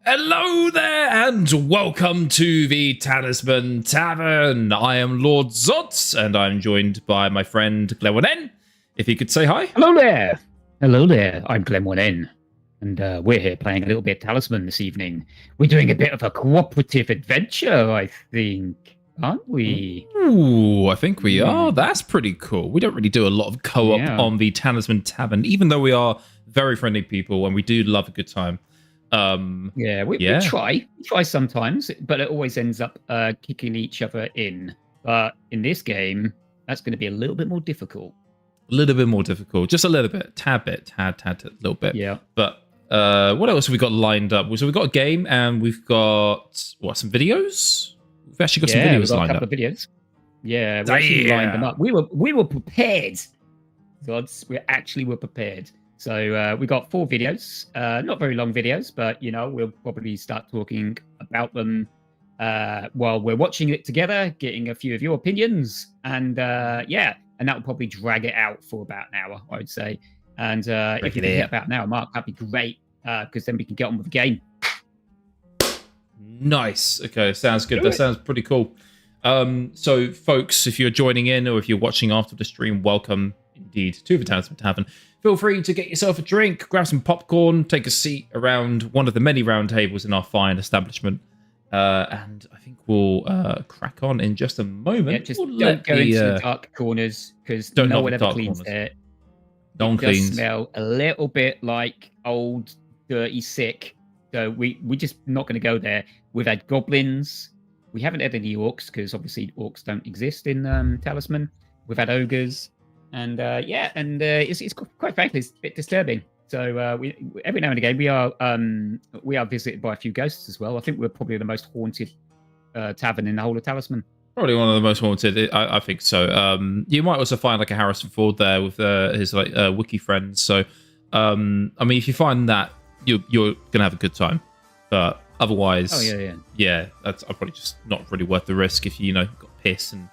Hello there, and welcome to the Talisman Tavern. I am Lord Zotz, and I'm joined by my friend Glenwonen. If he could say hi. Hello there. Hello there. I'm Glenwonen, and we're here playing a little bit of Talisman this evening. We're doing a bit of a cooperative adventure, I think, aren't we? Ooh, I think we are. That's pretty cool. We don't really do a lot of co-op on the Talisman Tavern, even though we are very friendly people and we do love a good time. We try sometimes, but it always ends up kicking each other in. But in this game, that's going to be a little bit more difficult. A little bit more difficult, just a little bit, tad, a little bit. Yeah. But what else have we got lined up? So we've got a game, and we've got some videos. We've actually got some videos lined up. A couple of videos. Yeah, we actually lined them up. We were prepared. Gods, we actually were prepared. So we got 4 videos, not very long videos, but, we'll probably start talking about them while we're watching it together, getting a few of your opinions. And and that will probably drag it out for about an hour, I would say. And if you can hit about an hour, Mark, that'd be great, because then we can get on with the game. Nice. Okay, sounds good. That sounds pretty cool. So, folks, if you're joining in or if you're watching after the stream, welcome indeed to the Talisman Tavern. Feel free to get yourself a drink, grab some popcorn, take a seat around one of the many round tables in our fine establishment. And I think we'll crack on in just a moment. Yeah, just don't go into the dark corners, because no one ever cleans there. No one cleans. It does smell a little bit like old, dirty, sick. So we're just not going to go there. We've had goblins. We haven't had any orcs, because obviously orcs don't exist in Talisman. We've had ogres. And it's quite frankly, it's a bit disturbing. So we every now and again we are visited by a few ghosts as well. I think we're probably the most haunted tavern in the whole of Talisman. Probably one of the most haunted. I think so. You might also find like a Harrison Ford there with his wiki friends. So I mean, if you find that, you're gonna have a good time. But otherwise, that's probably just not really worth the risk if you got piss and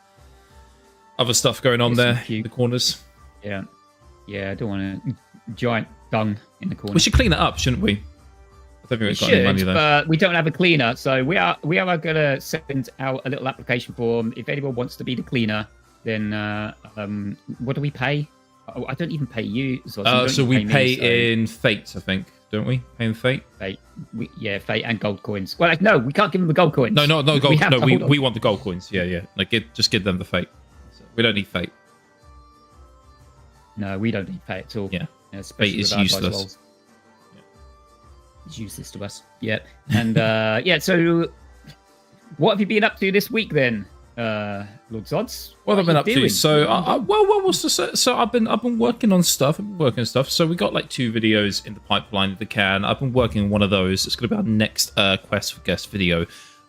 other stuff going on there in the corners. Yeah, I don't want a giant dung in the corner. We should clean it up, shouldn't we? I don't think we've got any money there. But we don't have a cleaner, so we are going to send out a little application form. If anyone wants to be the cleaner, then what do we pay? Oh, I don't even pay you. So we pay in Fate, I think, don't we? Pay in Fate. Fate, Fate and gold coins. Well, no, we can't give them the gold coins. No, gold. We want the gold coins. Yeah. Just give them the Fate. We don't need Fate. No, we don't need Fate at all. Yeah. Fate is useless. Yeah. It's useless to us. Yeah. And so what have you been up to this week then, Lord Zods? What have I been up to? So I've been working on stuff. So we got like 2 videos in the pipeline of the can. I've been working on one of those. It's going to be our next Quest for Guest video.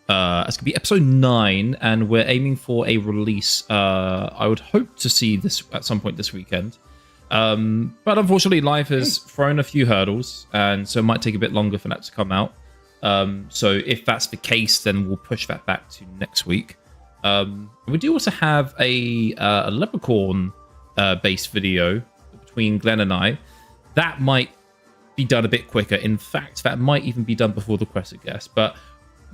It's going to be episode 9, and we're aiming for a release. I would hope to see this at some point this weekend. But unfortunately, life has thrown a few hurdles, and so it might take a bit longer for that to come out. So if that's the case, then we'll push that back to next week. We do also have a leprechaun based video between Glenn and I. That might be done a bit quicker. In fact, that might even be done before the Quest of Guest. But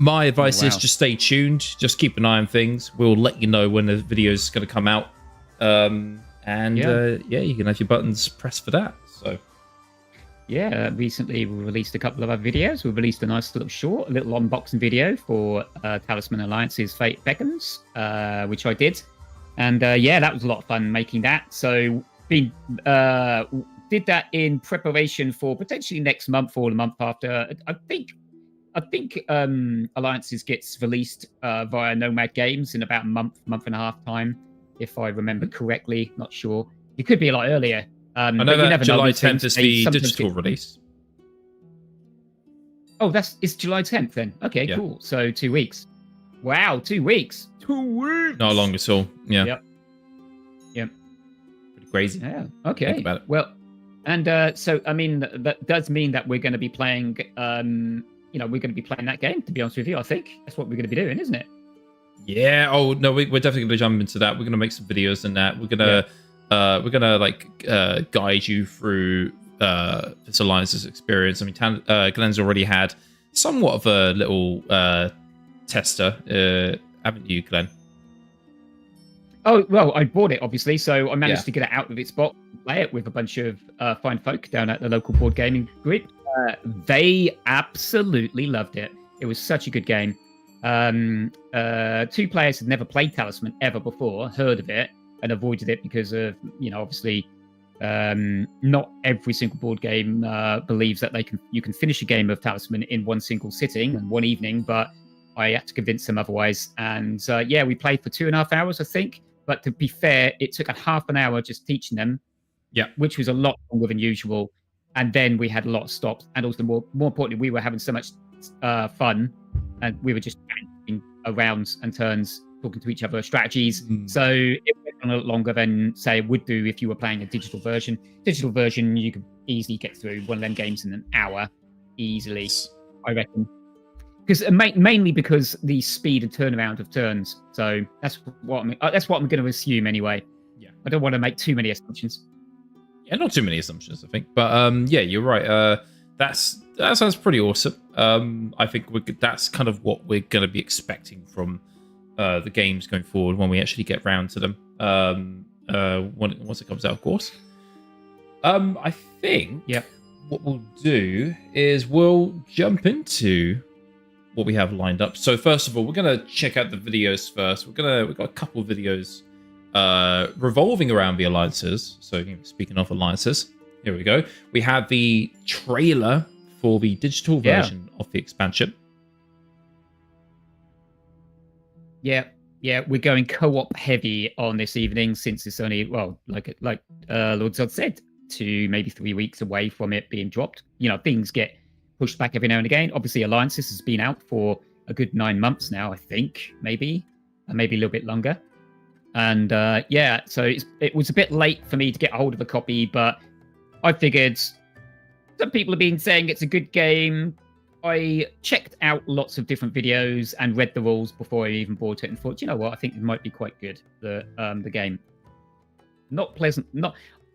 my advice is just stay tuned. Just keep an eye on things. We'll let you know when the video is going to come out. You can have your buttons pressed for that. So, recently we released a couple of other videos. We released a nice little short, a little unboxing video for Talisman Alliances Fate BEckons, which I did. And that was a lot of fun making that. So, did that in preparation for potentially next month or the month after. I think Alliances gets released via Nomad Games in about a month and a half time, if I remember correctly. Not sure. It could be a lot earlier. I know that July 10th is the digital release. Oh, it's July 10th then. Okay, cool. So 2 weeks. Wow, 2 weeks. 2 weeks. Not long at all. Yeah. Yep. Pretty crazy. Yeah. Okay. Think about it. Well, and so I mean that does mean that we're going to be playing. We're going to be playing that game. To be honest with you, I think that's what we're going to be doing, isn't it? Yeah. Oh no, we're definitely going to jump into that. We're going to make some videos in that. We're gonna guide you through this Alliance's experience. I mean, Glenn's already had somewhat of a little tester, haven't you, Glenn? Oh, well, I bought it, obviously, so I managed to get it out of its box, play it with a bunch of fine folk down at the local board gaming grid. They absolutely loved it. It was such a good game. 2 players had never played Talisman ever before, heard of it, and avoided it because of, obviously, not every single board game believes that you can finish a game of Talisman in one single sitting and one evening, but I had to convince them otherwise. And we played for 2.5 hours, I think. But to be fair, it took a half an hour just teaching them, which was a lot longer than usual. And then we had a lot of stops. And also, more importantly, we were having so much fun, and we were just around and turns, talking to each other, strategies. So it went on a lot longer than, say, it would do if you were playing a digital version. Digital version, you could easily get through one of them games in an hour, easily, I reckon. Because mainly because the speed and turnaround of turns. So that's what I'm going to assume anyway. Yeah, I don't want to make too many assumptions. Yeah, not too many assumptions, I think. But you're right. That sounds pretty awesome. I think that's kind of what we're going to be expecting from the games going forward when we actually get round to them. Once it comes out, of course. I think what we'll do is we'll jump into what we have lined up. So first of all, we're going to check out the videos first. We've got a couple of videos revolving around the alliances. So speaking of alliances, here we go. We have the trailer for the digital version of the expansion. Yeah, we're going co-op heavy on this evening since it's only, like Lord Zod said, 2 maybe 3 weeks away from it being dropped. Things get pushed back every now and again. Obviously, Alliances has been out for a good 9 months now, I think, maybe a little bit longer. And so it was a bit late for me to get a hold of a copy, but I figured some people have been saying it's a good game. I checked out lots of different videos and read the rules before I even bought it and thought, you know what, I think it might be quite good, the game. Not pleasant.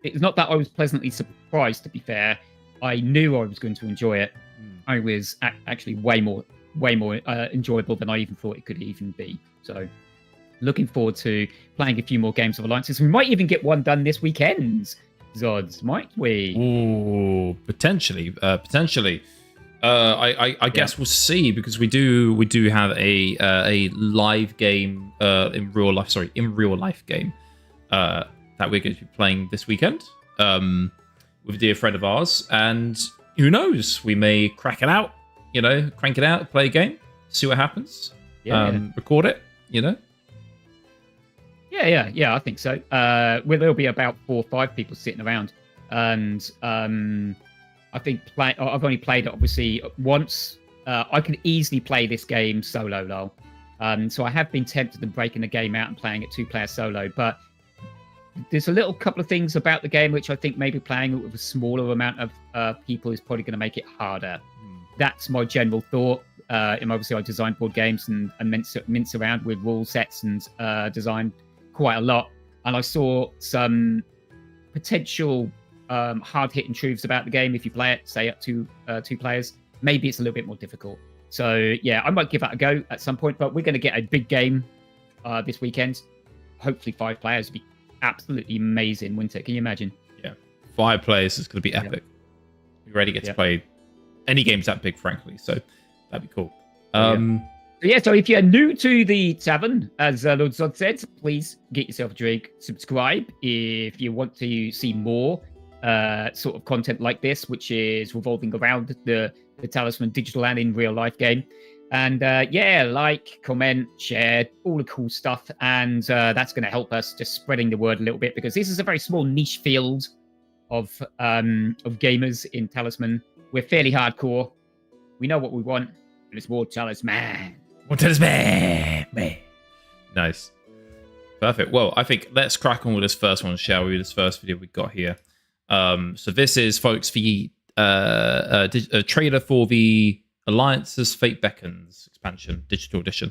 It's not that I was pleasantly surprised, to be fair. I knew I was going to enjoy it. I was actually way more enjoyable than I even thought it could even be. So, looking forward to playing a few more games of Alliances. We might even get one done this weekend, Zods, might we? Ooh, potentially. I guess we'll see, because we do have a live game in real life game that we're going to be playing this weekend with a dear friend of ours, and who knows, we may crank it out, play a game, see what happens, record it, Yeah, I think so. There'll be about 4 or 5 people sitting around, and I think I've only played it obviously once. I could easily play this game solo, lol. So I have been tempted in breaking the game out and playing it 2-player solo, but there's a couple of things about the game which I think maybe playing it with a smaller amount of people is probably going to make it harder. That's my general thought. Obviously, I design board games and mince around with rule sets and design quite a lot. And I saw some potential hard-hitting truths about the game if you play it, say, up to 2 players. Maybe it's a little bit more difficult. So, I might give that a go at some point. But we're going to get a big game this weekend. Hopefully 5 players would be absolutely amazing, wouldn't it? Can you imagine? Yeah, 5 players is going to be epic. We already get to play any games that big, frankly, so that'd be cool. So if you're new to the Tavern, as Lord Zod said, please get yourself a drink, subscribe if you want to see more sort of content like this, which is revolving around the Talisman digital and in real life game. And like, comment, share, all the cool stuff. And that's going to help us just spreading the word a little bit, because this is a very small niche field of gamers in Talisman. We're fairly hardcore. We know what we want. And it's more Talisman. More Talisman, man. Nice. Perfect. Well, I think let's crack on with this first one, shall we? This first video we got here. So this is, folks, the a trailer for the Alliances Fate BEckons expansion, digital edition.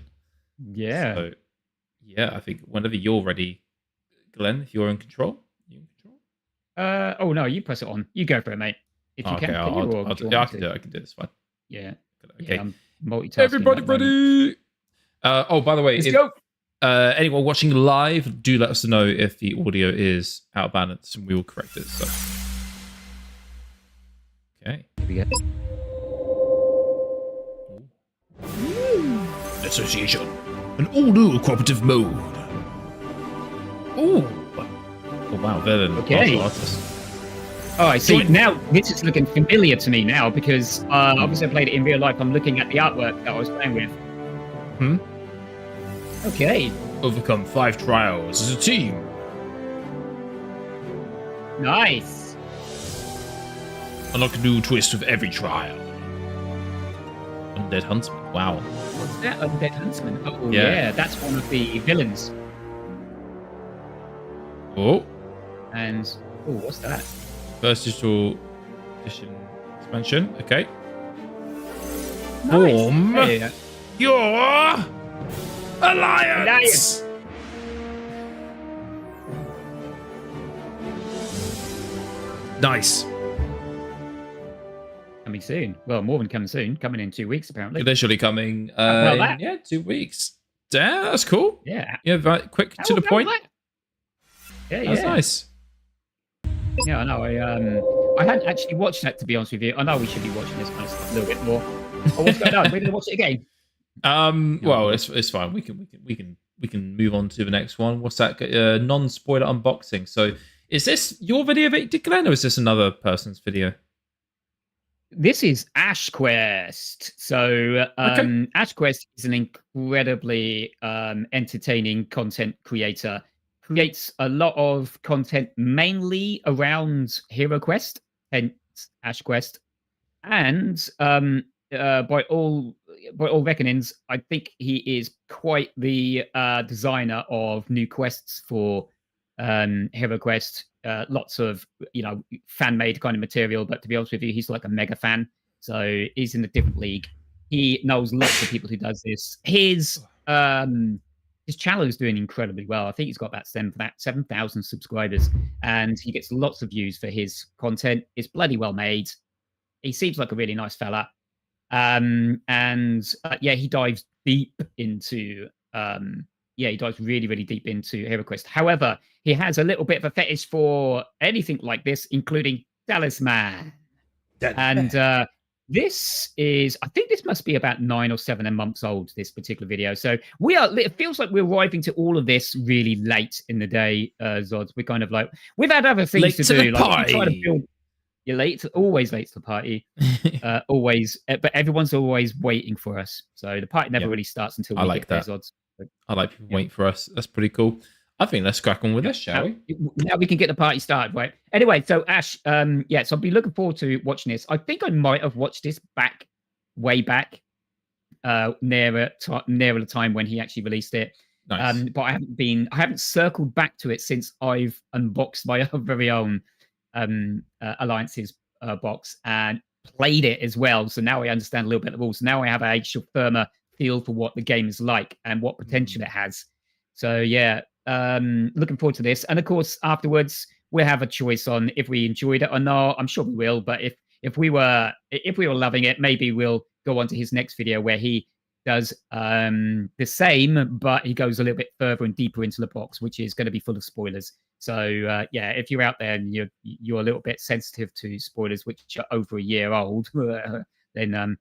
Yeah. So, I think whenever you're ready, Glenn, if you're in control. Oh no, you press it on. You go for it, mate. If you can. I can do it. It's fine. Yeah. Okay. Yeah, I'm multitasking. Everybody ready? Oh, by the way, Let's go. Anyone watching live, do let us know if the audio is out of balance, and we will correct it. So, okay. Here we go. Association, an all-new cooperative mode. Ooh. Oh wow, they're the Okay. martial artists. Oh, I see. Now this is looking familiar to me now because obviously I played it in real life. I'm looking at the artwork that I was playing with. Okay. Overcome 5 trials as a team. Nice. Unlock a new twist with every trial. Undead Huntsman. Wow. What's that? Undead Huntsman. Oh, Yeah. yeah. That's one of the villains. Oh. And, oh, what's that? First digital edition expansion. Okay. Nice. Form Hey, your alliance. Nice. coming soon. Well, more than coming soon. Coming in 2 weeks, apparently. Initially coming. about that? Yeah, 2 weeks. Damn, that's cool. Yeah. Yeah, very quick How to the about point. that? Yeah, That's yeah. nice. Yeah, I know. I hadn't actually watched that, to be honest with you. I know we should be watching this kind of stuff a little bit more. Oh, what's going on? We're going to watch it again. Well, it's fine. We can move on to the next one. What's that? Non-spoiler unboxing. So, is this your video, Victor Glenn, or is this another person's video? This is Ash Quest. So, Ash Quest is an incredibly entertaining content creator. Creates a lot of content mainly around Hero Quest, hence Ash Quest, and by all reckonings, I think he is quite the designer of new quests for Hero Quest. Lots of fan made kind of material, but to be honest with you, he's like a mega fan, so he's in a different league. He knows lots of people who does this. His channel is doing incredibly well. I think he's got about 7,000 subscribers, and he gets lots of views for his content. It's bloody well made. He seems like a really nice fella. He dives deep into he dives really, really deep into Hero Quest. However, he has a little bit of a fetish for anything like this, including Talisman. And I think this must be about 9 or 7 months old, this particular video. So it feels like we're arriving to all of this really late in the day, Zods. We're kind of like, we've had other things Late to to do. the Like, party. try to build, you're always late to the party. Always, but everyone's always waiting for us. So the party never really starts until we like get that. there, Zods. But, I like people wait for us. That's pretty cool. I think let's crack on with this, shall we? Now we can get the party started, right? Anyway, so Ash, so I'll be looking forward to watching this. I think I might have watched this way back, nearer the time when he actually released it. Nice. But I haven't circled back to it since I've unboxed my very own Alliances box and played it as well. So now I understand a little bit of the rules. Now I have a actual firmer feel for what the game is like and what potential it has. So yeah, looking forward to this. And of course, afterwards we'll have a choice on if we enjoyed it or not. I'm sure we will. But if we were loving it, maybe we'll go on to his next video where he does the same, but he goes a little bit further and deeper into the box, which is going to be full of spoilers. So if you're out there and you're a little bit sensitive to spoilers, which are over a year old, then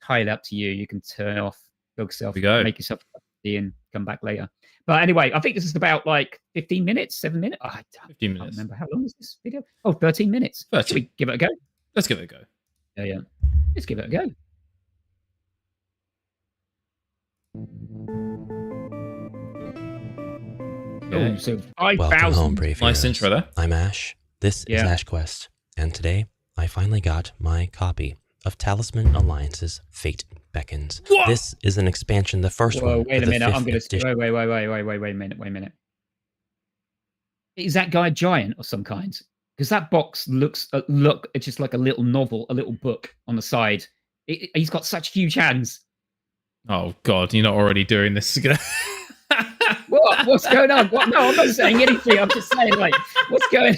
highly up to you. You can turn off, make yourself a cup of tea and come back later. But anyway, I think this is about like 15 minutes, 7 minutes. 15 minutes. I don't remember how long is this video? Oh, 13 minutes. 13. Should we give it a go? Let's give it a go. Yeah. Let's give it a go. Okay. Oh, so Welcome 5,000. home, Brave Nice Heroes. intro there. I'm Ash. This is Yeah. Ash Quest, and today I finally got my copy of Talisman Alliances Fate BEckons. What? This is an expansion, the first Whoa, one. wait a for the minute. I'm 5th going to edition. wait a minute. Is that guy a giant of some kind? Because that box looks it's just like a little novel, a little book on the side. He's got such huge hands. Oh God, you're not already doing this again. What? What's going on? What? No, I'm not saying anything. I'm just saying, like, what's going?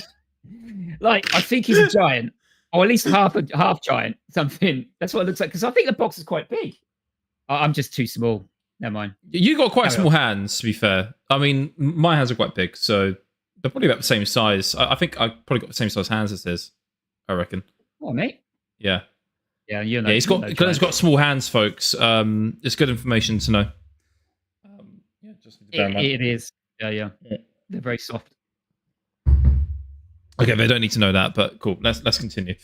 Like, I think he's a giant. or at least half giant, something. That's what it looks like. Because I think the box is quite big. I'm just too small. Never mind. You got quite Carry small on. hands, to be fair. I mean, my hands are quite big, so they're probably about the same size. I think I probably got the same size hands as his. I reckon. Oh, mate. Yeah. Yeah, you know. Yeah, he's got small hands, folks. It's good information to know. Yeah, just need to bear in mind. It is. Yeah. They're very soft. Okay, they don't need to know that, but cool. Let's continue.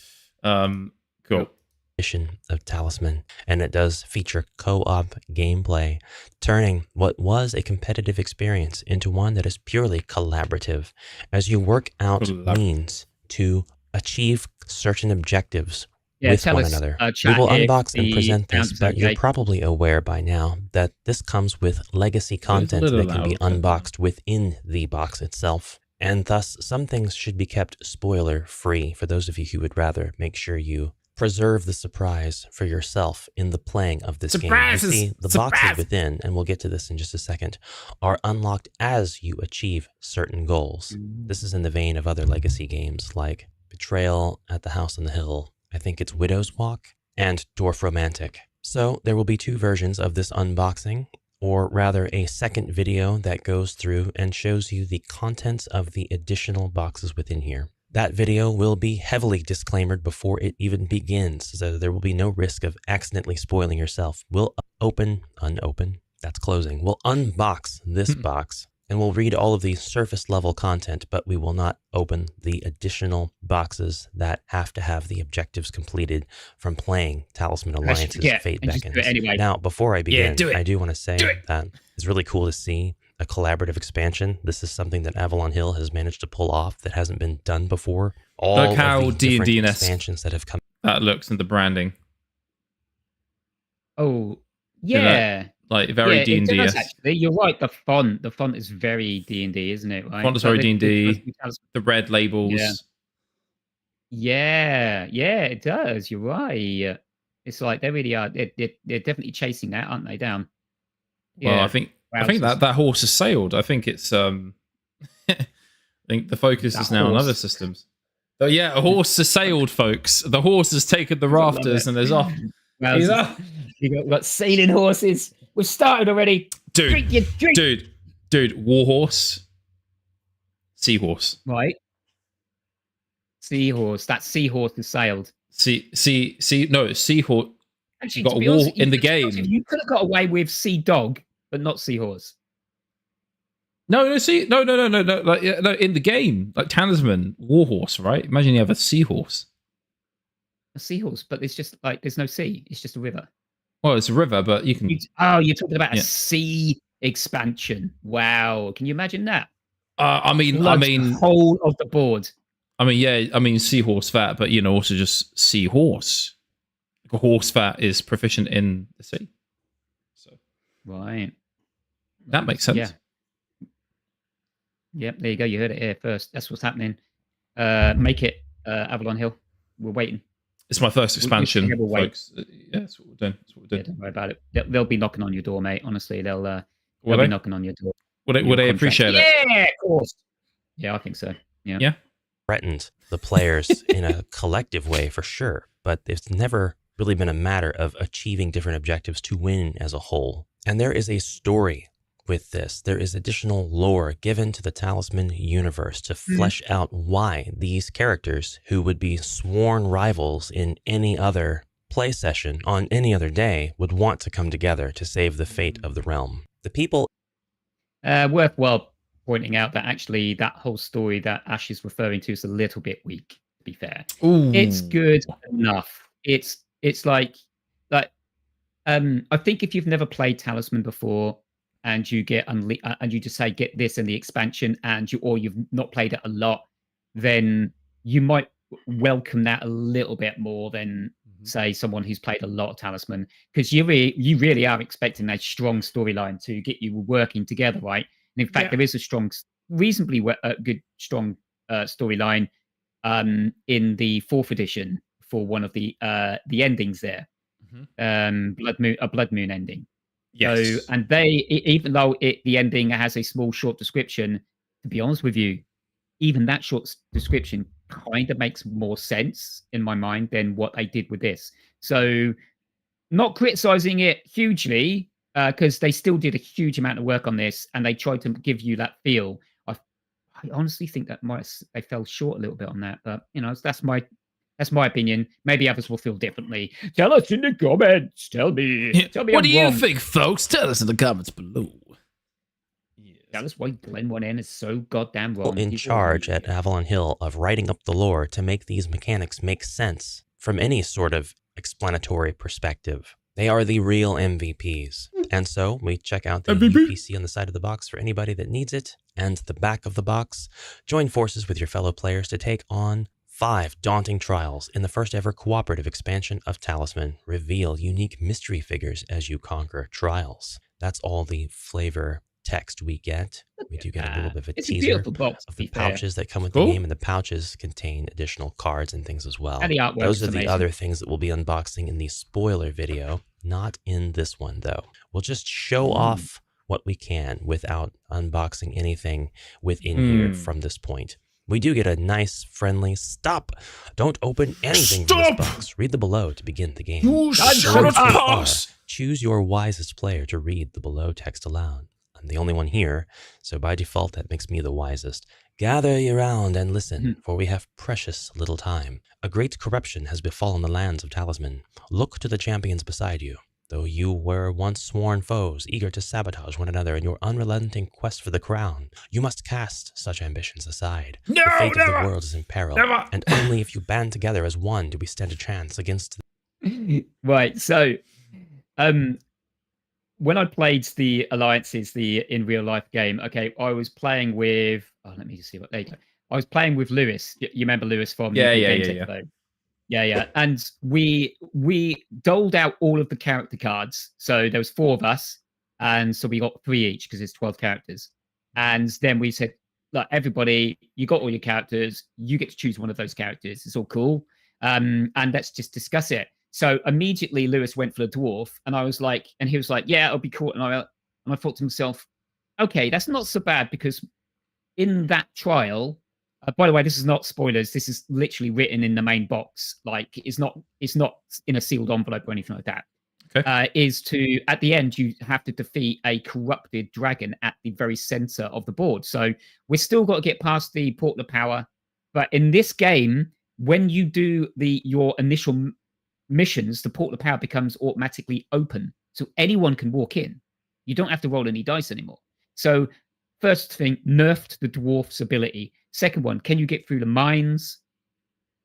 Cool. Edition of Talisman, and it does feature co-op gameplay, turning what was a competitive experience into one that is purely collaborative as you work out means to achieve certain objectives with one another. We will unbox and present this, but you're probably aware by now that this comes with legacy content that can be unboxed within the box itself. And thus, some things should be kept spoiler-free for those of you who would rather make sure you preserve the surprise for yourself in the playing of this game. You see, the boxes within, and we'll get to this in just a second, are unlocked as you achieve certain goals. This is in the vein of other legacy games like Betrayal at the House on the Hill, I think it's Widow's Walk, and Dwarf Romantic. So there will be two versions of this unboxing, or rather a second video that goes through and shows you the contents of the additional boxes within here. That video will be heavily disclaimed before it even begins, so there will be no risk of accidentally spoiling yourself. We'll unbox this box, and we'll read all of the surface level content, but we will not open the additional boxes that have to have the objectives completed from playing Talisman Alliances Fate BEckons. Anyway. Now, before I begin, I do want to say that it's really cool to see a collaborative expansion. This is something that Avalon Hill has managed to pull off that hasn't been done before. All Look how of the different D&D expansions that have come. That looks in the branding. Oh, yeah. Like very D&D. Actually, you're right. The font is very D&D, isn't it? Right? Font is very D&D. The red labels. Yeah, it does. You're right. It's like they really are. They're definitely chasing that, aren't they? Down. Yeah. Well, I think that horse has sailed. I think it's I think the focus is now on other systems. But yeah, a horse has sailed, folks. The horse has taken the rafters and is off. He's off. You got sailing horses. We've started already. Dude, drink. Dude, warhorse, seahorse. Right. Seahorse. That seahorse has sailed. No, seahorse. Actually, got a war in the game. You could have got away with sea dog, but not seahorse. No. Like, no, in the game, like Talisman, warhorse, right? Imagine you have a seahorse. A seahorse, but it's just like there's no sea. It's just a river. Well, it's a river, but you can. You're talking about a sea expansion. Wow, can you imagine that? I mean, the whole of the board. I mean, seahorse fat, but also just seahorse. Like a horse fat is proficient in the sea. So right, that makes sense. Yeah. Yep, there you go. You heard it here first. That's what's happening. Make it Avalon Hill. We're waiting. It's my first expansion, folks. Yeah, that's what we're doing. Yeah, don't worry about it. They'll be knocking on your door, mate. Honestly, they'll be knocking on your door. Would they appreciate it? Yeah, of course. Yeah, I think so. Yeah. Threatened the players in a collective way for sure, but it's never really been a matter of achieving different objectives to win as a whole. And there is a story with this. There is additional lore given to the Talisman universe to flesh out why these characters, who would be sworn rivals in any other play session on any other day, would want to come together to save the fate of the realm. The people... worthwhile pointing out that actually that whole story that Ash is referring to is a little bit weak, to be fair. Ooh. It's good enough. It's like I think if you've never played Talisman before, and you get and you just say get this in the expansion, and you've not played it a lot, then you might welcome that a little bit more than say someone who's played a lot of Talisman, because you really are expecting a strong storyline to get you working together, right? And in fact, there is a strong, reasonably good strong storyline in the 4th edition for one of the endings there, a Blood Moon ending. Yes. So, and even though the ending has a small short description, to be honest with you, even that short description kind of makes more sense in my mind than what they did with this. So not criticizing it hugely, because they still did a huge amount of work on this, and they tried to give you that feel. I honestly think that they fell short a little bit on that, but that's my opinion. Maybe others will feel differently. Tell us in the comments. Tell me what do you think, folks? Tell us in the comments below. Tell us why Glenn 1N is so goddamn wrong. In charge at Avalon Hill of writing up the lore to make these mechanics make sense from any sort of explanatory perspective. They are the real MVPs. And so we check out the UPC on the side of the box for anybody that needs it. And the back of the box, join forces with your fellow players to take on 5 daunting trials in the first ever cooperative expansion of Talisman. Reveal unique mystery figures as you conquer trials. That's all the flavor text we get. We do get a little bit of a teaser of the pouches that come with the game, and the pouches contain additional cards and things as well. Those are the other things that we'll be unboxing in the spoiler video, not in this one though. We'll just show off what we can without unboxing anything within here from this point. We do get a nice, friendly, stop! Don't open anything from this box. Read the below to begin the game. Choose your wisest player to read the below text aloud. I'm the only one here, so by default that makes me the wisest. Gather ye round and listen, for we have precious little time. A great corruption has befallen the lands of Talisman. Look to the champions beside you. Though you were once sworn foes, eager to sabotage one another in your unrelenting quest for the crown, you must cast such ambitions aside. The fate of the world is in peril, and only if you band together as one do we stand a chance against... Right, so... when I played the Alliances, the in real life game, okay, I was playing with. Oh, let me just see what they go. I was playing with Lewis. You remember Lewis from yeah. And we doled out all of the character cards. So there was 4 of us, and so we got 3 each because it's 12 characters. And then we said, look, everybody, you got all your characters. You get to choose one of those characters. It's all cool. And let's just discuss it. So immediately Lewis went for the dwarf, and I was like, and he was like, yeah, it'll be cool. And I thought to myself, okay, that's not so bad, because in that trial, by the way, this is not spoilers. This is literally written in the main box. Like it's not in a sealed envelope or anything like that. Okay. Is to, at the end, you have to defeat a corrupted dragon at the very center of the board. So we've still got to get past the Portal of Power. But in this game, when you do your initial missions, the Portal of Power becomes automatically open, so anyone can walk in. You don't have to roll any dice anymore. So first thing, nerfed the dwarf's ability. Second one, can you get through the mines?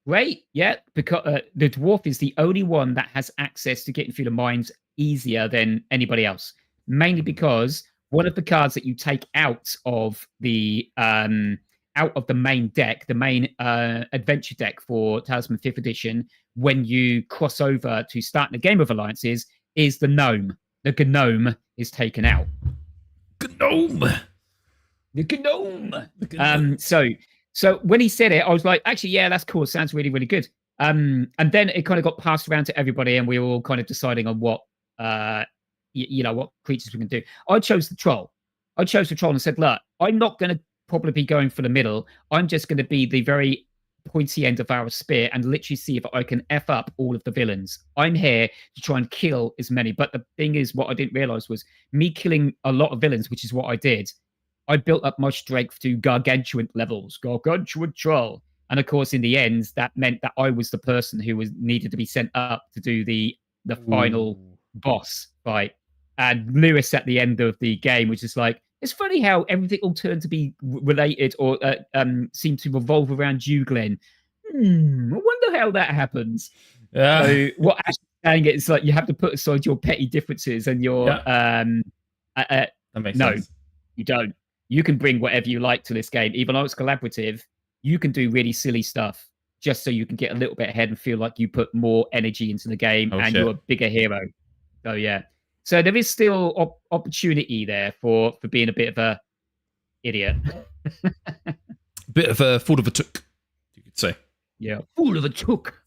Great, yeah, because the dwarf is the only one that has access to getting through the mines easier than anybody else, mainly because one of the cards that you take out of the main deck, the main adventure deck for Talisman 5th edition, when you cross over to start the game of Alliances, is the gnome. The gnome is taken out. The gnome. So when he said it, I was like, actually, yeah, that's cool. It sounds really, really good. And then it kind of got passed around to everybody, and we were all kind of deciding on what, what creatures we can do. I chose the troll. And said, look, I'm not going to probably be going for the middle. I'm just going to be the very pointy end of our spear and literally see if I can F up all of the villains. I'm here to try and kill as many. But the thing is, what I didn't realize was me killing a lot of villains, which is what I did. I built up my strength to gargantuan levels, gargantuan troll. And of course, in the end, that meant that I was the person who needed to be sent up to do the final boss fight. And Lewis at the end of the game was just like, it's funny how everything all turned to be related or seem to revolve around you, Glenn. I wonder how that happens. So what actually saying it is like you have to put aside your petty differences and your that makes sense. You don't. You can bring whatever you like to this game. Even though it's collaborative, you can do really silly stuff just so you can get a little bit ahead and feel like you put more energy into the game you're a bigger hero. So yeah. So there is still opportunity there for being a bit of a idiot. Bit of a fool of a took, you could say. Yeah, fool of a took.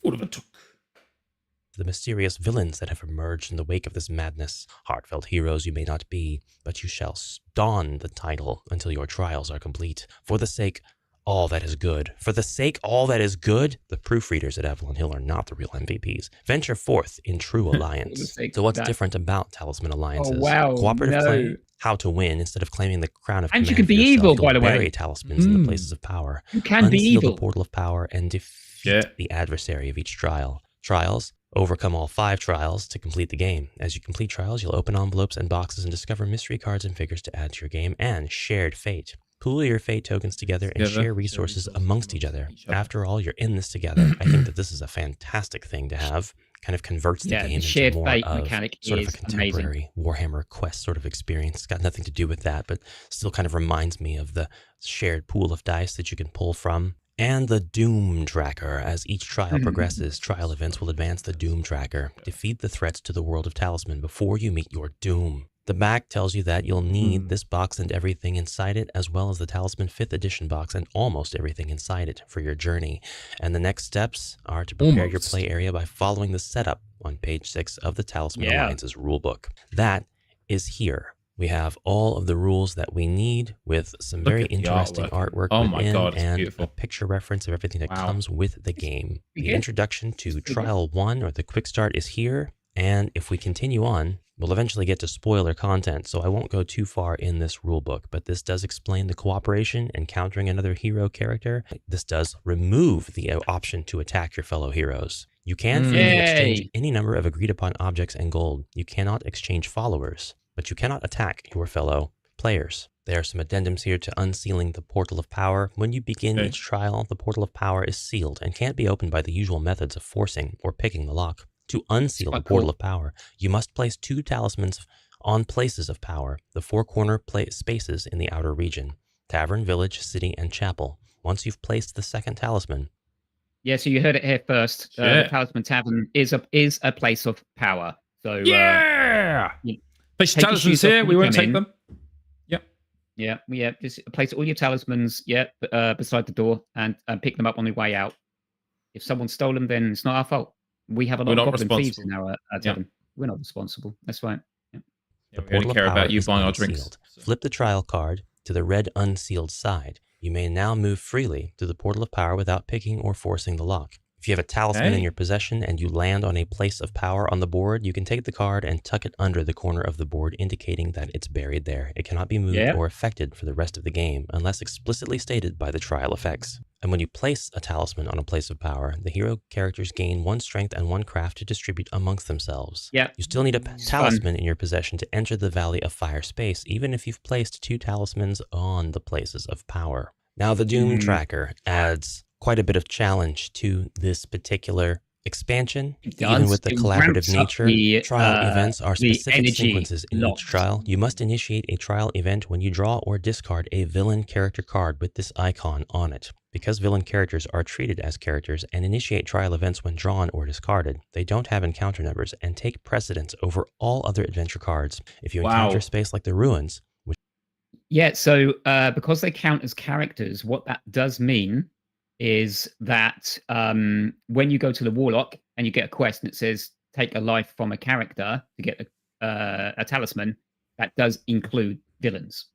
The mysterious villains that have emerged in the wake of this madness. Heartfelt heroes you may not be, but you shall don the title until your trials are complete. For the sake all that is good. For the sake all that is good, the proofreaders at Avalon Hill are not the real MVPs. Venture forth in true alliance. So what's different about Talisman Alliances? Oh, wow. Cooperative play, how to win instead of claiming the crown of And command you can be for yourself. evil, You'll by the way. bury talismans in the places of power. You can be Unseal evil. the portal of power and defeat the adversary of each trial. Trials. Overcome all 5 trials to complete the game. As you complete trials, you'll open envelopes and boxes and discover mystery cards and figures to add to your game, and shared fate. Pool your fate tokens together and share resources amongst each other. After all, you're in this together. I think that this is a fantastic thing to have. Kind of converts the game into more of sort of a contemporary Warhammer Quest sort of experience. It's got nothing to do with that, but still kind of reminds me of the shared pool of dice that you can pull from. And the Doom Tracker. As each trial progresses, trial events will advance the Doom Tracker. Defeat the threats to the world of Talisman before you meet your doom. The back tells you that you'll need this box and everything inside it, as well as the Talisman 5th edition box and almost everything inside it for your journey. And the next steps are to prepare your play area by following the setup on page 6 of the Talisman Alliances rulebook. That is here. We have all of the rules that we need with some very interesting artwork and a picture reference of everything that comes with the game. The introduction to Trial 1 or the Quick Start is here, and if we continue on, we'll eventually get to spoiler content, so I won't go too far in this rulebook, but this does explain the cooperation, encountering another hero character. This does remove the option to attack your fellow heroes. You can freely exchange any number of agreed upon objects and gold. You cannot exchange followers, but you cannot attack your fellow players. There are some addendums here to unsealing the Portal of Power. When you begin each trial, the Portal of Power is sealed and can't be opened by the usual methods of forcing or picking the lock. To unseal the Portal of Power, you must place 2 talismans on places of power, the 4 corner spaces in the outer region: Tavern, Village, City, and Chapel. Once you've placed the second talisman... Yeah, so you heard it here first. The Talisman Tavern is a place of power. So place your talismans here, we won't take them. Yeah. Just place all your talismans, beside the door and pick them up on the way out. If someone stole them, then it's not our fault. We have a lot of goblin thieves in our tavern. We're not responsible. That's right. The Portal of Power is buying our drinks. Flip the trial card to the red unsealed side. You may now move freely through the Portal of Power without picking or forcing the lock. If you have a talisman in your possession and you land on a place of power on the board, you can take the card and tuck it under the corner of the board, indicating that it's buried there. It cannot be moved or affected for the rest of the game, unless explicitly stated by the trial effects. And when you place a talisman on a place of power, the hero characters gain 1 strength and 1 craft to distribute amongst themselves. You still need a talisman in your possession to enter the Valley of Fire space, even if you've placed 2 talismans on the places of power. Now, the Doom Tracker adds quite a bit of challenge to this particular expansion. Even with the collaborative nature, trial events are specific sequences in each trial. You must initiate a trial event when you draw or discard a villain character card with this icon on it. Because villain characters are treated as characters and initiate trial events when drawn or discarded, they don't have encounter numbers and take precedence over all other adventure cards. If you encounter space like the ruins... So because they count as characters, what that does mean is that when you go to the Warlock and you get a quest and it says take a life from a character to get a talisman, that does include villains.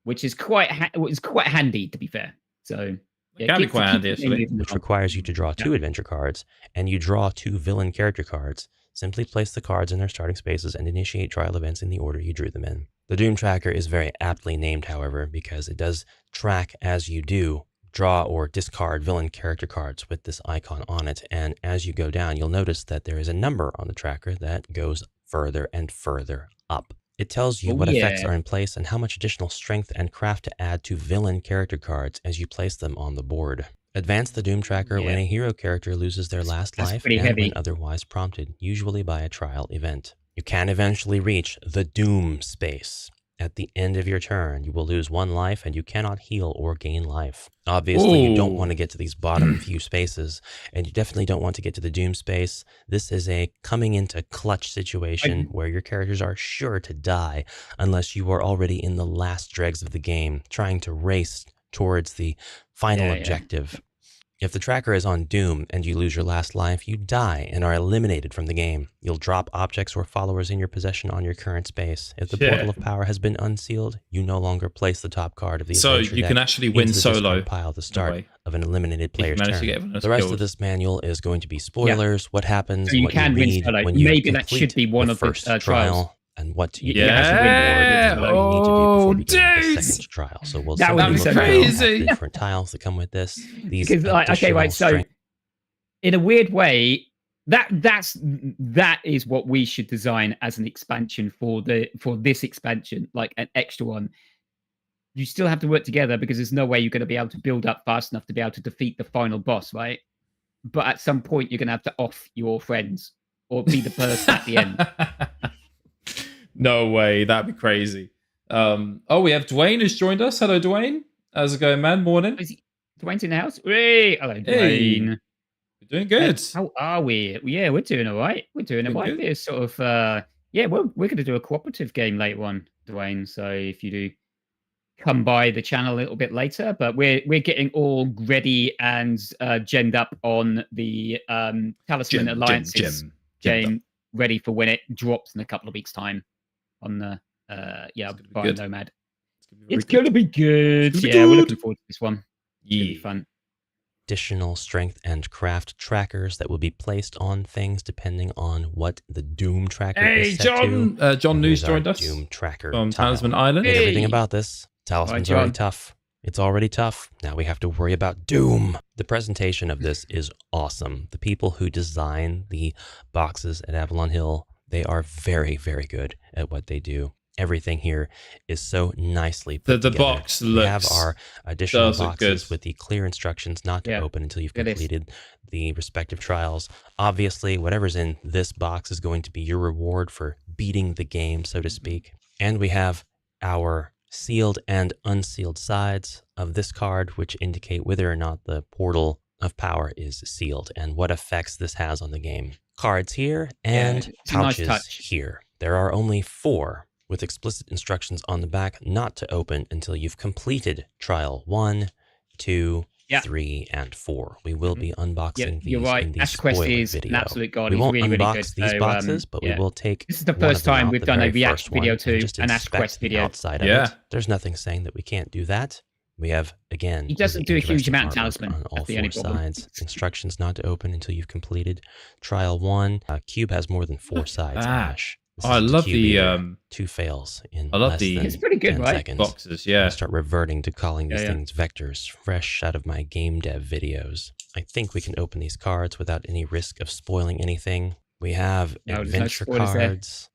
Which is quite handy, to be fair. So it can be quite handy, actually. Which requires you to draw 2 adventure cards, and you draw 2 villain character cards. Simply place the cards in their starting spaces and initiate trial events in the order you drew them in. The Doom Tracker is very aptly named, however, because it does track as you do draw or discard villain character cards with this icon on it. And as you go down, you'll notice that there is a number on the tracker that goes further and further up. It tells you what effects are in place and how much additional strength and craft to add to villain character cards as you place them on the board. Advance the Doom Tracker when a hero character loses their last life and when otherwise prompted, usually by a trial event. You can eventually reach the Doom space. At the end of your turn, you will lose 1 life and you cannot heal or gain life. Obviously, you don't want to get to these bottom few spaces, and you definitely don't want to get to the Doom space. This is a coming into clutch situation where your characters are sure to die unless you are already in the last dregs of the game, trying to race towards the final objective. If the tracker is on Doom and you lose your last life, you die and are eliminated from the game. You'll drop objects or followers in your possession on your current space. If the portal of power has been unsealed, you no longer place the top card of the adventure So you can deck actually win into the solo. discard pile at the start of an eliminated player's turn. The rest of this manual is going to be spoilers, what happens, so you what can you win read solo. when you Maybe that should be one the of the first trials. trial. And what you Yeah. what you need to do before beginning the second trial. So we'll That would be so crazy. the different tiles that come with this. These Because okay, right. So strength- in a weird way, that is what we should design as an expansion for this expansion, like an extra one. You still have to work together because there's no way you're going to be able to build up fast enough to be able to defeat the final boss, right? But at some point, you're going to have to off your friends or be the person at the end. No way, that'd be crazy. We have Dwayne has joined us. Hello, Dwayne. How's it going, man? Morning. Dwayne's in the house. Hey, hello, Dwayne. Hey. You're doing good. How are we? Yeah, we're doing all right. We're doing all right. We're sort of, we're going to do a cooperative game later on, Dwayne. So if you do come by the channel a little bit later, but we're getting all ready and genned up on the Talisman Alliances game, ready for when it drops in a couple of weeks' time on the Bio Nomad. It's going to be good. Yeah, we're looking forward to this one. It's going to be fun. Additional strength and craft trackers that will be placed on things depending on what the Doom tracker is set to. John News joined us. Doom tracker from Talisman Island. And everything about this. Talisman's already tough. It's already tough. Now we have to worry about Doom. The presentation of this is awesome. The people who design the boxes at Avalon Hill, they are very, very good at what they do. Everything here is so nicely put together. Box looks. We have our additional boxes with the clear instructions not to open until you've completed the respective trials. Obviously, whatever's in this box is going to be your reward for beating the game, so to speak. And we have our sealed and unsealed sides of this card, which indicate whether or not the portal of power is sealed and what effects this has on the game. Cards here and pouches here. There are only 4. With explicit instructions on the back not to open until you've completed trial 1, 2, 3, and 4. We will be unboxing these in the spoiler video. An absolute god. We won't really, unbox these boxes, but we will take. This is the first time we've done a reaction video to an Ash Quest video. Outside of it. There's nothing saying that we can't do that. We have, again, he doesn't do a huge amount of Talisman on all 4 sides. Instructions not to open until you've completed trial 1. Cube has more than 4 sides. Ash. I love the 2 fails in it's pretty good, right? seconds. Boxes, yeah. I start reverting to calling these things vectors, fresh out of my game dev videos. I think we can open these cards without any risk of spoiling anything. We have adventure cards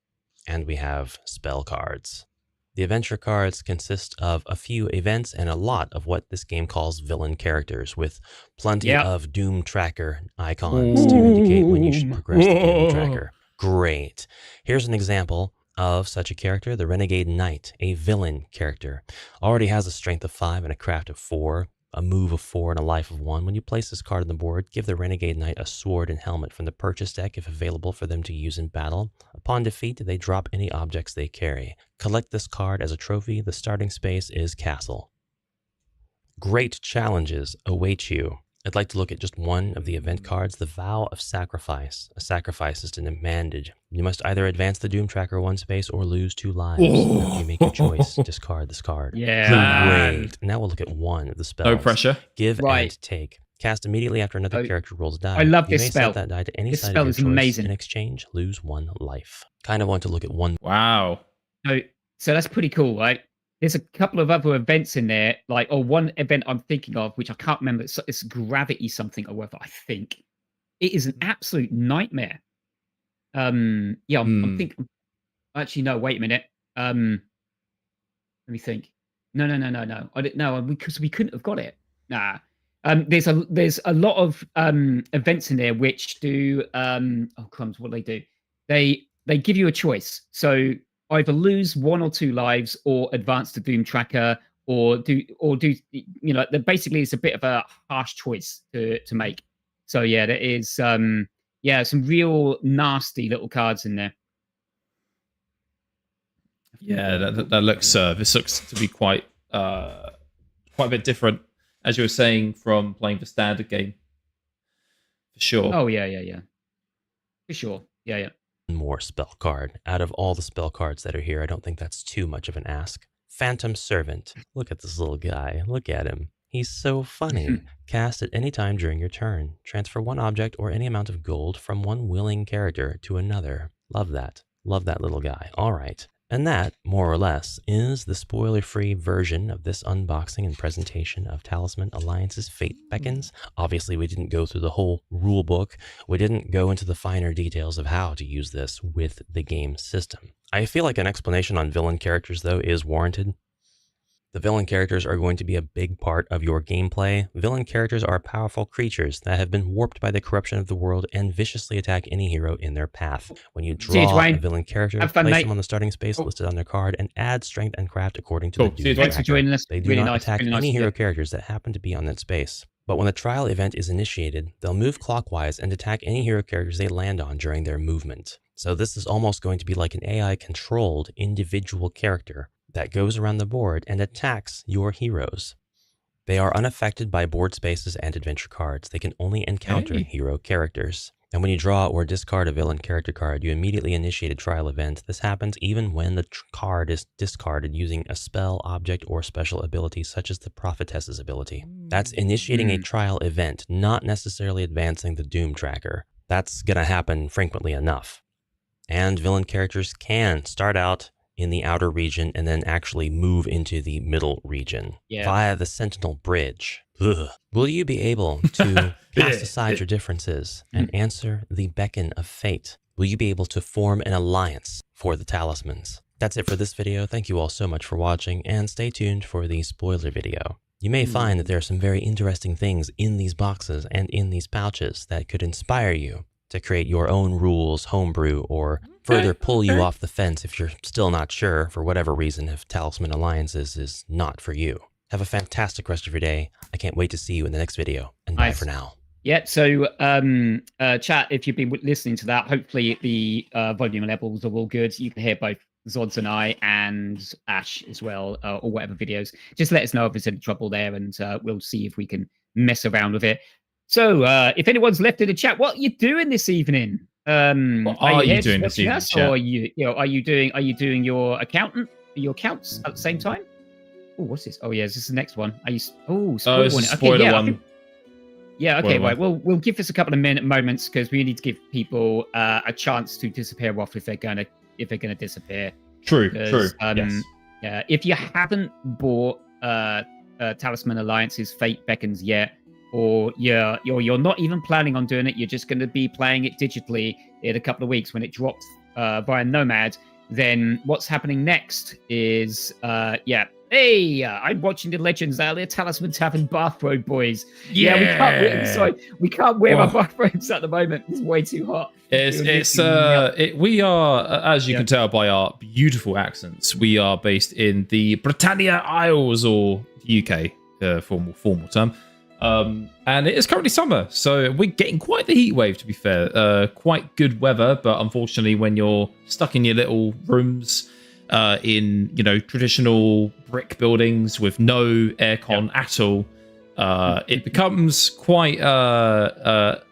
and we have spell cards. The adventure cards consist of a few events and a lot of what this game calls villain characters, with plenty of Doom Tracker icons to indicate when you should progress the Doom Tracker. Great. Here's an example of such a character, the Renegade Knight, a villain character. Already has a strength of 5 and a craft of 4, a move of 4 and a life of 1. When you place this card on the board, give the Renegade Knight a sword and helmet from the purchase deck if available for them to use in battle. Upon defeat, they drop any objects they carry. Collect this card as a trophy. The starting space is Castle. Great challenges await you. I'd like to look at just one of the event cards, the Vow of Sacrifice. A sacrifice is demanded. You must either advance the Doom Tracker 1 space or lose 2 lives. You make your choice. Discard this card. Great. Now we'll look at one of the spells. No pressure. Give and take. Cast immediately after another character rolls a die. I love this spell. You may set that die to any this side spell of your is choice. amazing. In exchange, lose 1 life. Kind of want to look at one. Wow. So that's pretty cool, right? There's a couple of other events in there, one event I'm thinking of, which I can't remember. It's gravity something or whatever, I think. It is an absolute nightmare. I'm thinking. Actually, no, wait a minute. Let me think. No. I didn't know because we couldn't have got it. Nah. There's a lot of events in there which do crumbs. What do? They give you a choice. So either lose 1 or 2 lives, or advance the Doom Tracker, or do basically it's a bit of a harsh choice to make. So there is some real nasty little cards in there. Yeah, that looks this looks to be quite a bit different. as you were saying, from playing the standard game. For sure. Oh yeah. For sure. Yeah. More spell card. Out of all the spell cards that are here, I don't think that's too much of an ask. Phantom Servant. Look at this little guy. Look at him. He's so funny. Cast at any time during your turn. Transfer one object or any amount of gold from one willing character to another. Love that. Love that little guy. All right. And that, more or less, is the spoiler-free version of this unboxing and presentation of Talisman Alliances Fate BEckons. Obviously, we didn't go through the whole rule book. We didn't go into the finer details of how to use this with the game system. I feel like an explanation on villain characters, though, is warranted. The villain characters are going to be a big part of your gameplay. Villain characters are powerful creatures that have been warped by the corruption of the world and viciously attack any hero in their path. When you draw a villain character, place them on the starting space listed on their card, and add strength and craft according to the dude Thanks for joining us. They do really not nice, attack really nice any hero characters that happen to be on that space. But when the trial event is initiated, they'll move clockwise and attack any hero characters they land on during their movement. So this is almost going to be like an AI-controlled individual character that goes around the board and attacks your heroes. They are unaffected by board spaces and adventure cards. They can only encounter hero characters. And when you draw or discard a villain character card, you immediately initiate a trial event. This happens even when the card is discarded using a spell, object, or special ability, such as the Prophetess's ability. That's initiating a trial event, not necessarily advancing the Doom tracker. That's going to happen frequently enough. And villain characters can start out in the outer region and then actually move into the middle region via the Sentinel Bridge. Ugh. Will you be able to cast aside your differences and answer the beckon of fate? Will you be able to form an alliance for the talismans? That's it for this video. Thank you all so much for watching, and stay tuned for the spoiler video. You may find that there are some very interesting things in these boxes and in these pouches that could inspire you to create your own rules, homebrew, or further pull you off the fence if you're still not sure, for whatever reason, if Talisman Alliances is not for you. Have a fantastic rest of your day. I can't wait to see you in the next video, and bye for now. Yeah, so chat, if you've been listening to that, hopefully the volume levels are all good. You can hear both Zods and I and Ash as well, or whatever videos. Just let us know if there's any trouble there, and we'll see if we can mess around with it. So, if anyone's left in the chat, what are you doing this evening? What are you doing this evening, or are you doing your accounts at the same time? Oh, what's this? Oh, yeah, this is the next one. Spoiler one. Yeah, okay, right. We'll give this a couple of moments because we need to give people a chance to disappear off if they're gonna disappear. True. Yes. Yeah, if you haven't bought Talisman Alliances Fate BEckons yet, or you're not even planning on doing it, you're just going to be playing it digitally in a couple of weeks when it drops via Nomad, then what's happening next is I'm watching the Legends earlier, Talisman Tavern bathrobe boys. We can't wear our bathrobes at the moment. It's way too hot. We are, as you can tell by our beautiful accents, we are based in the Britannia Isles, or UK, formal term. And it is currently summer, so we're getting quite the heat wave, to be fair. Quite good weather, but unfortunately when you're stuck in your little rooms in traditional brick buildings with no aircon at all, it becomes quite a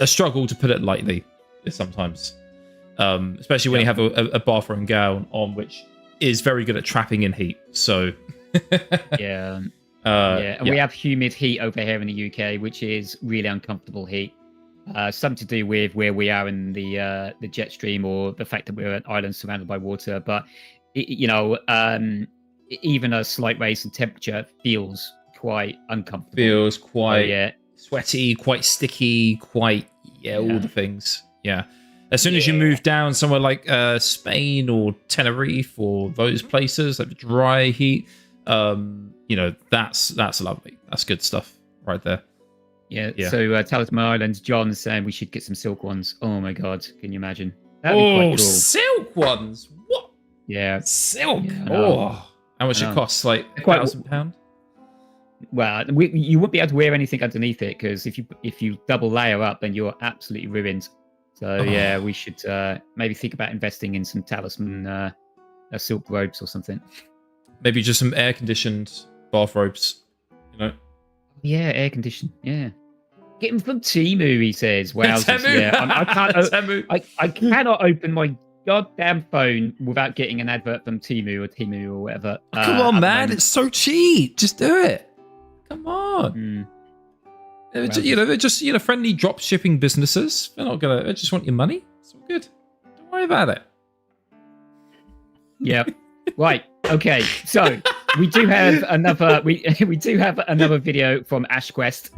struggle, to put it lightly, sometimes, especially when you have a bathroom gown on, which is very good at trapping in heat. So we have humid heat over here in the UK, which is really uncomfortable heat. Something to do with where we are in the jet stream, or the fact that we're an island surrounded by water. But even a slight raise in temperature feels quite uncomfortable. Feels quite sweaty, quite sticky, quite all the things. Yeah. As soon as you move down somewhere like Spain or Tenerife or those places, like dry heat, that's lovely. That's good stuff right there. Yeah. So Talisman Islands, John's saying we should get some silk ones. Oh my god, can you imagine? That'd be quite cool. Silk ones? What? Yeah. Silk. Yeah, how much it costs? Like £1,000? Well, you wouldn't be able to wear anything underneath it, because if you double layer up, then you're absolutely ruined. So we should maybe think about investing in some Talisman silk robes or something. Maybe just some air-conditioned bathrobes, Yeah, air condition. Yeah. Get them from Temu, he says. Wow. Temu. Yeah, I can't. Temu. I cannot open my goddamn phone without getting an advert from Temu or whatever. Come on, man! It's so cheap. Just do it. Come on. They're just friendly drop shipping businesses. They're not gonna. They just want your money. It's all good. Don't worry about it. Yeah. Right. Okay. So we do have another. We do have another video from AshQuest.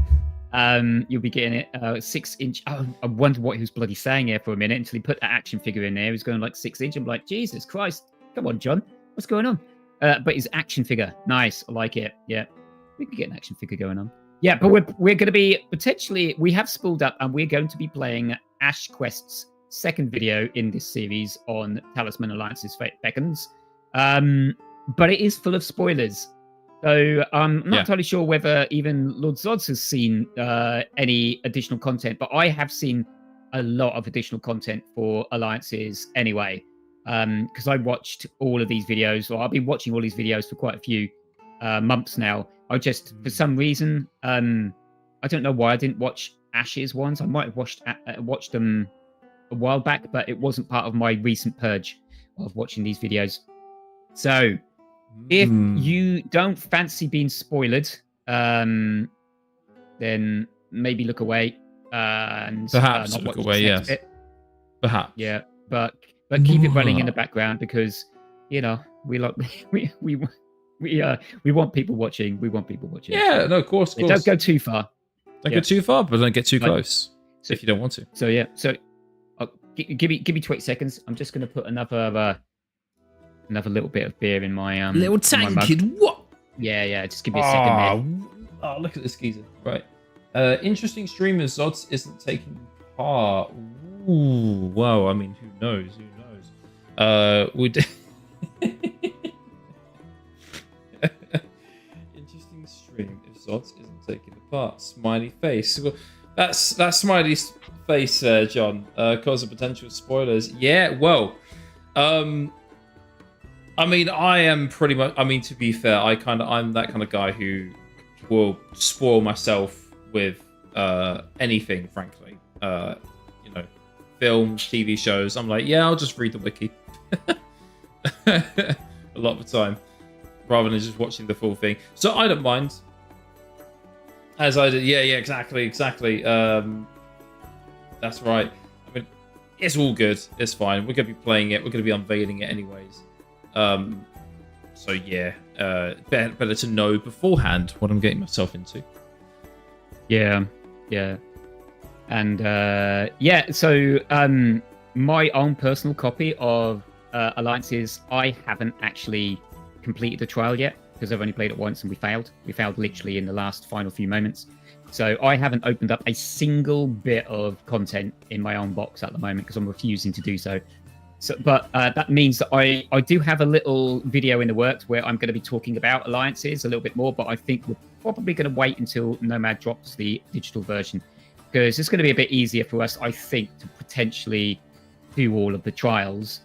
You'll be getting it 6-inch. Oh, I wonder what he was bloody saying here for a minute until he put that action figure in there. He was going like 6-inch. I'm like, Jesus Christ! Come on, John. What's going on? But his action figure, nice. I like it. Yeah, we could get an action figure going on. Yeah, but we're going to be potentially. We have spooled up, and we're going to be playing AshQuest's second video in this series on Talisman Alliances Fate BEckons. But it is full of spoilers. So I'm not entirely sure whether even Lord Zods has seen any additional content, but I have seen a lot of additional content for Alliances anyway, because I watched all of these videos, or I've been watching all these videos for quite a few months now. I just, for some reason, I don't know why I didn't watch Ash's ones. I might have watched them a while back, but it wasn't part of my recent purge of watching these videos. So if you don't fancy being spoiled, then maybe look away. And perhaps not look watch away. Yes, perhaps. Yeah, but keep it running in the background because we want people watching. We want people watching. Yeah, no, of course. Don't go too far. Don't go too far, but don't get too close if you don't want to. So yeah, give me 20 seconds. I'm just going to put another little bit of beer in my little tankard. What? Yeah. Just give me a second. Oh, look at this geezer. Right. Interesting streamer Zods isn't taking part. Ooh, wow. I mean, who knows? Interesting stream if Zods isn't taking part. Smiley face. Well, that's smiley face, John. Cause of potential spoilers. Yeah. Well. I mean, I am pretty much. I mean, to be fair, I'm that kind of guy who will spoil myself with anything. Frankly, films, TV shows. I'm like, yeah, I'll just read the wiki a lot of the time, rather than just watching the full thing. So I don't mind. As I did, yeah, exactly. That's right. I mean, it's all good. It's fine. We're gonna be playing it. We're gonna be unveiling it anyways. So yeah, better to know beforehand what I'm getting myself into. Yeah. And so my own personal copy of Alliances, I haven't actually completed the trial yet because I've only played it once and we failed. We failed literally in the last final few moments. So I haven't opened up a single bit of content in my own box at the moment because I'm refusing to do so. But that means that I do have a little video in the works where I'm going to be talking about Alliances a little bit more, but I think we're probably going to wait until Nomad drops the digital version because it's going to be a bit easier for us, I think, to potentially do all of the trials.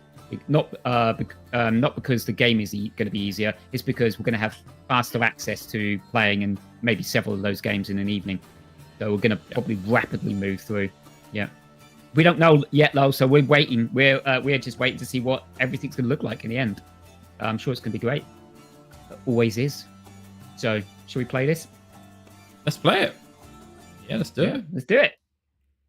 Not because the game is going to be easier, it's because we're going to have faster access to playing and maybe several of those games in an evening. So we're going to probably rapidly move through. Yeah. We don't know yet, though, so we're waiting. We're just waiting to see what everything's going to look like in the end. I'm sure it's going to be great. It always is. So, shall we play this? Let's play it. Yeah, let's do it. Let's do it.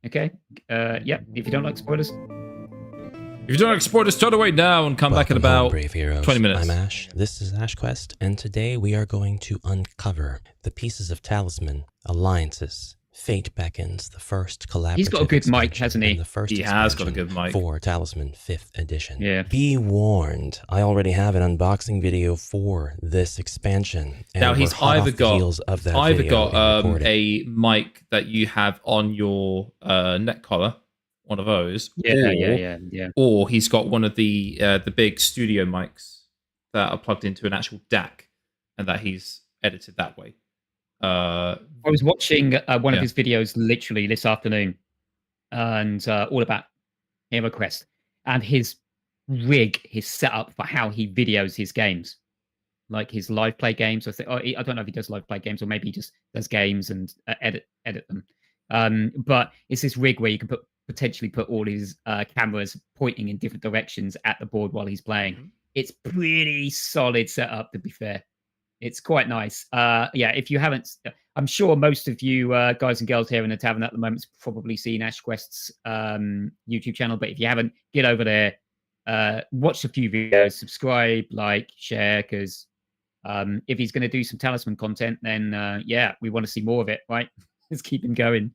Okay. If you don't like spoilers. If you don't like spoilers, turn away now and come back in about brave heroes. 20 minutes. I'm Ash. This is AshQuest, and today we are going to uncover the pieces of Talisman Alliances Fate BEckons, the first collaborative. He's got a good mic, hasn't he? The first he has got a good mic for Talisman 5th edition. Yeah. Be warned, I already have an unboxing video for this expansion. And now he's either got a mic that you have on your neck collar, one of those. Yeah. Or he's got one of the big studio mics that are plugged into an actual DAC, and that he's edited that way. I was watching one of his videos literally this afternoon, and all about HeroQuest and his rig, his setup for how he videos his games. like his live play games. I don't know if he does live play games or maybe he just does games and edit them. But it's this rig where you can potentially put all his cameras pointing in different directions at the board while he's playing. Mm-hmm. It's pretty solid setup, to be fair. It's quite nice. Yeah, if you haven't, I'm sure most of you guys and girls here in the tavern at the moment have probably seen AshQuest's YouTube channel. But if you haven't, get over there, watch a few videos, subscribe, like, share, because if he's going to do some Talisman content, then yeah, we want to see more of it, right? Let's keep him going.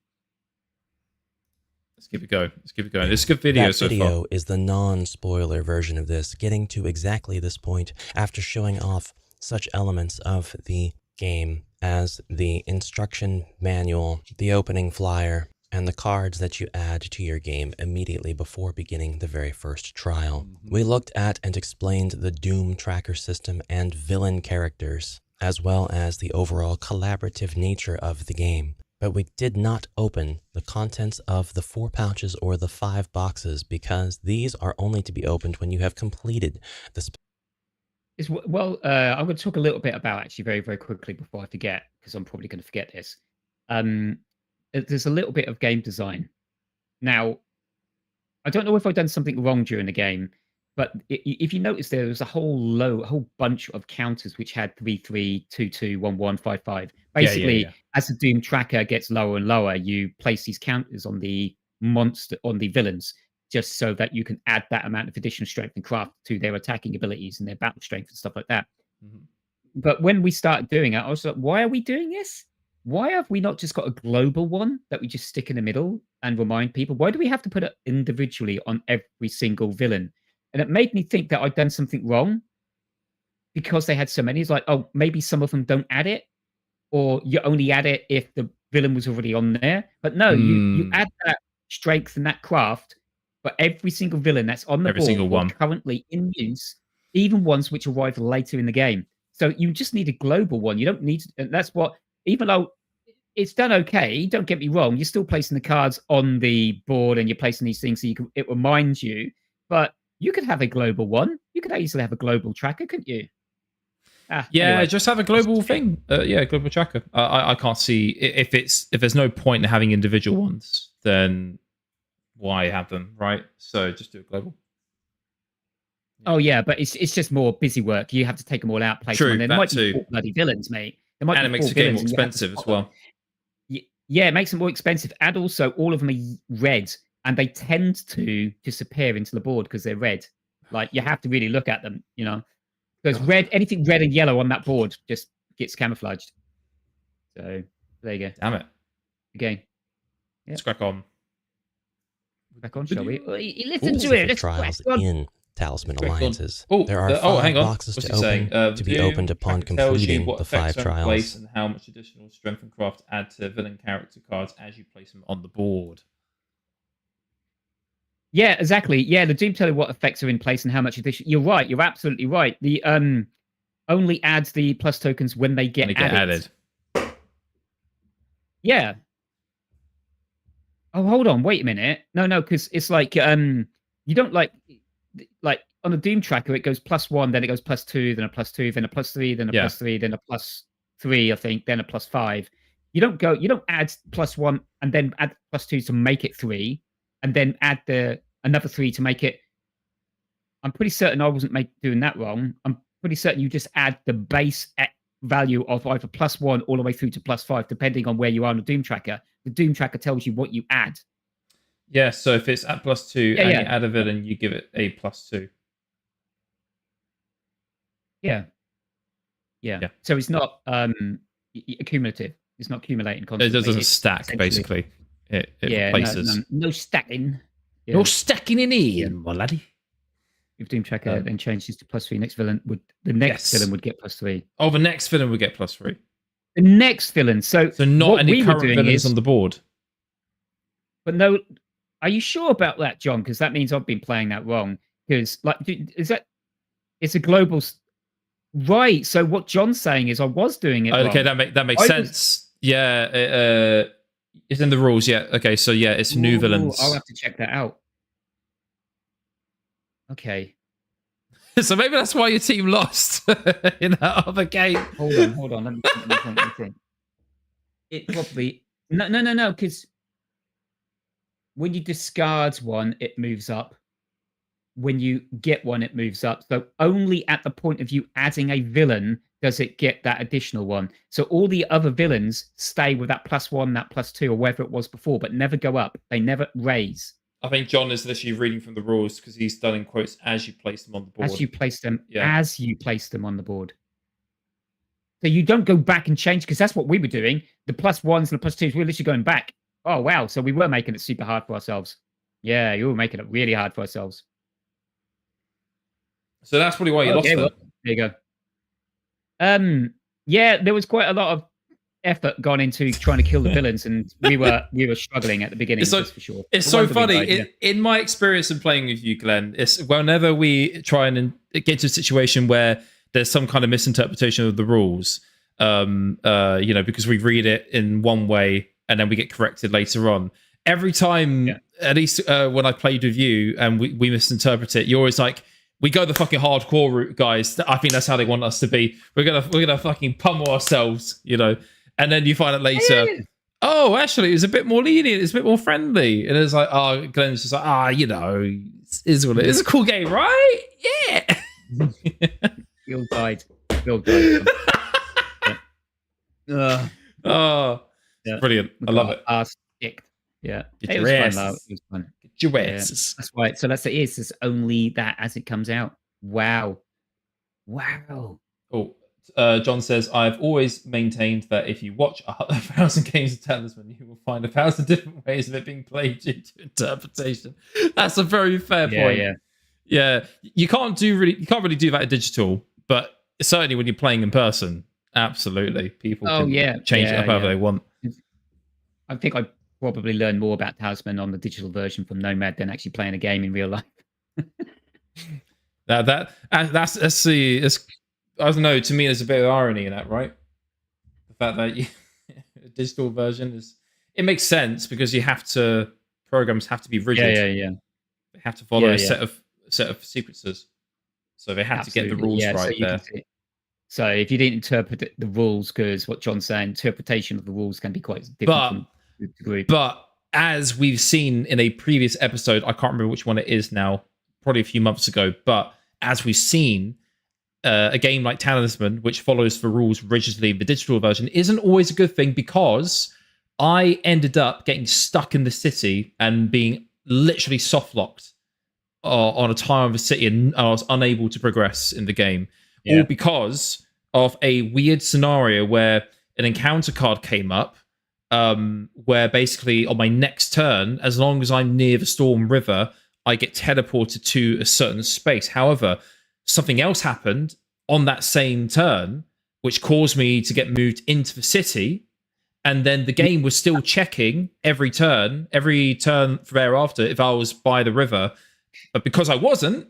Let's keep it going. Let's keep it going. It's a good video so far. That video is the non-spoiler version of this, getting to exactly this point after showing off such elements of the game as the instruction manual, the opening flyer, and the cards that you add to your game immediately before beginning the very first trial. We looked at and explained the Doom tracker system and villain characters, as well as the overall collaborative nature of the game. But we did not open the contents of the 4 pouches or the 5 boxes because these are only to be opened when you have completed the Well, I'm going to talk a little bit about actually very, very quickly before I forget, because I'm probably going to forget this. There's a little bit of game design. Now, I don't know if I've done something wrong during the game, but if you notice, there was a whole bunch of counters which had 3-3, 2-2, 1-1, 5-5. Basically, as the Doom tracker gets lower and lower, you place these counters on the villains, just so that you can add that amount of additional strength and craft to their attacking abilities and their battle strength and stuff like that. Mm-hmm. But when we started doing it, I was like, why are we doing this? Why have we not just got a global one that we just stick in the middle and remind people? Why do we have to put it individually on every single villain? And it made me think that I'd done something wrong because they had so many. It's like, oh, maybe some of them don't add it, or you only add it if the villain was already on there. But no, you add that strength and that craft for every single villain that's on the board currently in use, even ones which arrive later in the game. So you just need a global one. You don't need to, and that's what, even though it's done okay, don't get me wrong, you're still placing the cards on the board and you're placing these things so it reminds you, but you could have a global one. You could easily have a global tracker, couldn't you? Anyway, just have a global thing. Global tracker. I can't see if there's no point in having individual ones, then why have them, right? So just do a global. Oh yeah, but it's just more busy work. You have to take them all out, place them, and there might be 4 bloody villains, mate. And it makes the game more expensive as well. Yeah, it makes them more expensive, and also all of them are red, and they tend to disappear into the board because they're red. Like, you have to really look at them, you know, because anything red and yellow on that board just gets camouflaged. So there you go. Damn it. Again, let's crack on. Back on, shall we? Listen to it. Let's trials in Talisman Alliances. There are 5 boxes to open to be opened upon completing the 5 trials. Place and how much additional strength and craft add to villain character cards as you place them on the board. Yeah, exactly. Yeah, the Doom tell you what effects are in place and how much addition. You're right. You're absolutely right. The only adds the plus tokens when they get added. Yeah. Oh, hold on. Wait a minute. No, because it's like you don't like on the Doom tracker, it goes +1, then it goes +2, then a +2, then a +3, then a +3, then a +3, I think, then a +5. You don't add +1 and then add +2 to make it 3, and then add another 3 to make it. I'm pretty certain I wasn't doing that wrong. I'm pretty certain you just add the base value of either +1 all the way through to +5, depending on where you are on the Doom tracker. The Doom tracker tells you what you add. Yeah, so if it's at +2 and you add a villain, you give it a +2. Yeah. So it's not accumulative. It's not accumulating constantly. It doesn't stack, basically. It replaces. No stacking. Yeah. No stacking in here, my laddie. If Doom Tracker then changes to +3, next villain villain would get +3. Oh, the next villain would get +3. The next villain. So not any current villains on the board. But no, are you sure about that, John? Because that means I've been playing that wrong. Because it's a global. Right. So what John's saying is I was doing it wrong. Okay, that makes sense. Yeah, it's in the rules. Yeah. Okay, so yeah, it's new villains. I'll have to check that out. Okay. So maybe that's why your team lost in that other game. Hold on. Let me think. It probably no, because when you discard one, it moves up. When you get one, it moves up. So only at the point of you adding a villain does it get that additional one. So all the other villains stay with that +1, that +2, or whatever it was before, but never go up. They never raise. I think John is literally reading from the rules because he's done in quotes as you place them on the board. As you place them on the board. So you don't go back and change, because that's what we were doing. The +1s and the +2s, we were literally going back. Oh, wow. So we were making it super hard for ourselves. Yeah, you were making it really hard for ourselves. So that's probably why you lost it. Well, there you go. Yeah, there was quite a lot of effort gone into trying to kill the villains, and we were struggling at the beginning, that's for sure. It's so funny. In my experience in playing with you, Glenn, it's whenever we try and get to a situation where there's some kind of misinterpretation of the rules, because we read it in one way and then we get corrected later on. Every time, at least when I played with you and we misinterpret it, you're always like, we go the fucking hardcore route, guys. I think that's how they want us to be. We're gonna fucking pummel ourselves, And then you find out later, oh, actually, it was a bit more lenient. It's a bit more friendly. And it's like, oh, Glenn's just like, it's what it is. It's a cool game, right? Yeah. Field guide. Brilliant. I love it. Yeah. It was fun, though. It was fun. Get your asses. That's right. So that's it. It's only that as it comes out. Wow. Oh, John says, I've always maintained that if you watch 1,000 games of Talisman, you will find 1,000 different ways of it being played due to interpretation. That's a very fair point. Yeah. You can't really do that in digital, but certainly when you're playing in person, absolutely. People can change it up however they want. I think I probably learned more about Talisman on the digital version from Nomad than actually playing a game in real life. That's I don't know. To me, there's a bit of irony in that, right? The fact that a digital version it makes sense because programs have to be rigid. Yeah. They have to follow a set of sequences, so they have to get the rules right there. So if you didn't interpret the rules, because what John's saying, interpretation of the rules can be quite different. But as we've seen in a previous episode, I can't remember which one it is now, probably a few months ago. But as we've seen, a game like Talisman, which follows the rules rigidly in the digital version, isn't always a good thing, because I ended up getting stuck in the city and being literally soft locked on a tile of the city, and I was unable to progress in the game, all because of a weird scenario where an encounter card came up, where basically on my next turn, as long as I'm near the Storm River, I get teleported to a certain space. However, something else happened on that same turn, which caused me to get moved into the city. And then the game was still checking every turn thereafter if I was by the river. But because I wasn't,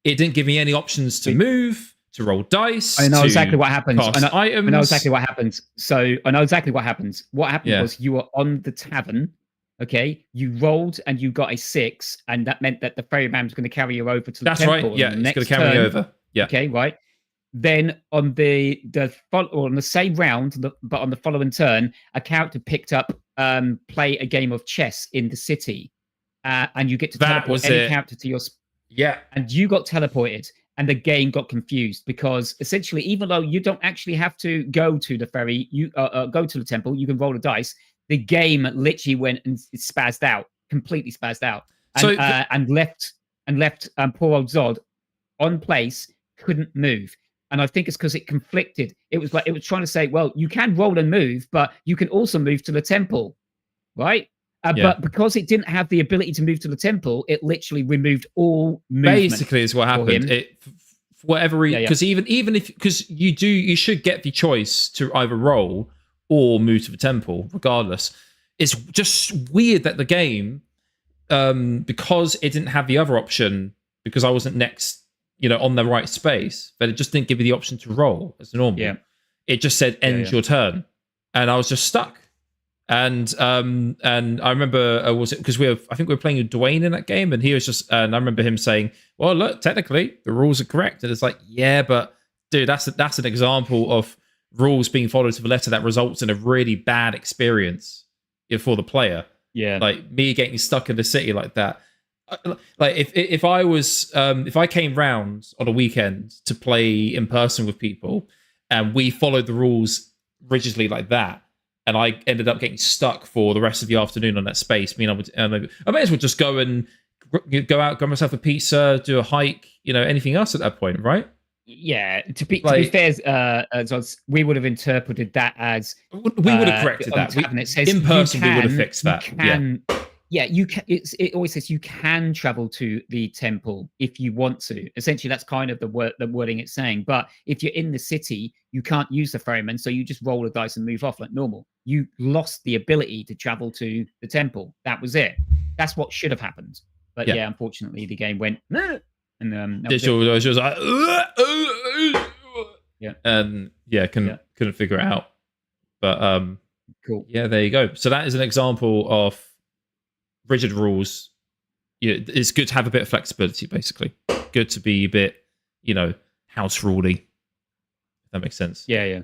it didn't give me any options to move, to roll dice. I know exactly what happens. I know exactly what happens. So I know exactly what happens. What happened was you were on the tavern. Okay, you rolled and you got a 6, and that meant that the ferryman was going to carry you over to the temple. That's right. Yeah, he's going to carry me over. Yeah. Okay, right. Then on the same round, but on the following turn, a character picked up play a game of chess in the city, and you get to teleport any character to your. And you got teleported, and the game got confused because essentially, even though you don't actually have to go to the ferry, you go to the temple, you can roll a dice. The game literally went and spazzed out, completely spazzed out, and left poor old Zod on place, couldn't move. And I think it's because it conflicted. It was trying to say, well, you can roll and move, but you can also move to the temple, right? But because it didn't have the ability to move to the temple, it literally removed all movement. Basically, is what happened. For whatever reason, because you should get the choice to either roll or move to the temple, regardless. It's just weird that the game, because it didn't have the other option, because I wasn't next, on the right space, but it just didn't give you the option to roll as normal. Yeah. It just said, end your turn. And I was just stuck. And I remember was it because I think we were playing with Dwayne in that game, and he was just and I remember him saying, "Well, look, technically the rules are correct," and it's like, yeah, but dude, that's an example of rules being followed to the letter that results in a really bad experience for the player. Yeah, like me getting stuck in the city like that. Like if I came round on a weekend to play in person with people, and we followed the rules rigidly like that, and I ended up getting stuck for the rest of the afternoon on that space, I may as well just go out, grab myself a pizza, do a hike, anything else at that point, right? Yeah, to be fair, we would have interpreted that as we would have corrected that. It says in person, we would have fixed that. You can. It always says you can travel to the temple if you want to. Essentially, that's kind of the wording it's saying. But if you're in the city, you can't use the ferryman, so you just roll the dice and move off like normal. You lost the ability to travel to the temple. That was it. That's what should have happened. But yeah unfortunately, the game went. And digital was like, and couldn't figure it out. But cool. Yeah, there you go. So that is an example of rigid rules. It's good to have a bit of flexibility. Basically, good to be a bit, house ruley. If that makes sense. Yeah.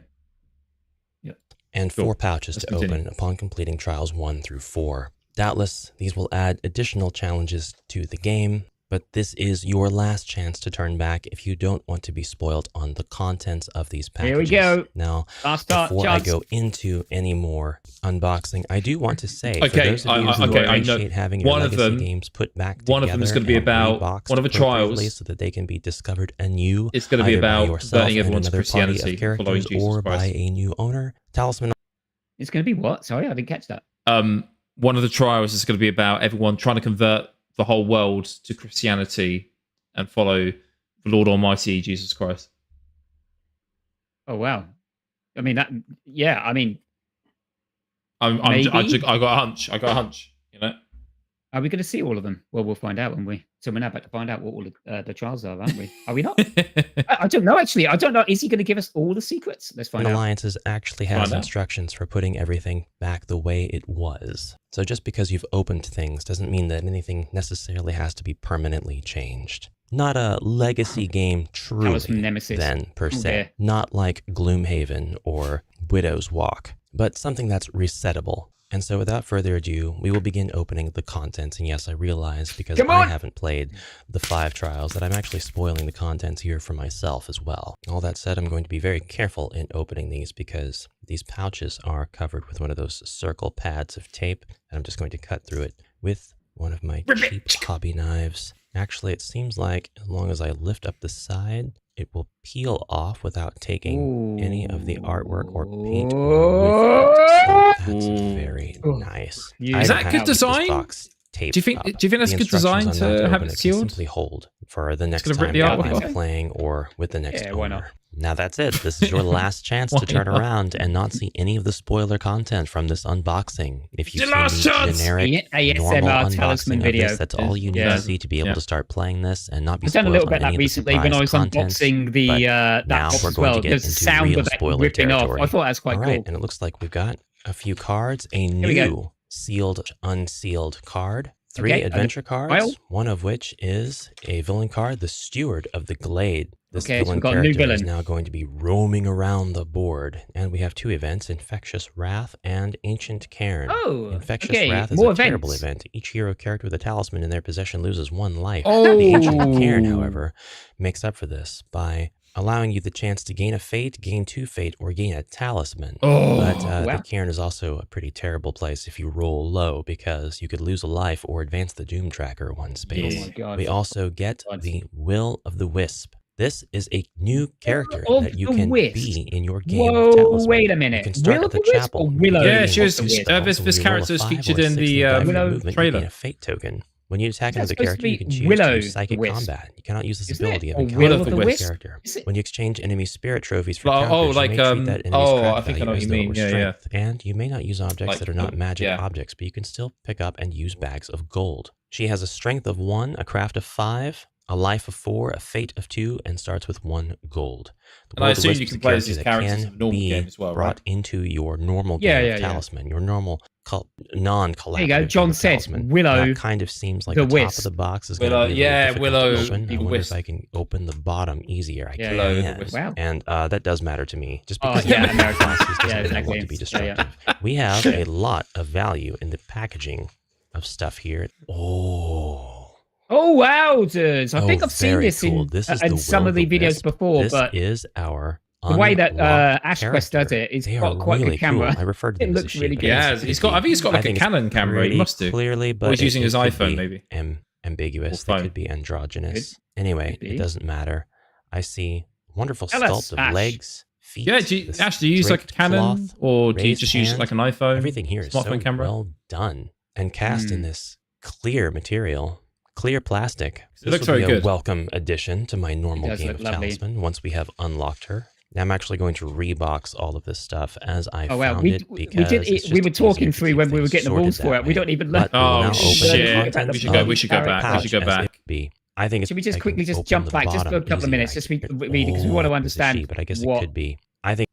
And cool. 4 pouches to open upon completing trials 1 through 4. Doubtless, these will add additional challenges to the game. But this is your last chance to turn back if you don't want to be spoiled on the contents of these packages. Here we go. Now, before I go into any more unboxing, I do want to say, for those of you who appreciate having your legacy games put back together, one of them is going to be about one of the trials, so that they can be discovered anew. It's going to be about converting everyone to Christianity, following Jesus or Christ. by a new owner. Talisman. It's going to be what? Sorry, I didn't catch that. One of the trials is going to be about everyone trying to convert the whole world to Christianity and follow the Lord Almighty Jesus Christ. Oh wow! I mean that. Yeah, I mean, I got a hunch. Are we going to see all of them? Well, we'll find out when we. So we're now about to find out what all the trials are, aren't we? Are we not? I don't know. Actually, I don't know. Is he going to give us all the secrets? Let's find out. Alliances actually has instructions for putting everything back the way it was. So just because you've opened things doesn't mean that anything necessarily has to be permanently changed. Not a legacy game truly, then, per se. Okay. Not like Gloomhaven or Widow's Walk, but something that's resettable. And so without further ado, we will begin opening the contents. And yes, I realize because I haven't played the 5 trials that I'm actually spoiling the contents here for myself as well. All that said, I'm going to be very careful in opening these because these pouches are covered with one of those circle pads of tape. And I'm just going to cut through it with one of my cheap hobby knives. Actually, it seems like as long as I lift up the side, it will peel off without taking any of the artwork or paint with it. So that's very nice. Is that good design? Do you think that's good design to have it sealed? Simply hold for the next time I'm playing or with the next owner. Why not? Now that's it. This is your last chance to turn around and not see any of the spoiler content from this unboxing. If you see the generic, normal unboxing of this, that's all you need to see to be able to start playing this and not be spoiled. I've done a little bit of that recently when I was unboxing the that box as well. There's a sound of it ripping off. I thought that was quite cool. And it looks like we've got a few cards, a new sealed, unsealed card. 3 adventure cards, one of which is a villain card, the Steward of the Glade. This villain character is now going to be roaming around the board. And we have 2 events, Infectious Wrath and Ancient Cairn. Infectious Wrath is a terrible event. Each hero character with a talisman in their possession loses 1 life. The Ancient Cairn, however, makes up for this by allowing you the chance to gain a fate, gain 2 fate, or gain a talisman. But the Cairn is also a pretty terrible place if you roll low because you could lose a life or advance the Doom Tracker 1 space. Oh my God. We also get the Will of the Wisp. This is a new character that you can be in your game of Talisman. Wait a minute. You can start at the chapel. Yeah, she was. This character is featured in the trailer. A fate token. When you attack another character, you can choose to use Psychic Combat. You cannot use this ability of encountering the character. When you exchange enemy spirit trophies for counters, you may treat that enemy's craft value as lower strength. And you may not use objects that are not magic objects, but you can still pick up and use bags of gold. She has a strength of 1, a craft of 5, a life of 4, a fate of 2, and starts with 1 gold. The And I assume Will-O-Wisp you is can a play as character these that characters can in a normal be game as well, brought right? into your normal Yeah, game yeah, of yeah. Talisman, your normal non-collaborative There you go. game John of said Talisman. Willow That kind of seems like the the top of Wisp. the box is Willow, going to be a little yeah, difficult Willow to open. the I wonder Wisp. if I can open the bottom easier. I Yeah, Willow the can. Wisp. Wow. And that does matter to me. Just Oh, because yeah, the American. classes doesn't Yeah, mean I exactly. want to be Yeah, destructive. We have a lot of value in the packaging of stuff here. Oh, wowzers. I think I've seen very this cool. in, This is in the some Will of the o' the videos Wisp. before, This but is our the way that unlocked Ashquest does character. it is They got are quite really good camera. Cool. I referred to It them as a looks she, really but good. I guess Yeah, it could he's got. be- I think he's got like a think Canon it's camera. He pretty must do. clearly, but Or he's using it his could iPhone, be maybe. Ambiguous. Or They phone. could be androgynous. Anyway, Could it be. doesn't matter. I see wonderful Tell us, sculpt of Ash. legs, feet. Yeah, this Ash, do you use like a draped Canon, cloth, or do you raised just use hand. like an iPhone? Everything here is smartphone so camera. well done and cast in this clear material, clear plastic. It looks This will very be a good. welcome addition to my normal does game look of lovely. Talisman once we have unlocked her. Now I'm actually going to rebox all of this stuff as I Oh, wow. found We it did because it. it's We just were talking easier to through keep when we were things getting the sorted rules for that it. We way. don't even know. But we will Oh now open the shit! contents We should go. of We should go the back. We pouch should go as back. it be. I think it's, Should we just I quickly can just open jump the back just for a bottom couple of easier. minutes, I just can- read it, because we want to Oh, it's a she, understand but I guess what. it could be. I think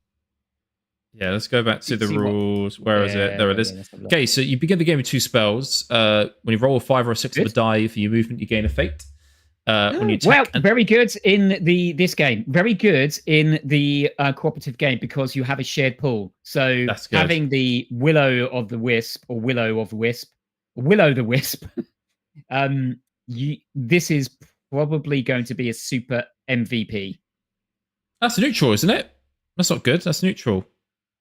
Yeah, let's go back to the See what- rules. Where is it? There it is. let's have a look. Okay, so you begin the game with 2 spells. When you roll a 5 or a 6 of a Good. die for your movement, you gain a fate. When you Well, attack, very good in this game. Very good in the cooperative game because you have a shared pool. So That's good. having the Willow of the Wisp or Willow of the Wisp, Willow the Wisp, this is probably going to be a super MVP. that's neutral, isn't it? That's not good. That's neutral.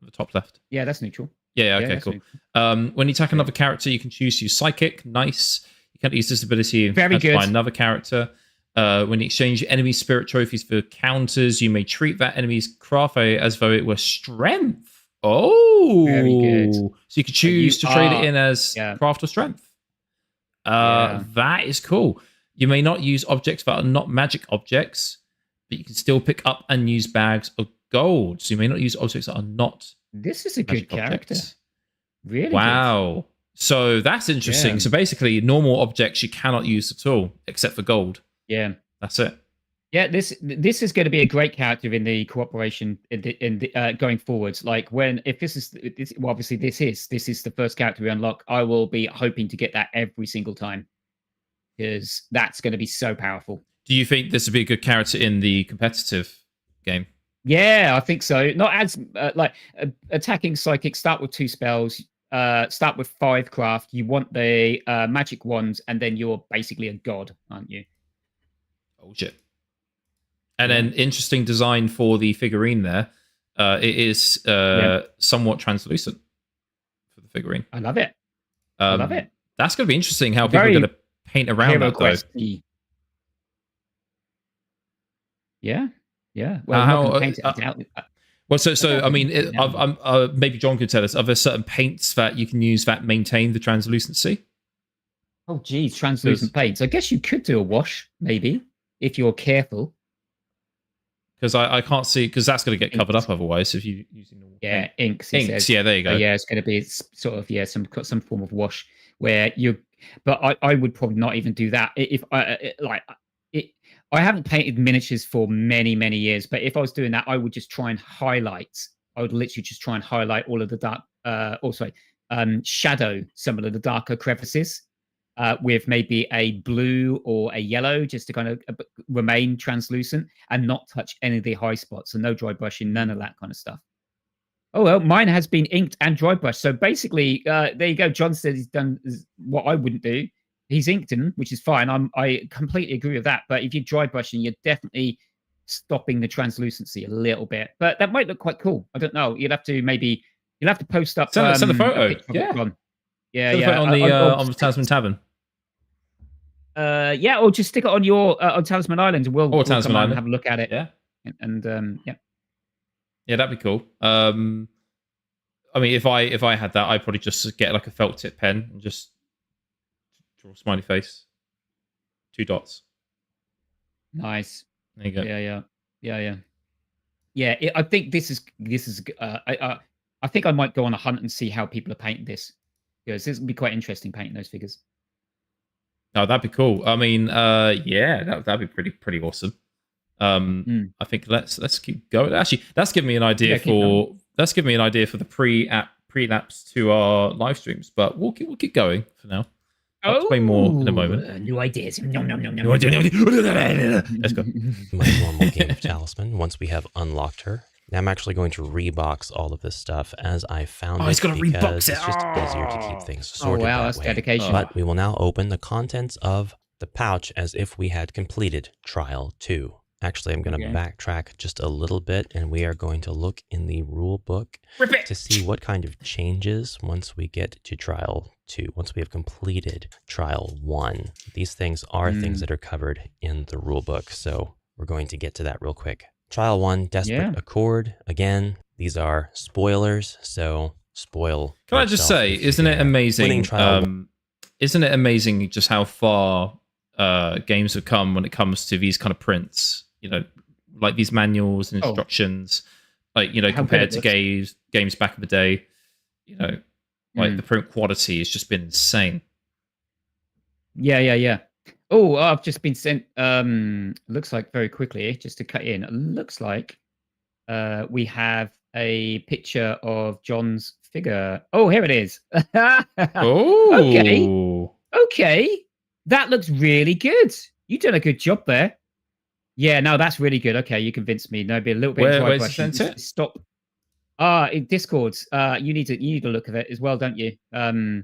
The top left. Yeah, that's neutral. Yeah, Yeah, okay, that's cool. neutral. When you attack another character, you can choose to use Psychic. Nice. You can't use this ability if Very attached by good. another character. When you exchange enemy spirit trophies for counters, you may treat that enemy's craft as though it were strength. Oh, Very good. So you could choose to trade it in as yeah. craft or strength. Yeah. That is cool. You may not use objects that are not magic objects, but you can still pick up and use bags of gold. So you may not use objects that are not This is a good magic character. objects. Really good. Wow. So that's interesting. Yeah. So basically, normal objects you cannot use at all, except for gold. Yeah. That's it. Yeah, this is going to be a great character in the cooperation going forwards. Like if this is well, obviously this is the first character we unlock. I will be hoping to get that every single time because that's going to be so powerful. Do you think this would be a good character in the competitive game? Yeah, I think so. Not as attacking psychic. Start with 2 spells. Start with 5 craft. You want the magic wands, and then you're basically a god, aren't you? Oh shit. And then interesting design for the figurine there. It is somewhat translucent for the figurine. I love it. I love it. That's going to be interesting how people Very are going to paint around Hero that, though. Quest-y. Yeah. Yeah. Well, How- not gonna paint it down. Well, so I mean, Yeah. maybe John could tell us. Are there certain paints that you can use that maintain the translucency? Oh, geez, translucent paints. I guess you could do a wash, maybe, if you're careful. Because I can't see, because that's going to get covered up otherwise if you're using normal Yeah, paint. inks. He Inks, says. yeah, there you go. Yeah, it's going to be sort of some form of wash where you. But I would probably not even do that if I haven't painted miniatures for many years. But if I was doing that, I would just try and highlight. I would literally just try and highlight all of the dark. Shadow some of the darker crevices. With maybe a blue or a yellow, just to kind of remain translucent and not touch any of the high spots. So no dry brushing, none of that kind of stuff. Oh, well, mine has been inked and dry brushed. So basically, there you go. John said he's done what I wouldn't do. He's inked them, which is fine. I completely agree with that. But if you're dry brushing, you're definitely stopping the translucency a little bit. But that might look quite cool. I don't know. You'll have to post up. Send a photo. picture of it, Ron. Yeah, Put yeah. it on the Talisman Tavern. Yeah, or just stick it on your on Talisman Island, and we'll Talisman come on Island. and have a look at it. Yeah, And yeah. yeah, that'd be cool. I mean, if I had that, I'd probably just get like a felt tip pen and just draw a smiley face, 2 dots. Nice. There you go. Yeah. I think this is. I think I might go on a hunt and see how people are painting this, because this would be quite interesting painting those figures. Oh, that'd be cool. I mean, yeah, that'd be pretty awesome. I think let's keep going. Actually, that's given me an idea for the pre-lapse to our live streams. But we'll keep going for now. I'll explain more in a moment. New ideas. Nom, nom, nom, nom. Let's go. My normal game of Talisman, once we have unlocked her. Now I'm actually going to rebox all of this stuff as I found it. He's going to rebox it. It's just easier to keep things sorted that's that way. dedication. But we will now open the contents of the pouch as if we had completed Trial 2. Actually, I'm going to backtrack just a little bit, and we are going to look in the rule book to see what kind of changes once we get to Trial 2, once we have completed Trial 1. These things are things that are covered in the rule book, so we're going to get to that real quick. Trial 1, Desperate Accord. Again, these are spoilers, so spoil. Can I just say, isn't it amazing? Isn't it amazing just how far games have come when it comes to these kind of prints? You know, like these manuals and instructions, like, you know, compared to games back in the day, you know, like the print quality has just been insane. Yeah. Oh, I've just been sent, looks like very quickly, just to cut in, it looks like we have a picture of John's figure. Oh, here it is. Oh. Okay. That looks really good. You've done a good job there. Yeah, no, that's really good. Okay, you convinced me. No, be a little bit. Where's you sent it? Stop. In Discord. You need to look at it as well, don't you?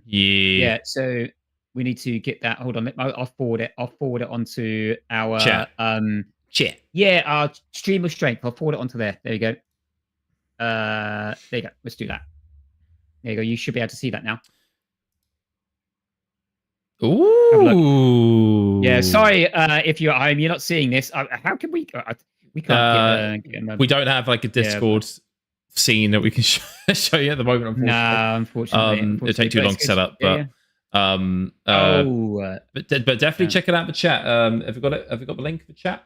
Yeah. So we need to get that. Hold on. I'll forward it. I'll forward it onto our chat. Chat. Yeah, our stream of strength. I'll forward it onto there. There you go. There you go. Let's do that. There you go. You should be able to see that now. Ooh. Yeah, sorry if you're at home, you're not seeing this. How can we? We can't get we don't have like a Discord scene that we can show you at the moment. Unfortunately. No, unfortunately. It'll take too long to set up. But but definitely check it out in the chat. Have we got it? Have we got the link in the chat?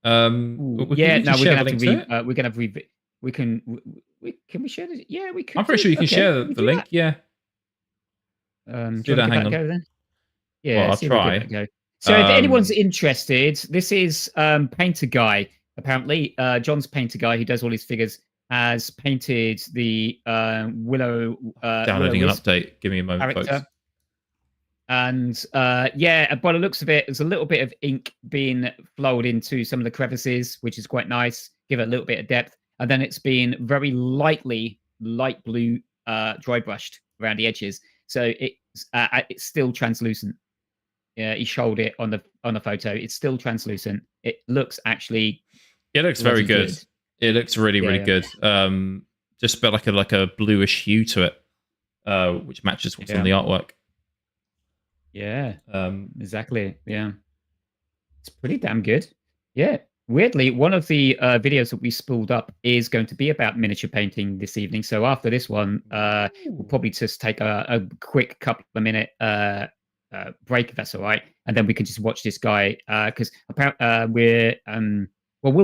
We're gonna have can we share this? Yeah, we can. I'm pretty sure you can share the link. Yeah. Do that. Hang on. Go, then? Yeah, well, I'll try. Go. So if anyone's interested, this is Painter Guy. Apparently, John's Painter Guy, who does all his figures, has painted the Willow. Downloading an update. Give me a moment, character. folks. And by the looks of it, there's a little bit of ink being flowed into some of the crevices, which is quite nice. Give it a little bit of depth, and then it's been very light blue dry brushed around the edges. So it's still translucent. Yeah, he showed it on the photo. It's still translucent. It looks actually. It looks very good. It looks really good. Just a bit like a bluish hue to it, which matches what's on the artwork. Yeah. Exactly. Yeah. It's pretty damn good. Yeah. Weirdly, one of the videos that we spooled up is going to be about miniature painting this evening. So after this one, we'll probably just take a quick couple of minute break, if that's all right, and then we can just watch this guy because apparently we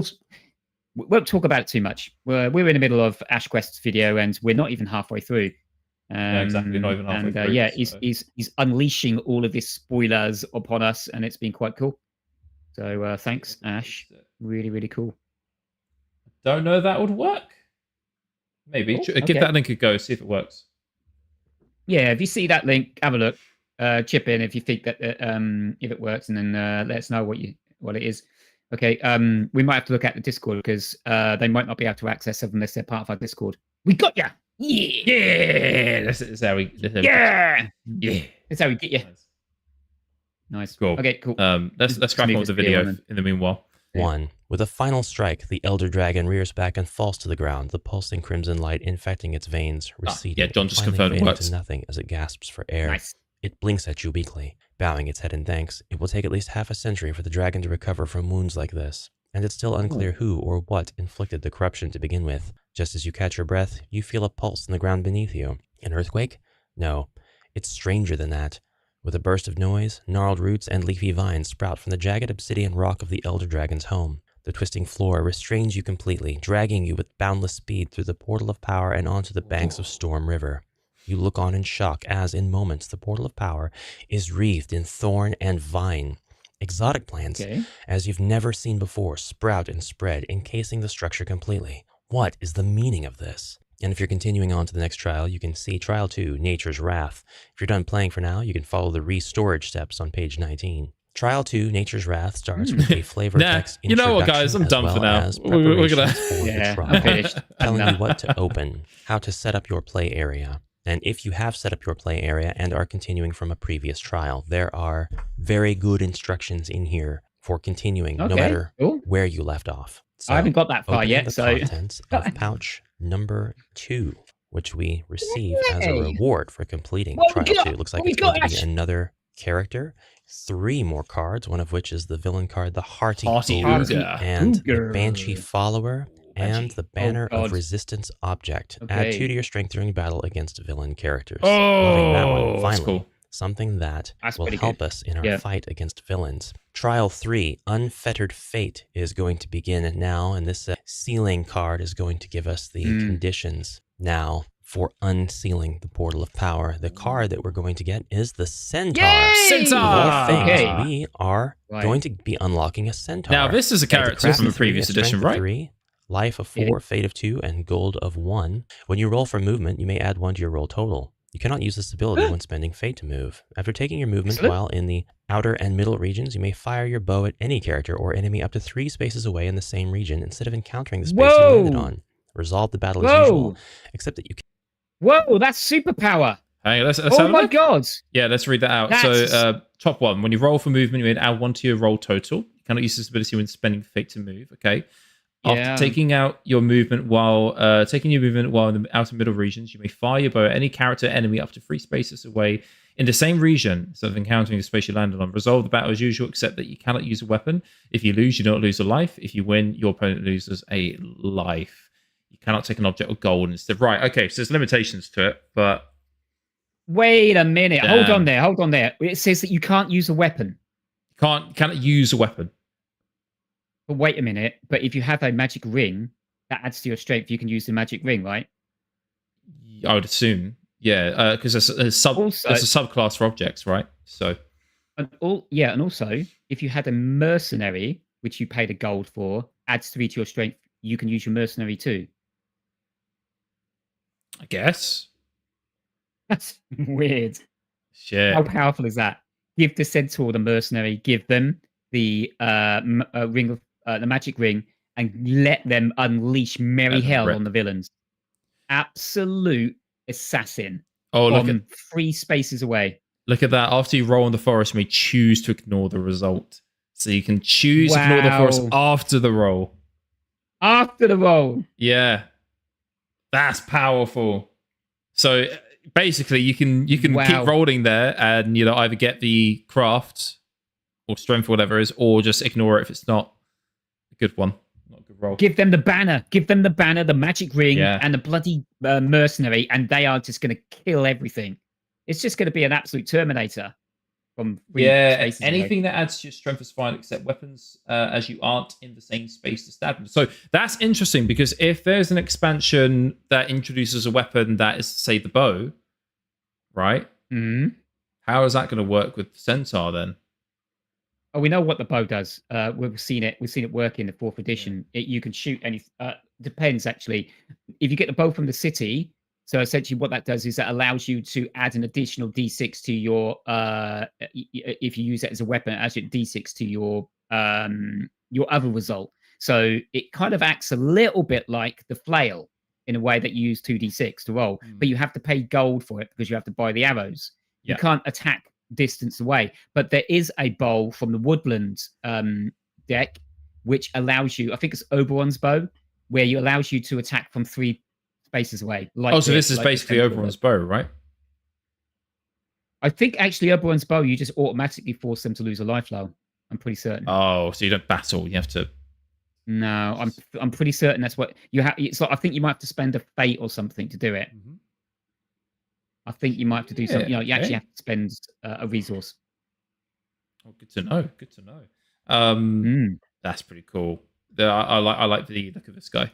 won't talk about it too much. We're in the middle of Ash Quest's video, and we're not even halfway through. Yeah, exactly. Not even halfway through. Yeah, he's unleashing all of these spoilers upon us, and it's been quite cool. So thanks, Ash. Really cool. Don't know if that would work. Maybe. Give that link a go, see if it works. Yeah, if you see that link, have a look. Chip in if you think that if it works, and then let us know what it is. Okay, we might have to look at the Discord because they might not be able to access it unless they're part of our Discord. We got ya! Yeah! That's how we... Yeah! That's how we get you. Nice. Cool. Okay, cool. Let's crack on with the video in the meanwhile. 1. With a final strike, the Elder Dragon rears back and falls to the ground, the pulsing crimson light infecting its veins, receding, yeah, John just finally confirmed it fading works. to nothing as it gasps for air. Nice. It blinks at you weakly, bowing its head in thanks. It will take at least half a century for the dragon to recover from wounds like this, and it's still unclear who or what inflicted the corruption to begin with. Just as you catch your breath, you feel a pulse in the ground beneath you. An earthquake? No, it's stranger than that. With a burst of noise, gnarled roots and leafy vines sprout from the jagged obsidian rock of the Elder Dragon's home. The twisting floor restrains you completely, dragging you with boundless speed through the portal of power and onto the banks of Storm River. You look on in shock as, in moments, the portal of power is wreathed in thorn and vine. Exotic plants, as you've never seen before, sprout and spread, encasing the structure completely. What is the meaning of this? And if you're continuing on to the next trial, you can see Trial 2, Nature's Wrath. If you're done playing for now, you can follow the re-storage steps on page 19. Trial 2, Nature's Wrath, starts with a flavor text you know what, guys? I'm done for now. We're gonna... for the trial, telling you what to open, how to set up your play area. And if you have set up your play area and are continuing from a previous trial, there are very good instructions in here for continuing, no matter where you left off. So I haven't got that far yet. The So contents of pouch number 2, which we receive as a reward for completing trial 2. Looks like it's going to be another character, 3 more cards, one of which is the villain card, the Hearty Ogre, and the Banshee Follower, and the Banner of Resistance Object. Add 2 to your strength during battle against villain characters. Loving that one. Finally, something that will help us in our fight against villains. Trial 3, Unfettered Fate, is going to begin now, and this sealing card is going to give us the conditions now for unsealing the portal of power. The card that we're going to get is the Centaur. Yay! Centaur! We are going to be unlocking a Centaur. Now, this is a character from a previous edition, right? 3, Life of 4, Fate of 2, and Gold of 1. When you roll for movement, you may add 1 to your roll total. You cannot use this ability when spending Fate to move. After taking your movement while in the outer and middle regions, you may fire your bow at any character or enemy up to 3 spaces away in the same region instead of encountering the space you landed on. Resolve the battle as usual, except that you can... Whoa, that's superpower. Hey, let's oh my god. Yeah, let's read that out. So, top 1, when you roll for movement, you may add 1 to your roll total. You cannot use this ability when spending Fate to move, okay? After taking out your movement while in the outer middle regions, you may fire your bow at any character enemy up to 3 spaces away in the same region instead of encountering the space you landed on. Resolve the battle as usual, except that you cannot use a weapon. If you lose, you don't lose a life. If you win, your opponent loses a life. You cannot take an object of gold instead. Right, okay, so there's limitations to it, but... Wait a minute. Hold on there. It says that you can't use a weapon. Cannot use a weapon. But wait a minute. But if you have a magic ring, that adds to your strength. You can use the magic ring, right? I would assume, yeah, because there's a subclass for objects, right? So, and also if you had a mercenary, which you paid a gold for, adds 3 to your strength. You can use your mercenary too. I guess that's weird. Shit. How powerful is that? Give the centaur the mercenary. Give them the ring of the magic ring, and let them unleash merry hell on the villains. Absolute assassin. Oh, look at 3 spaces away. Look at that. After you roll in the forest, you may choose to ignore the result. So you can choose to ignore the forest after the roll. After the roll. Yeah. That's powerful. So basically you can keep rolling there and either get the craft or strength or whatever it is, or just ignore it if it's not a good one. Not a good roll. Give them the banner. Give them the banner, the magic ring, and the bloody mercenary, and they are just going to kill everything. It's just going to be an absolute Terminator. From anything that adds to your strength is fine, except weapons, as you aren't in the same space to stab them. So that's interesting, because if there's an expansion that introduces a weapon that is, say, the bow, right? Mm-hmm. How is that going to work with the centaur then? Oh, we know what the bow does. We've seen it. We've seen it work in the 4th edition. You can shoot any. Depends actually. If you get the bow from the city. So essentially what that does is that allows you to add an additional D6 to your, if you use it as a weapon, it adds a D6 to your other result. So it kind of acts a little bit like the flail in a way that you use 2D6 to roll, but you have to pay gold for it because you have to buy the arrows. You can't attack distance away, but there is a bow from the Woodland deck, which allows you, I think it's Oberon's bow, where you allows you to attack from 3 spaces away. So this is basically Oberon's bow, right? I think actually Oberon's bow, you just automatically force them to lose a life low. I'm pretty certain. Oh, so you don't battle, you have to... No, I'm pretty certain that's what you have. It's like, I think you might have to spend a fate or something to do it. Mm-hmm. I think you might have to do something. You actually have to spend a resource. Oh, good to know. Good to know. That's pretty cool. I like the look of this guy.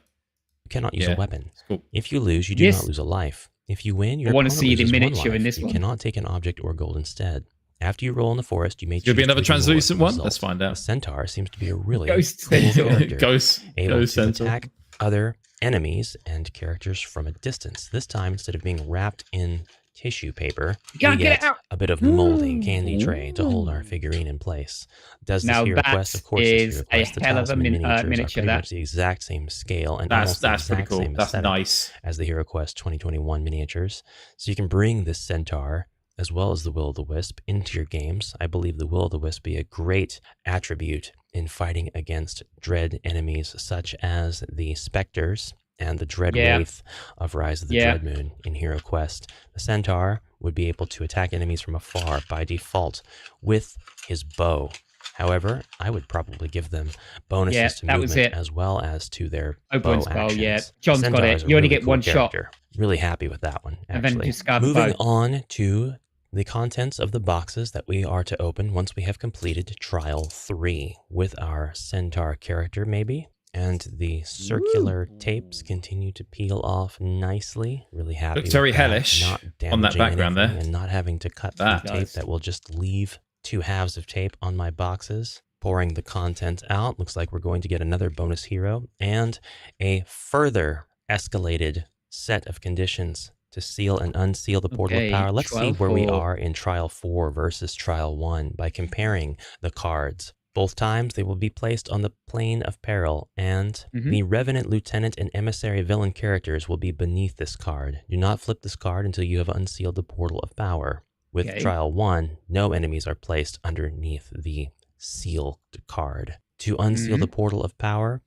You cannot use a weapon. Cool. If you lose, you do not lose a life. If you win, your wanna opponent see the loses one miniature life. in this You one. cannot take an object or gold instead. After you roll in the forest, you may choose Could be another to ignore translucent the one. result. Let's find The out. centaur seems to be a really Ghost cool centaur. character, Ghost able to centaur. attack other enemies and characters from a distance. This time, instead of being wrapped in tissue paper, we Gotta get it get out. a bit of molding candy tray to hold our figurine in place. Does this Now hero that quest? Of course, is this hero a quest. The hell of a Talisman miniatures are miniature, pretty that. much the exact same scale and That's almost the pretty exact cool. same That's aesthetic nice. as the Hero Quest 2021 miniatures. So you can bring this centaur as well as the Will-o'-the-Wisp into your games. I believe the Will-o'-the-Wisp be a great attribute in fighting against dread enemies such as the Spectres and the Dread Wraith of Rise of the Dread Moon in Hero Quest. The centaur would be able to attack enemies from afar by default with his bow. However, I would probably give them bonuses to movement as well as to their bow actions. John's got it. You only get one shot. Really happy with that one, And then actually. discard the Moving bow. on to the contents of the boxes that we are to open once we have completed Trial 3 with our centaur character, maybe. And the circular tapes continue to peel off nicely. Really happy. Looks very with that. hellish Not on that damaging background there. anything and not having to cut through That tape does. that will just leave 2 halves of tape on my boxes. Pouring the content out. Looks like we're going to get another bonus hero and a further escalated set of conditions to seal and unseal the Portal of Power. Let's see where we are in Trial 4 versus Trial 1 by comparing the cards. Both times they will be placed on the plane of peril, and the Revenant Lieutenant and Emissary villain characters will be beneath this card. Do not flip this card until you have unsealed the Portal of Power. With Trial 1, no enemies are placed underneath the sealed card. To unseal the Portal of Power,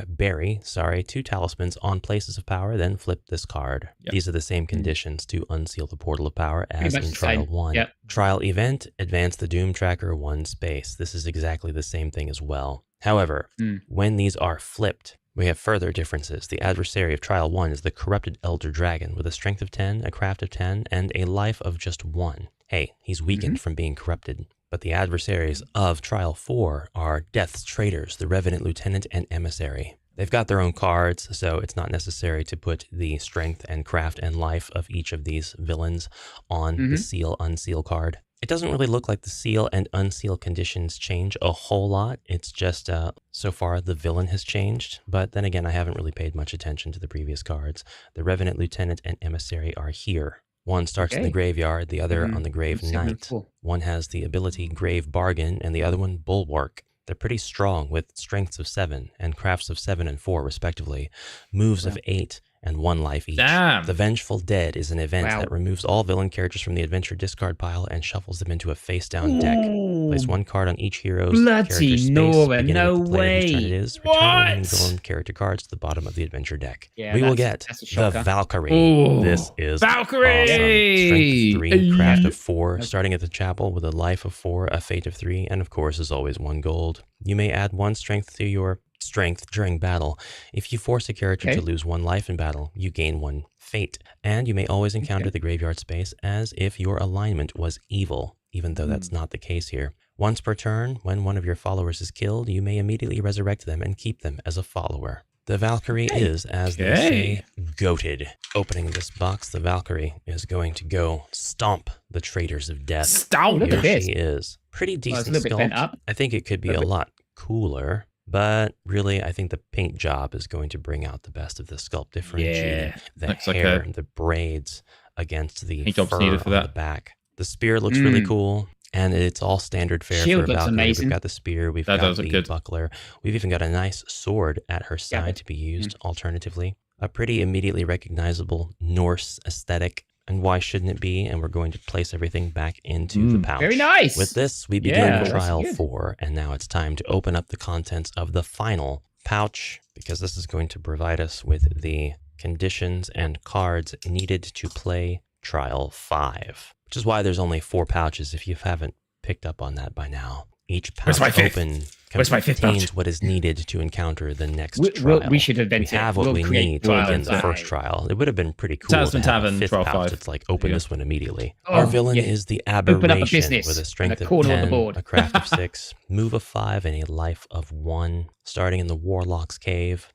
bury 2 talismans on places of power, then flip this card. These are the same conditions to unseal the Portal of Power as in Trial 1. Trial Event, advance the Doom Tracker 1 space. This is exactly the same thing as well. However, when these are flipped, we have further differences. The adversary of Trial 1 is the Corrupted Elder Dragon with a strength of 10, a craft of 10, and a life of just 1. Hey, he's weakened from being corrupted. But the adversaries of Trial 4 are Death's Traitors, the Revenant Lieutenant and Emissary. They've got their own cards, so it's not necessary to put the strength and craft and life of each of these villains on the seal unseal card. It doesn't really look like the seal and unseal conditions change a whole lot. It's just, so far, the villain has changed. But then again, I haven't really paid much attention to the previous cards. The Revenant Lieutenant and Emissary are here. One starts in the graveyard, the other on the Grave Knight. One has the ability Grave Bargain, and the other one Bulwark. They're pretty strong with strengths of 7 and crafts of 7 and 4, respectively. Moves of 8 and 1 life each. Damn. The Vengeful Dead is an event that removes all villain characters from the adventure discard pile and shuffles them into a face-down deck. Place 1 card on each hero's character space, beginning with the player whose turn it is. Return remaining villain character cards to the bottom of the adventure deck. We will get the Valkyrie. This is Valkyrie! Awesome. Strength of 3, craft of 4, starting at the chapel with a life of 4, a fate of 3, and of course, as always, 1 gold. You may add 1 strength to your strength during battle. If you force a character to lose 1 life in battle, you gain 1 fate. And you may always encounter the graveyard space as if your alignment was evil, even though that's not the case here. Once per turn, when one of your followers is killed, you may immediately resurrect them and keep them as a follower. The Valkyrie is, as they say, goated. Opening this box, the Valkyrie is going to go stomp the Traitors of Death. Stomp! Here she is. Pretty decent sculpt. I think it could be a lot cooler. But really, I think the paint job is going to bring out the best of the sculpt, differentiating the hair and the braids against the fur on the back. The spear looks really cool, and it's all standard fare for a Valkyrie. We've got the spear, we've got the buckler, we've even got a nice sword at her side to be used alternatively. A pretty immediately recognizable Norse aesthetic. And why shouldn't it be? And we're going to place everything back into the pouch. Very nice. With this, we begin Trial 4, and now it's time to open up the contents of the final pouch, because this is going to provide us with the conditions and cards needed to play Trial 5, which is why there's only 4 pouches if you haven't picked up on that by now. Each pouch open contains what is needed to encounter the next trial. We should have been. We have what we need to begin the first trial. It would have been pretty cool to have Tavern, a 5th pouch that's like, open this one immediately. Our villain is the Open up a Aberration business with a strength of corner 10, of the board. a craft of 6, move of 5, and a life of 1. Starting in the Warlock's Cave,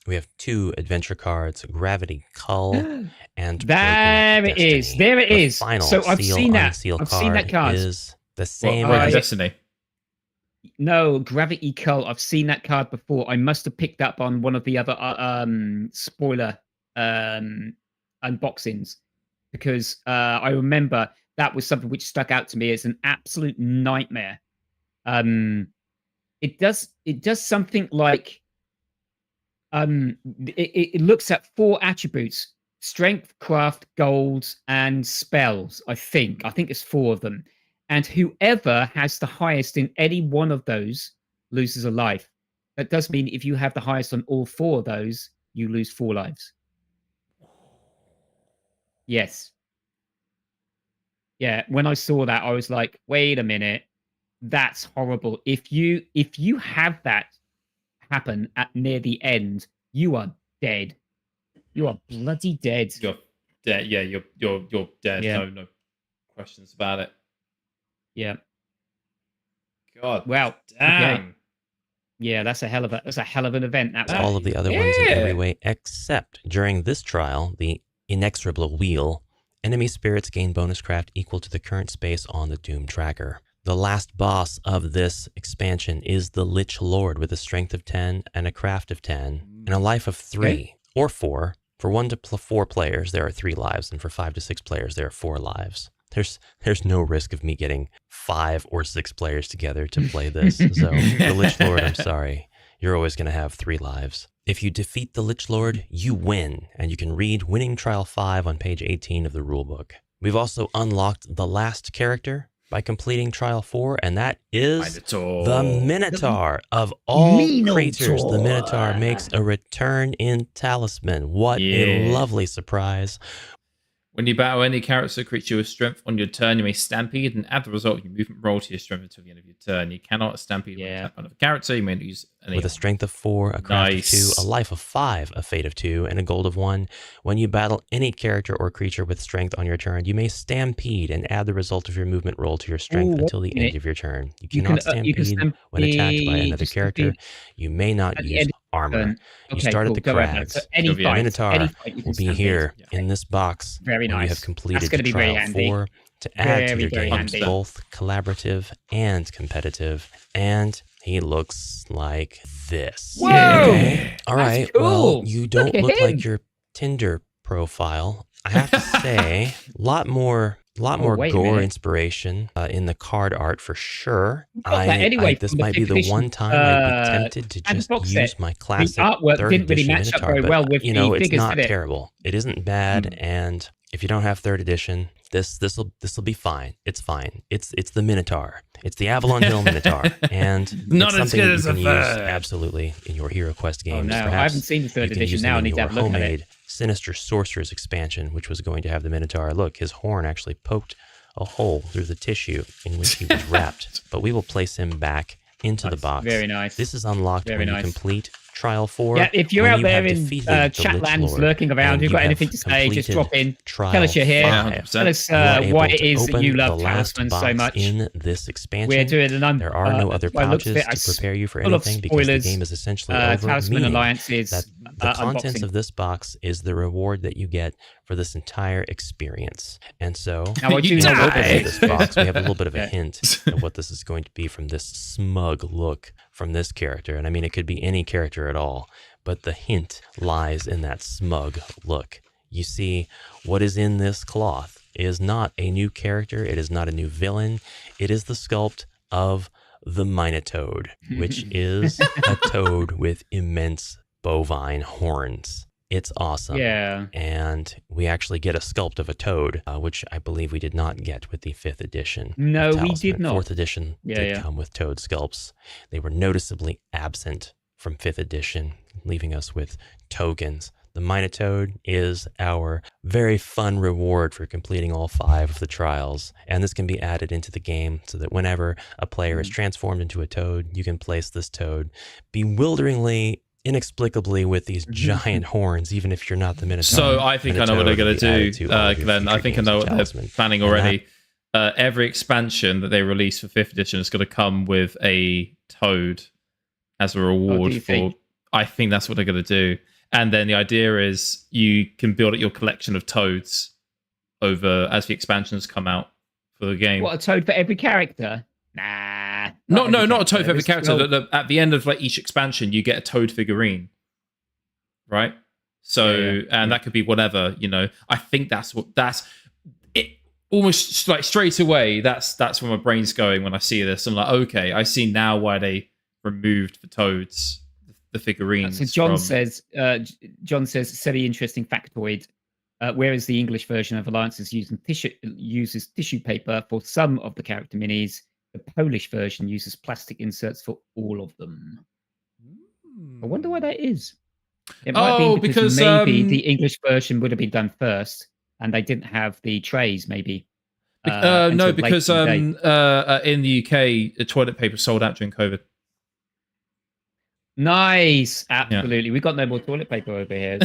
We have 2 adventure cards, Gravity Cull and There Broken it is. Destiny. There it The is. final So I've seal seen that. unseal I've seen that card. is the same Broken as Destiny. No, Gravity Cull. I've seen that card before. I must have picked up on one of the other spoiler unboxings because I remember that was something which stuck out to me as an absolute nightmare. It does something like it looks at 4 attributes: strength, craft, gold, and spells. I think it's 4 of them. And whoever has the highest in any one of those loses a life. That does mean if you have the highest on all 4 of those, you lose 4 lives. Yes. Yeah, when I saw that, I was like, wait a minute. That's horrible. If you have that happen at near the end, you are dead. You are bloody dead. You're dead. Yeah, you're dead. Yeah. No questions about it. Yeah. God. Well, Damn. okay. Yeah, that's a hell of an event. That all was. of the other ones in every way, except during this trial, the inexorable wheel. Enemy spirits gain bonus craft equal to the current space on the Doom tracker. The last boss of this expansion is the Lich Lord with a strength of 10 and a craft of 10 and a life of 3 or 4. For 1 to 4 players, there are 3 lives, and for 5 to 6 players, there are 4 lives. There's no risk of me getting 5 or 6 players together to play this. So the Lich Lord, I'm sorry, you're always going to have 3 lives. If you defeat the Lich Lord, you win, and you can read Winning Trial 5 on page 18 of the rulebook. We've also unlocked the last character by completing Trial 4, and that is the Minotaur. Of all creatures, the Minotaur makes a return in Talisman. What a lovely surprise. When you battle any character or creature with strength on your turn, you may stampede and add the result of your movement roll to your strength until the end of your turn. You cannot stampede when you tap another character. You may not use any. With a strength of 4, a craft of 2, a life of 5, a fate of 2, and a gold of 1. When you battle any character or creature with strength on your turn, you may stampede and add the result of your movement roll to your strength until the end of your turn. You cannot stampede when attacked by another character. You may not use armor. You start at the crags. So any the fight, Minotaur you will be here in this box when you have completed the trial 4 to add to your game, both collaborative and competitive. And he looks like this. Whoa! Okay. All right. Cool. Well, you don't look like your Tinder profile. I have to say, a lot more gore inspiration in the card art for sure. This might be the one time I'd be tempted to just use my classic third edition Minotaur, but with it's not terrible. It isn't bad, and if you don't have third edition, this'll be fine. It's fine. It's the Minotaur. It's the Avalon Hill Minotaur, and not it's as something good that as you a can use absolutely in your Hero Quest games. Oh, no, Perhaps I haven't seen the third edition. Now I need to have a look at it. Sinister Sorcerer's expansion, which was going to have the Minotaur. Look, his horn actually poked a hole through the tissue in which he was wrapped. But we will place him back into the box. Very nice. This is unlocked when you complete Trial 4. Yeah, if you're out there in Chatlands lurking around, you've got anything to say, just drop in. Tell us you're here. Tell us why it is that you love Talisman so much. In this expansion, we're doing there are no other pouches to prepare you for anything because the game is essentially over. Talisman Alliances that the contents of this box is the reward that you get for this entire experience. And so, now I do know this box, we have a little bit of a hint of what this is going to be from this smug look from this character. And I mean, it could be any character at all, but the hint lies in that smug look. You see, what is in this cloth is not a new character. It is not a new villain. It is the sculpt of the Minotaur, which is a toad with immense bovine horns. It's awesome. Yeah. And we actually get a sculpt of a toad, which I believe we did not get with the 5th edition. No, we did not. 4th edition did come with toad sculpts. They were noticeably absent from 5th edition, leaving us with tokens. The Minotaur is our very fun reward for completing all 5 of the trials. And this can be added into the game so that whenever a player is transformed into a toad, you can place this toad bewilderingly, inexplicably with these giant horns, even if you're not the Minotaur. So I think I know what they're going to do, Glenn. I think I know what they're planning already. Every expansion that they release for 5th edition is going to come with a toad as a reward for... I think that's what they're going to do. And then the idea is you can build up your collection of toads over as the expansions come out for the game. What, a toad for every character? Nah. Not a toad for every There's character. 12. At the end of like each expansion, you get a toad figurine, right? So, and that could be whatever, you know. I think that's it. Almost like straight away, that's where my brain's going when I see this. I'm like, okay, I see now why they removed the toads, the figurines. So John says, said an interesting factoid. Whereas the English version of Alliances uses tissue paper for some of the character minis, the Polish version uses plastic inserts for all of them. I wonder why that is. It might be because maybe the English version would have been done first, and they didn't have the trays, maybe. No, because in the UK, the toilet paper sold out during COVID. Nice, absolutely. We got no more toilet paper over here.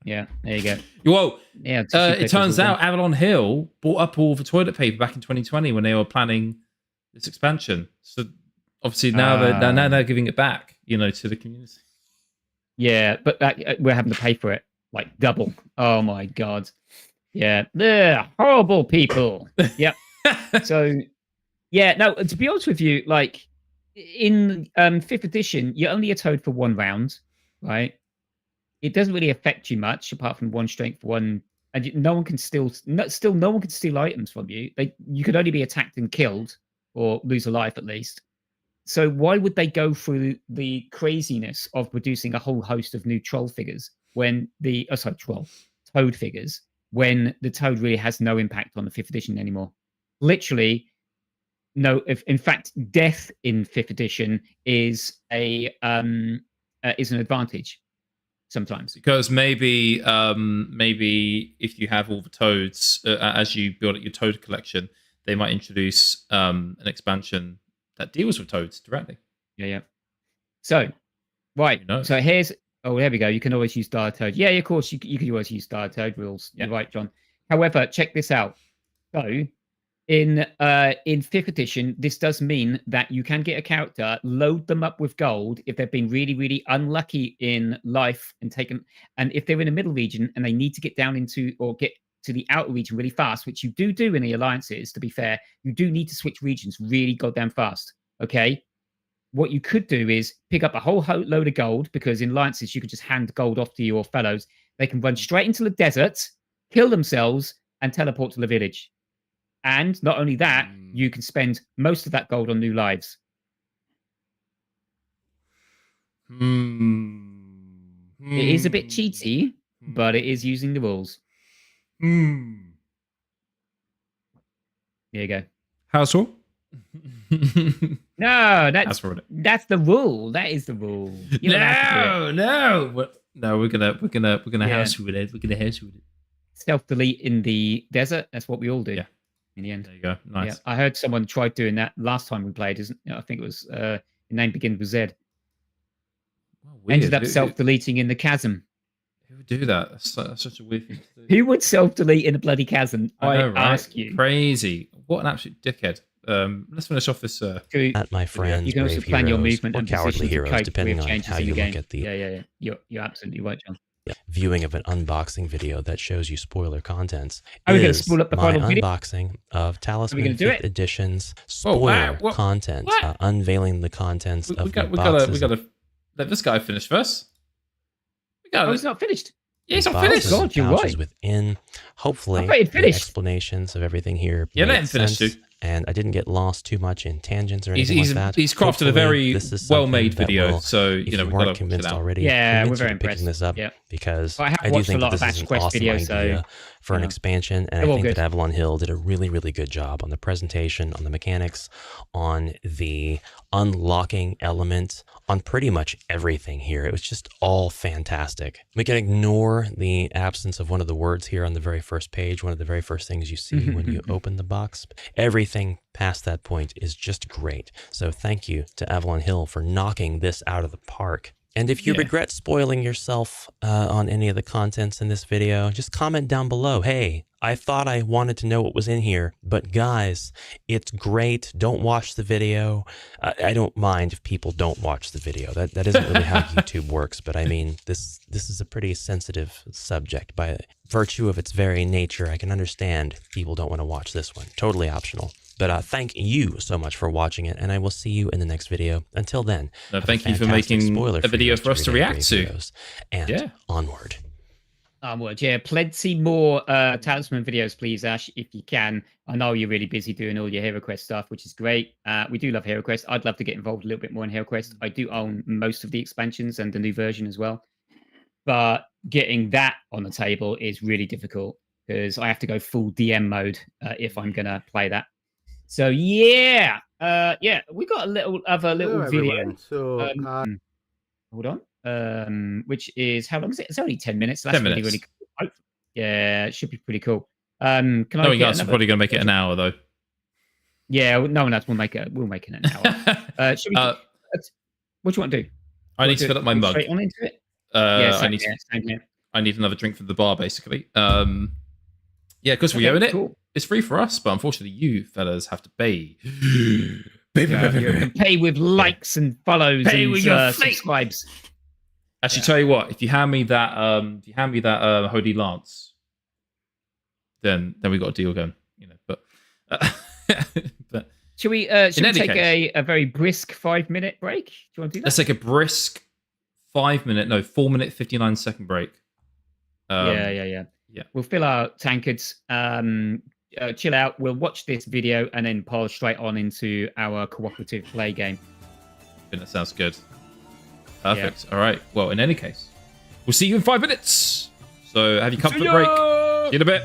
Yeah, there you go. Well, yeah. It turns out Avalon Hill bought up all the toilet paper back in 2020 when they were planning this expansion. So obviously now they're giving it back, you know, to the community. Yeah, but we're having to pay for it like double. Oh my god. Yeah, they're horrible people. Yeah. So, yeah, no, to be honest with you, like in 5th edition, you're only a toad for 1 round, right? It doesn't really affect you much apart from 1 strength, 1, and no one can no one can steal items from you. You could only be attacked and killed or lose a life at least. So why would they go through the craziness of producing a whole host of new troll figures when toad figures, when the toad really has no impact on the 5th edition anymore? Literally, no. In fact, death in 5th edition is an advantage sometimes, because maybe if you have all the toads as you build up your toad collection, they might introduce an expansion that deals with toads directly. Yeah. So, right. So here's. Oh, there we go. You can always use Dire Toad. Yeah, of course. You can always use Dire Toad rules. Yeah. You're right, John. However, check this out. So, in 5th edition, this does mean that you can get a character, load them up with gold if they've been really, really unlucky in life and if they're in a middle region and they need to get down into or get to the outer region really fast, which you do in the Alliances, to be fair, you do need to switch regions really goddamn fast, okay? What you could do is pick up a whole load of gold, because in Alliances, you could just hand gold off to your fellows. They can run straight into the desert, kill themselves, and teleport to the village. And not only that, you can spend most of that gold on new lives. It is a bit cheaty, but it is using the rules. There you go. House rule? No, that's the rule. That is the rule. No. We're gonna house rule it. We're gonna house rule it. Self-delete in the desert. That's what we all do. Yeah. In the end. There you go. Nice. Yeah, I heard someone tried doing that last time we played. I think it was the name begins with Z. Well, weird. Ended up self-deleting in the chasm. Who would do that? That's such a weird thing to do. Who would self-delete in a bloody chasm? I know, right? Ask you. Crazy. What an absolute dickhead. Let's finish off this. At my friends, you can also plan your movement and cowardly heroes, depending on how you look at the. Yeah. You're absolutely right, John. Viewing of an unboxing video that shows you spoiler contents. Are we going to spoil up the my final video? unboxing of Talisman 5th Edition's spoiler content, unveiling the contents of the boxes. We gotta let this guy finish first. It's not finished. Yeah, it's not finished. God, you're right. Within, hopefully, the explanations of everything here. Yeah, let him finish too. And I didn't get lost too much in tangents or anything like that. He's crafted a very well-made video, so if you we've weren't got to convinced already. Yeah, we're very impressed. Picking this up because I do think that this is an awesome videos, idea for an expansion, and I think that Avalon Hill did a really, really good job on the presentation, on the mechanics, on the unlocking element, on pretty much everything here. It was just all fantastic. We can ignore the absence of one of the words here on the very first page, one of the very first things you see when you open the box. Everything past that point is just great. So thank you to Avalon Hill for knocking this out of the park. And if you Yeah. regret spoiling yourself on any of the contents in this video, just comment down below. Hey, I thought I wanted to know what was in here, but guys, it's great. Don't watch the video. I don't mind if people don't watch the video. That isn't really how YouTube works, but I mean, this is a pretty sensitive subject. By virtue of its very nature, I can understand people don't want to watch this one. Totally optional. But thank you so much for watching it, and I will see you in the next video. Until then, No, thank you for making a video for us to react to. And onward. Onward, yeah. Plenty more Talisman videos, please, Ash, if you can. I know you're really busy doing all your HeroQuest stuff, which is great. We do love HeroQuest. I'd love to get involved a little bit more in HeroQuest. I do own most of the expansions and the new version as well. But getting that on the table is really difficult because I have to go full DM mode if I'm going to play that. So yeah, we got a little video. Everyone. So Hold on, which is how long is it? It's only 10 minutes. That's 10 minutes. really cool. Yeah, it should be pretty cool. Can I Knowing get us, we're another- probably going to make it an hour though. Yeah, no one else will make it. We'll make it an hour. Should we? What do you want to do? I need to fill up my mug. Straight on into it. Same here. I need another drink from the bar, basically. Yeah, because we own it. Cool. It's free for us, but unfortunately, you fellas have to pay. You can pay with likes and follows and subscribes. Actually, tell you what, if you hand me that, Holy Lance, then we got a deal going. You know, but should we take a very brisk 5-minute break? Do you want to do that? Let's take a brisk 4-minute 59-second break. Yeah. We'll fill our tankards, chill out. We'll watch this video and then pile straight on into our cooperative play game. I think that sounds good. Perfect. Yeah. All right. Well, in any case, we'll see you in 5 minutes. So have your comfort break. See you in a bit.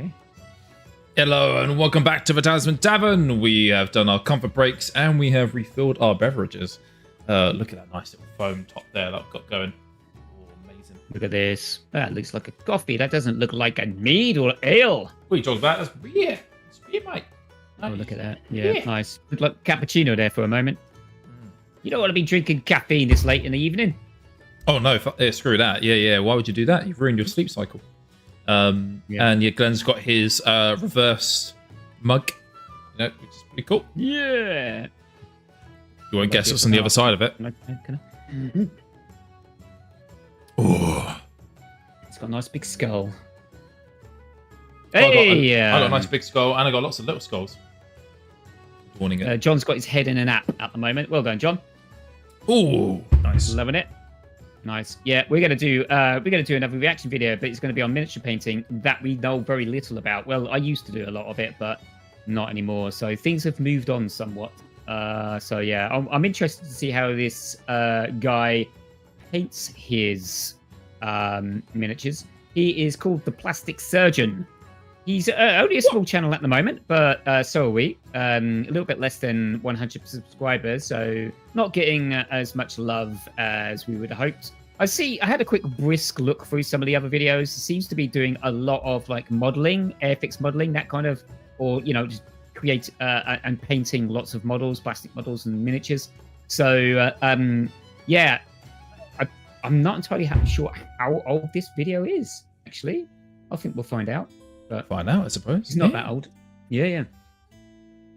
Okay. Hello and welcome back to the Talisman Tavern. We have done our comfort breaks and we have refilled our beverages. Look at that nice little foam top there that I've got going. Oh, amazing. Look at this. That looks like a coffee. That doesn't look like a mead or ale. What are you talking about? That's beer. It's beer, mate. Nice. Oh, look at that. Yeah, nice. Looked like cappuccino there for a moment. You don't want to be drinking caffeine this late in the evening. Oh, no. Screw that. Yeah. Why would you do that? You've ruined your sleep cycle. And Glenn's got his reverse mug, which is pretty cool. Yeah. You won't guess what's on the other side of it. Oh, it's got a nice big skull. Well, Hey, I got a nice big skull, and I got lots of little skulls. Warning it. John's got his head in an app at the moment. Well done, John. Oh, nice. Loving it. Nice. Yeah, we're gonna do another reaction video, but it's gonna be on miniature painting that we know very little about. Well, I used to do a lot of it, but not anymore. So things have moved on somewhat. So yeah, I'm interested to see how this guy paints his miniatures. He is called the Plastic Surgeon. He's only a small channel at the moment, but so are we. A little bit less than 100 subscribers, so not getting as much love as we would have hoped. I had a quick brisk look through some of the other videos. He seems to be doing a lot of like modeling, airfix modeling, that kind of, or just create and painting lots of models, plastic models and miniatures. So yeah, I'm not entirely sure how old this video is. Actually, I think we'll find out. But find out, I suppose. He's not that old. Yeah.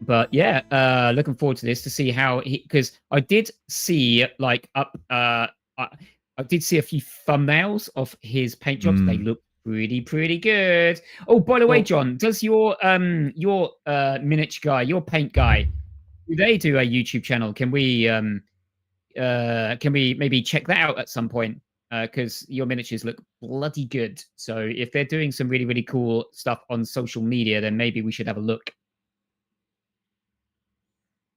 But yeah, looking forward to this to see how because I did see like I did see a few thumbnails of his paint jobs. They look pretty good. Oh, by the way, John, does your miniature guy, your paint guy, do they do a YouTube channel? Can we maybe check that out at some point? Because your miniatures look bloody good. So if they're doing some really cool stuff on social media, then maybe we should have a look.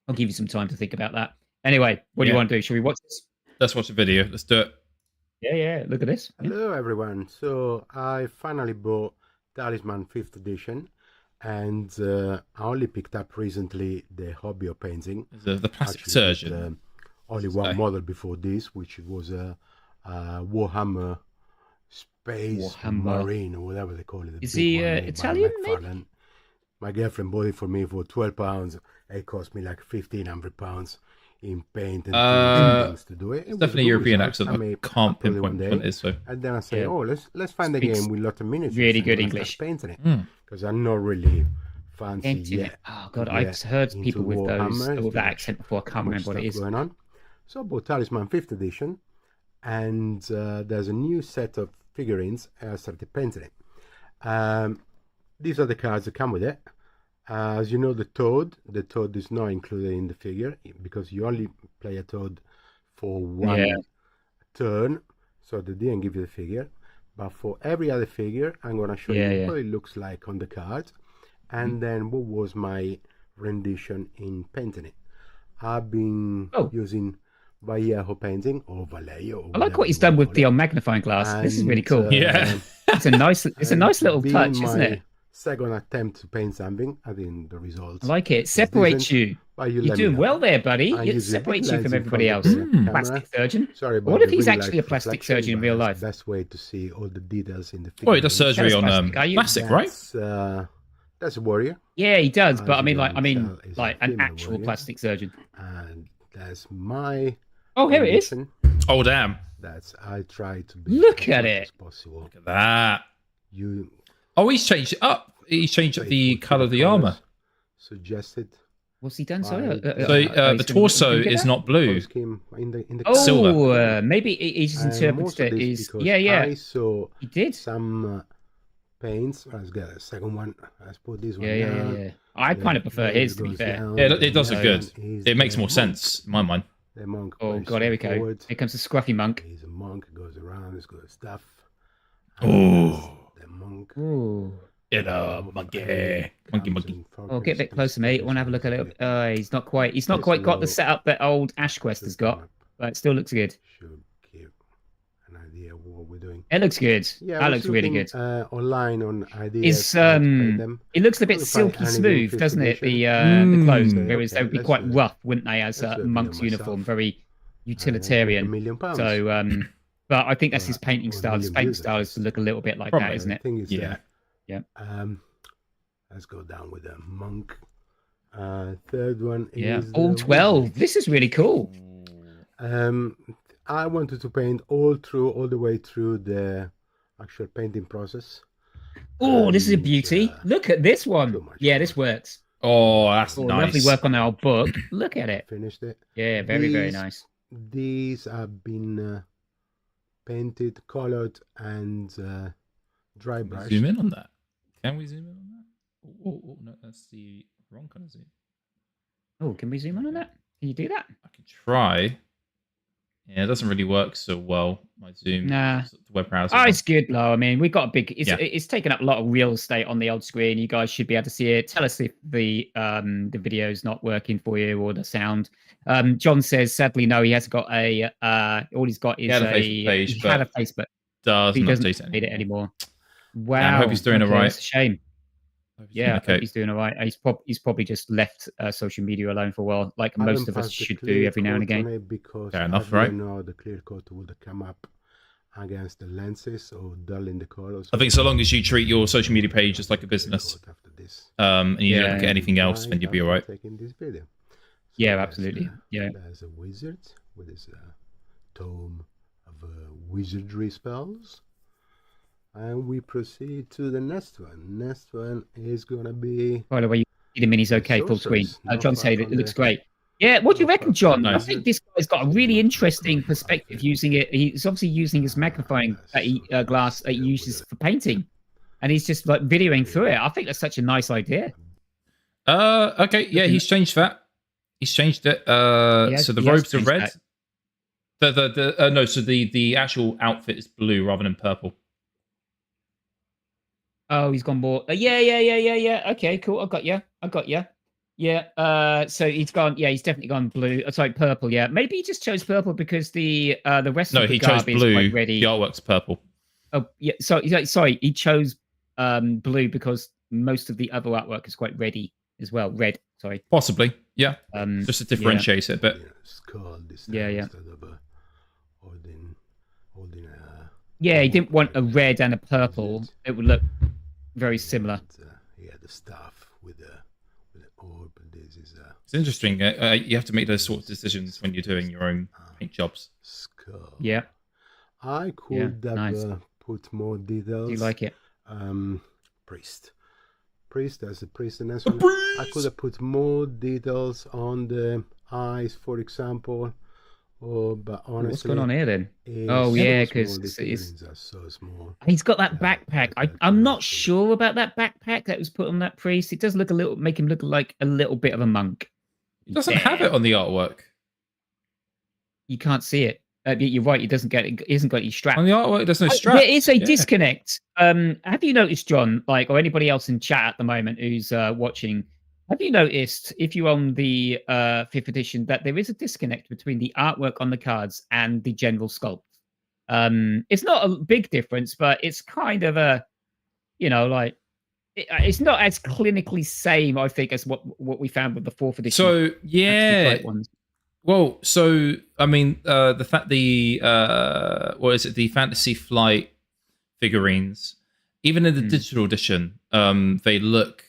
I'll give you some time to think about that. Anyway, what do you want to do? Should we watch this? Let's watch the video. Let's do it. Yeah. Look at this. Hello, everyone. So I finally bought Talisman 5th edition, and I only picked up recently the hobby of painting. The Plastic Surgeon. Only one model before this, which was a Warhammer Space Marine, or whatever they call it. Is he Italian, maybe? My girlfriend bought it for me for £12. It cost me like £1,500 in paint and things to do it. It's definitely European accent. I can't pinpoint what it is. So. And then I say, let's find a game with lots of miniatures. Really good English. Painting it because I'm not really fancy yet. Oh God, I've heard people with that accent before. I can't remember what it is. Going on. So I bought Talisman 5th edition. And there's a new set of figurines. I started painting it. These are the cards that come with it. As you know, the toad is not included in the figure because you only play a toad for one turn, so they didn't give you the figure. But for every other figure, I'm going to show you what it looks like on the cards, and then what was my rendition in painting it. I've been using Vallejo painting or Vallejo. I like what he's done with the magnifying glass. This is really cool. It's a nice little touch, isn't it? Second attempt to paint something. I think the results. I like it. It separates you. You're doing well there, buddy. It separates you from everybody else. Plastic surgeon. Sorry, what if he's actually a plastic surgeon in real life? Best way to see all the details in the figure. Well, he does surgery on plastic, right? That's a warrior. Yeah, he does. But I mean like an actual plastic surgeon. And that's my. Oh, here it is. Oh, damn. I try to be. Look at it. Possible. Look at that. Oh, he's changed it up. He's changed up the color of the armor. Suggested. What's he done? Sorry. The torso is not blue. Silver. Maybe he's interpreted it is. Yeah. I saw he did some paints. Let's get a second one. Let's put this one. Yeah. I kind of prefer his, to be fair. Yeah, it does look good. It makes more sense in my mind. The monk. Oh God, here we go. Here comes the scruffy monk. He's a monk. Goes around. He's got stuff. Oh. Monk. Ooh. Monkey. Oh, get a bit closer, mate. I want to have a look at it. He's not quite got the setup that old Ash Quest has got, but it still looks good. Should give an idea of what we're doing. It looks good. Yeah, I That was looks really looking, good. Online on ideas It's how to paint them. it looks a bit Couldn't find silky anything smooth, fifth doesn't it? edition. The clothes, Mm. whereas they Okay, would be let's quite do it. rough, wouldn't they, as Let's a do a video monk's myself. uniform, very And I make utilitarian. £1 million. So, but I think that's his Or- painting or style. His million painting views, style at is to least. look a little bit like Probably. that, isn't The it? thing is Yeah. Yeah. Let's go down with a monk. Third one Yeah. is All the 12. wizard. This is really cool. I wanted to paint all the way through the actual painting process. Oh, this is a And, beauty. Look at this too one. much Yeah, fun. this works. Oh, that's Oh, nice. lovely work on our book. Look at it. Finished it. Yeah, very, very These- nice. These have been painted, colored, and dry Can we brush. zoom in on that? Can we zoom in on that? Oh, no, that's the wrong kind of zoom. Oh, can we zoom in on that? Can you do that? I can try. Yeah, it doesn't really work so well. My zoom. Nah. The web browser. Oh, it's good, though. I mean, we've got a big. Yeah. It's taken up a lot of real estate on the old screen. You guys should be able to see it. Tell us if the video's not working for you or the sound. John says, sadly, no. He hasn't got a. All he's got is He had a Facebook page, He had a but Facebook. does He not doesn't update update it anymore. Wow. Yeah, I hope he's doing okay, all right. It's a shame. Yeah, I hope Okay. he's doing all right. He's probably just left social media alone for a while, like I most haven't of us passed the should do clear every now and coat on again. it because Fair enough, I right? didn't know the clear coat would come up against the lenses or dull in the colors. I think so long as you treat your social media page just like a business, After this. and you don't Yeah. look at anything else, then you'll be all right. Taking this video. So Yeah, there's, absolutely. Yeah. There's a wizard with his tome of wizardry spells. And we proceed to the next one. Next one is gonna be By the way, you see the minis okay, full screen. Sorcerers, not John far said it from looks the- great. Yeah, what do you not reckon, far John? from I Nice. think this guy's got a really interesting perspective using it. He's obviously using his magnifying glass that he uses for painting. And he's just like videoing through it. I think that's such a nice idea. Okay, yeah, he's changed that. He's changed it. So the he has robes are changed red. No, so the actual outfit is blue rather than purple. Oh, he's gone more. Yeah. Okay, cool. I got you. Yeah. So he's gone. Yeah, he's definitely gone blue. Sorry, purple. Yeah, maybe he just chose purple because the rest No, of the he chose garb is blue. quite ready. The artwork's purple. Oh, yeah. Sorry. He chose blue because most of the other artwork is quite ready as well. Red. Sorry. Possibly, yeah. Um, Just to differentiate it a bit. skull this Yeah, time yeah. instead of holding yeah, he didn't want a red and a purple. It would look very similar. the staff with the orb. This is It's interesting. You have to make those sorts of decisions when you're doing your own paint jobs. skull. Yeah. I could have nice. put more details. Do you like it? Priest. As a priest in this one. I could have put more details on the eyes, for example. But honestly, What's going on here then? it's Oh, so yeah, small, 'cause the it's- figurines are so small. He's got that backpack. I'm not sure about that backpack that was put on that priest. It does look make him look like a little bit of a monk. It doesn't have it on the artwork. You can't see it. You're right. He doesn't get. He hasn't got any strap. On the artwork, there's no strap. There is a Yeah. disconnect. Have you noticed, John, like, or anybody else in chat at the moment who's watching? Have you noticed, if you're on the 5th edition, that there is a disconnect between the artwork on the cards and the general sculpt? It's not a big difference, but it's kind of a, like, it's not as clinically same, I think, as what we found with the 4th edition. So yeah, Anti-Flight ones. well, so I mean, what is it? The Fantasy Flight figurines, even in the digital edition, they look.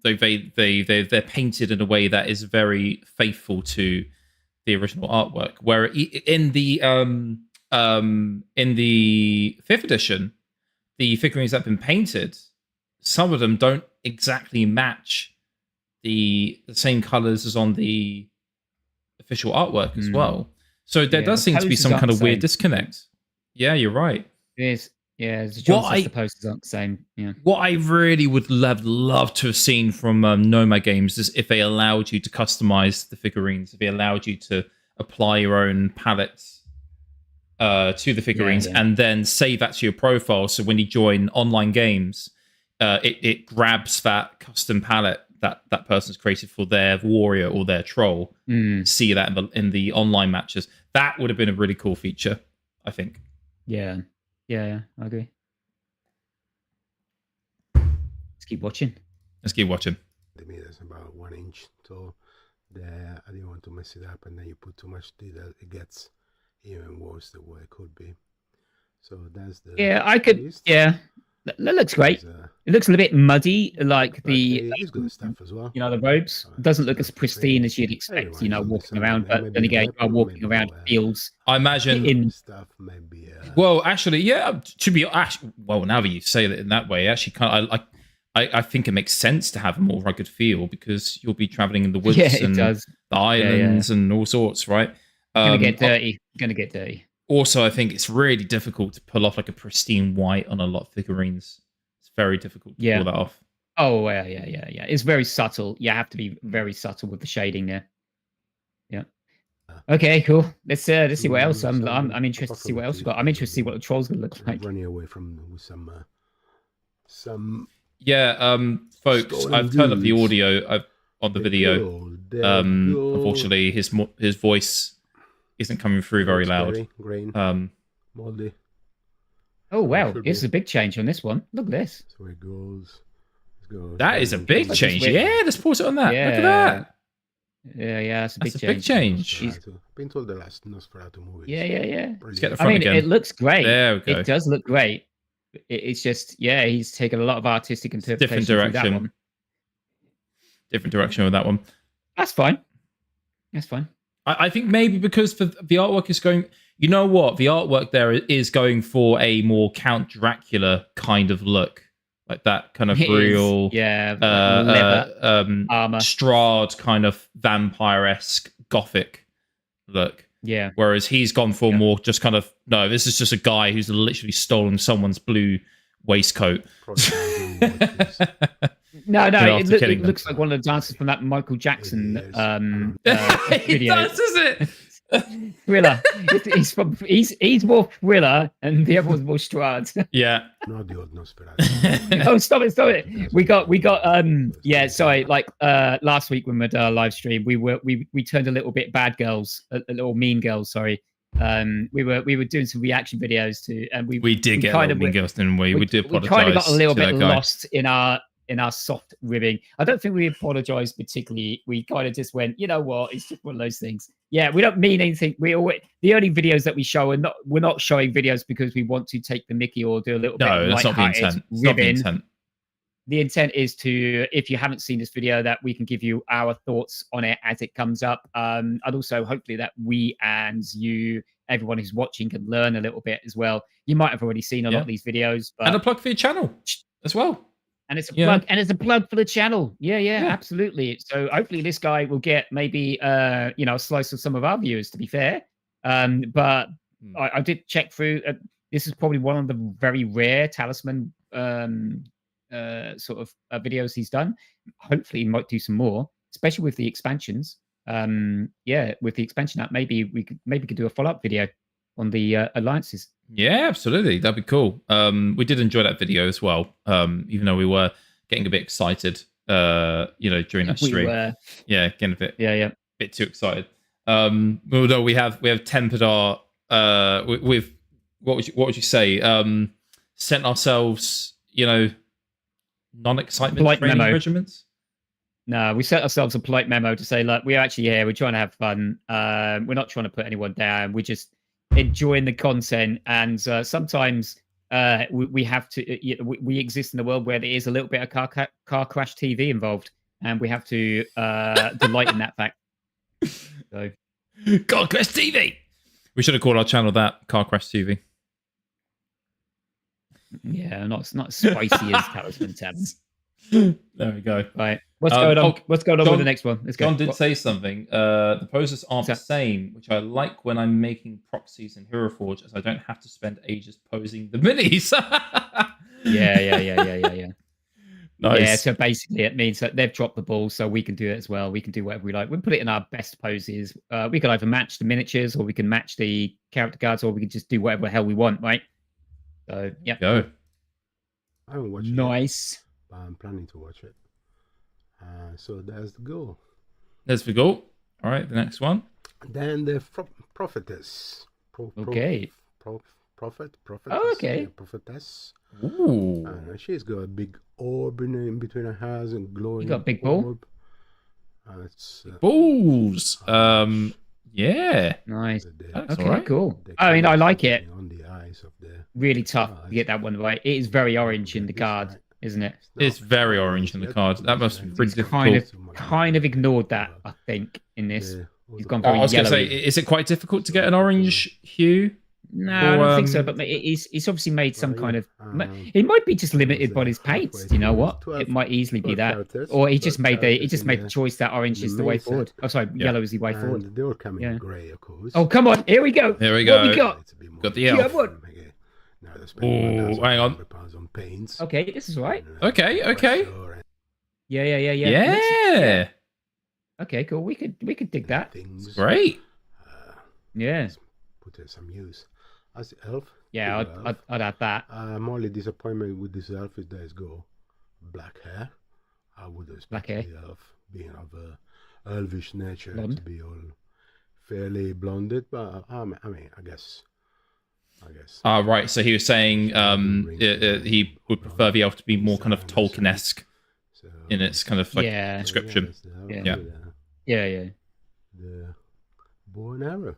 They're painted in a way that is very faithful to the original artwork. Where in the 5th edition, the figurines that have been painted, some of them don't exactly match the same colors as on the official artwork as well. So there Yeah, does the seem to be poses some aren't kind of the weird same. disconnect. Yeah, you're right. It is. Yeah, as John What says, I- the posters aren't the same. Yeah. What I really would have loved to have seen from Nomad Games is if they allowed you to customize the figurines, if they allowed you to apply your own palettes to the figurines, Yeah. and then save that to your profile. So when you join online games, it grabs that custom palette that person's created for their warrior or their troll. See that in the online matches. That would have been a really cool feature, I think. Yeah. Yeah, I agree. Let's keep watching. Let's keep watching. The meters about 1 inch tall. There, I didn't want to mess it up, and then you put too much detail, it gets even worse than what it could be. So that's the I could. list. Yeah, that looks great. It looks a little bit muddy, like it's good stuff as well. the robes. It doesn't look as pristine as you'd expect, walking around. But then again, you are walking around fields. I imagine in stuff maybe. Well, actually, yeah. To be actually, well, now that you say it in that way, actually, kind of, I think it makes sense to have a more rugged feel because you'll be traveling in the woods and the islands and all sorts, right? Gonna get dirty. Gonna get dirty. Also, I think it's really difficult to pull off like a pristine white on a lot of figurines. It's very difficult to pull that off. Oh, yeah. It's very subtle. You have to be very subtle with the shading there. Yeah. Okay, cool. Let's see what else. I'm interested to see what else we got. I'm interested to see what the troll's gonna look like. Running away from with some. Yeah, folks, I've turned up the audio on the video. Unfortunately, his voice isn't coming through very loud. Green, moldy. Oh wow, this is a big change on this one. Look at this. So it goes. That is a big change. Yeah, let's pause it on that. Look at that. Yeah, it's a That's a big change. I've been told the last Nosferatu movie. Yeah. Let's get the front again. It looks great. There we go. It does look great. It's just, he's taken a lot of artistic interpretation. Different direction. Different direction with that one. That's fine. I think maybe because the artwork is going. You know what? The artwork there is going for a more Count Dracula kind of look, like that kind of real, leather, armor, Strahd kind of vampire-esque gothic look. Yeah. Whereas he's gone for more just kind of, no, this is just a guy who's literally stolen someone's blue waistcoat. No, it looks like one of the dancers from that Michael Jackson video. He does, is it? Thriller. He's more Thriller, and the other one's more Strahd. Yeah. Not the old Nosferatu. Oh, stop it! We got. Sorry. Like last week when we did our live stream, we turned a little bit bad girls, a little mean girls. Sorry. We were doing some reaction videos to, and we did get kind of mean girls, didn't we? We did apologize. We kind of got a little bit lost in our soft ribbing. I don't think we apologized particularly. We kind of just went, you know what? It's just one of those things. Yeah, we don't mean anything. The only videos that we show we're not showing videos because we want to take the mickey or do a little bit of light-hearted ribbing. The intent is to, if you haven't seen this video, that we can give you our thoughts on it as it comes up. And also hopefully that we and you, everyone who's watching, can learn a little bit as well. You might have already seen a lot of these videos. But... And a plug for your channel as well. And it's a plug, and it's a plug for the channel. Yeah, absolutely. So hopefully this guy will get maybe a slice of some of our viewers, to be fair. But I did check through. This is probably one of the very rare Talisman sort of videos he's done. Hopefully he might do some more, especially with the expansions. With the expansion app, maybe we could do a follow-up video on the alliances. Yeah, absolutely. That'd be cool. We did enjoy that video as well. Even though we were getting a bit excited, during that stream. Getting a bit too excited. Although we have tempered our with what would you say? Sent ourselves, non-excitement training regimens. No, we set ourselves a polite memo to say, look, we're actually here. We're trying to have fun. We're not trying to put anyone down. We're just enjoying the content, and sometimes we have to. We exist in a world where there is a little bit of car crash TV involved, and we have to delight in that fact. So, Car Crash TV. We should have called our channel that, Car Crash TV. Yeah, not as spicy as Talisman Tavern. There we go. Right. What's going on? What's going on with the next one? Let's go. John did say something. The poses aren't the same, which I like when I'm making proxies in Hero Forge, as I don't have to spend ages posing the minis. Yeah. Nice. Yeah, so basically it means that they've dropped the ball, so we can do it as well. We can do whatever we like. We put it in our best poses. We can either match the miniatures, or we can match the character cards, or we can just do whatever the hell we want, right? So, yeah. Go. I haven't watched it. Nice. But I'm planning to watch it. So there's the goal. There's the goal. All right, the next one. Then the prophetess. prophet. Oh, okay. A prophetess. Ooh. And she's got a big orb in between her eyes and glowing. You got a big ball? orb. It's Balls. Yeah. Nice. That's Okay, all right. cool. I mean, I like it. on the eyes of the. Really tough to get that one right. It is very orange in the card, isn't it? It's very orange in the card. That must be pretty difficult. Kind of ignored that, I think, in this. He's gone I very was going to say, yellowy. is it quite difficult to get an orange hue? No, I don't think so. But he's obviously made some kind of. It might be just limited by his paints. You know what? It might easily be that, or he just made the choice that orange is the way forward. Oh, sorry, yellow is the way forward. They all come in grey, of course. Oh, come on! Here we go. Here we go. What we got? Got the elf. Oh, hang on. On paints. Okay, this is right. Okay. Yeah. Okay, cool. We could dig that. Great. Yeah. Put some use. As the elf. Yeah, I'd add that. My only disappointment with this elf is that it's got black hair. I would expect Black hair. the elf being of a elvish nature Blonde. to be all fairly blonded, but I guess. Right. So he was saying he would prefer the elf to be more kind of Tolkien-esque in its kind of like description. Yeah. The bow and arrow.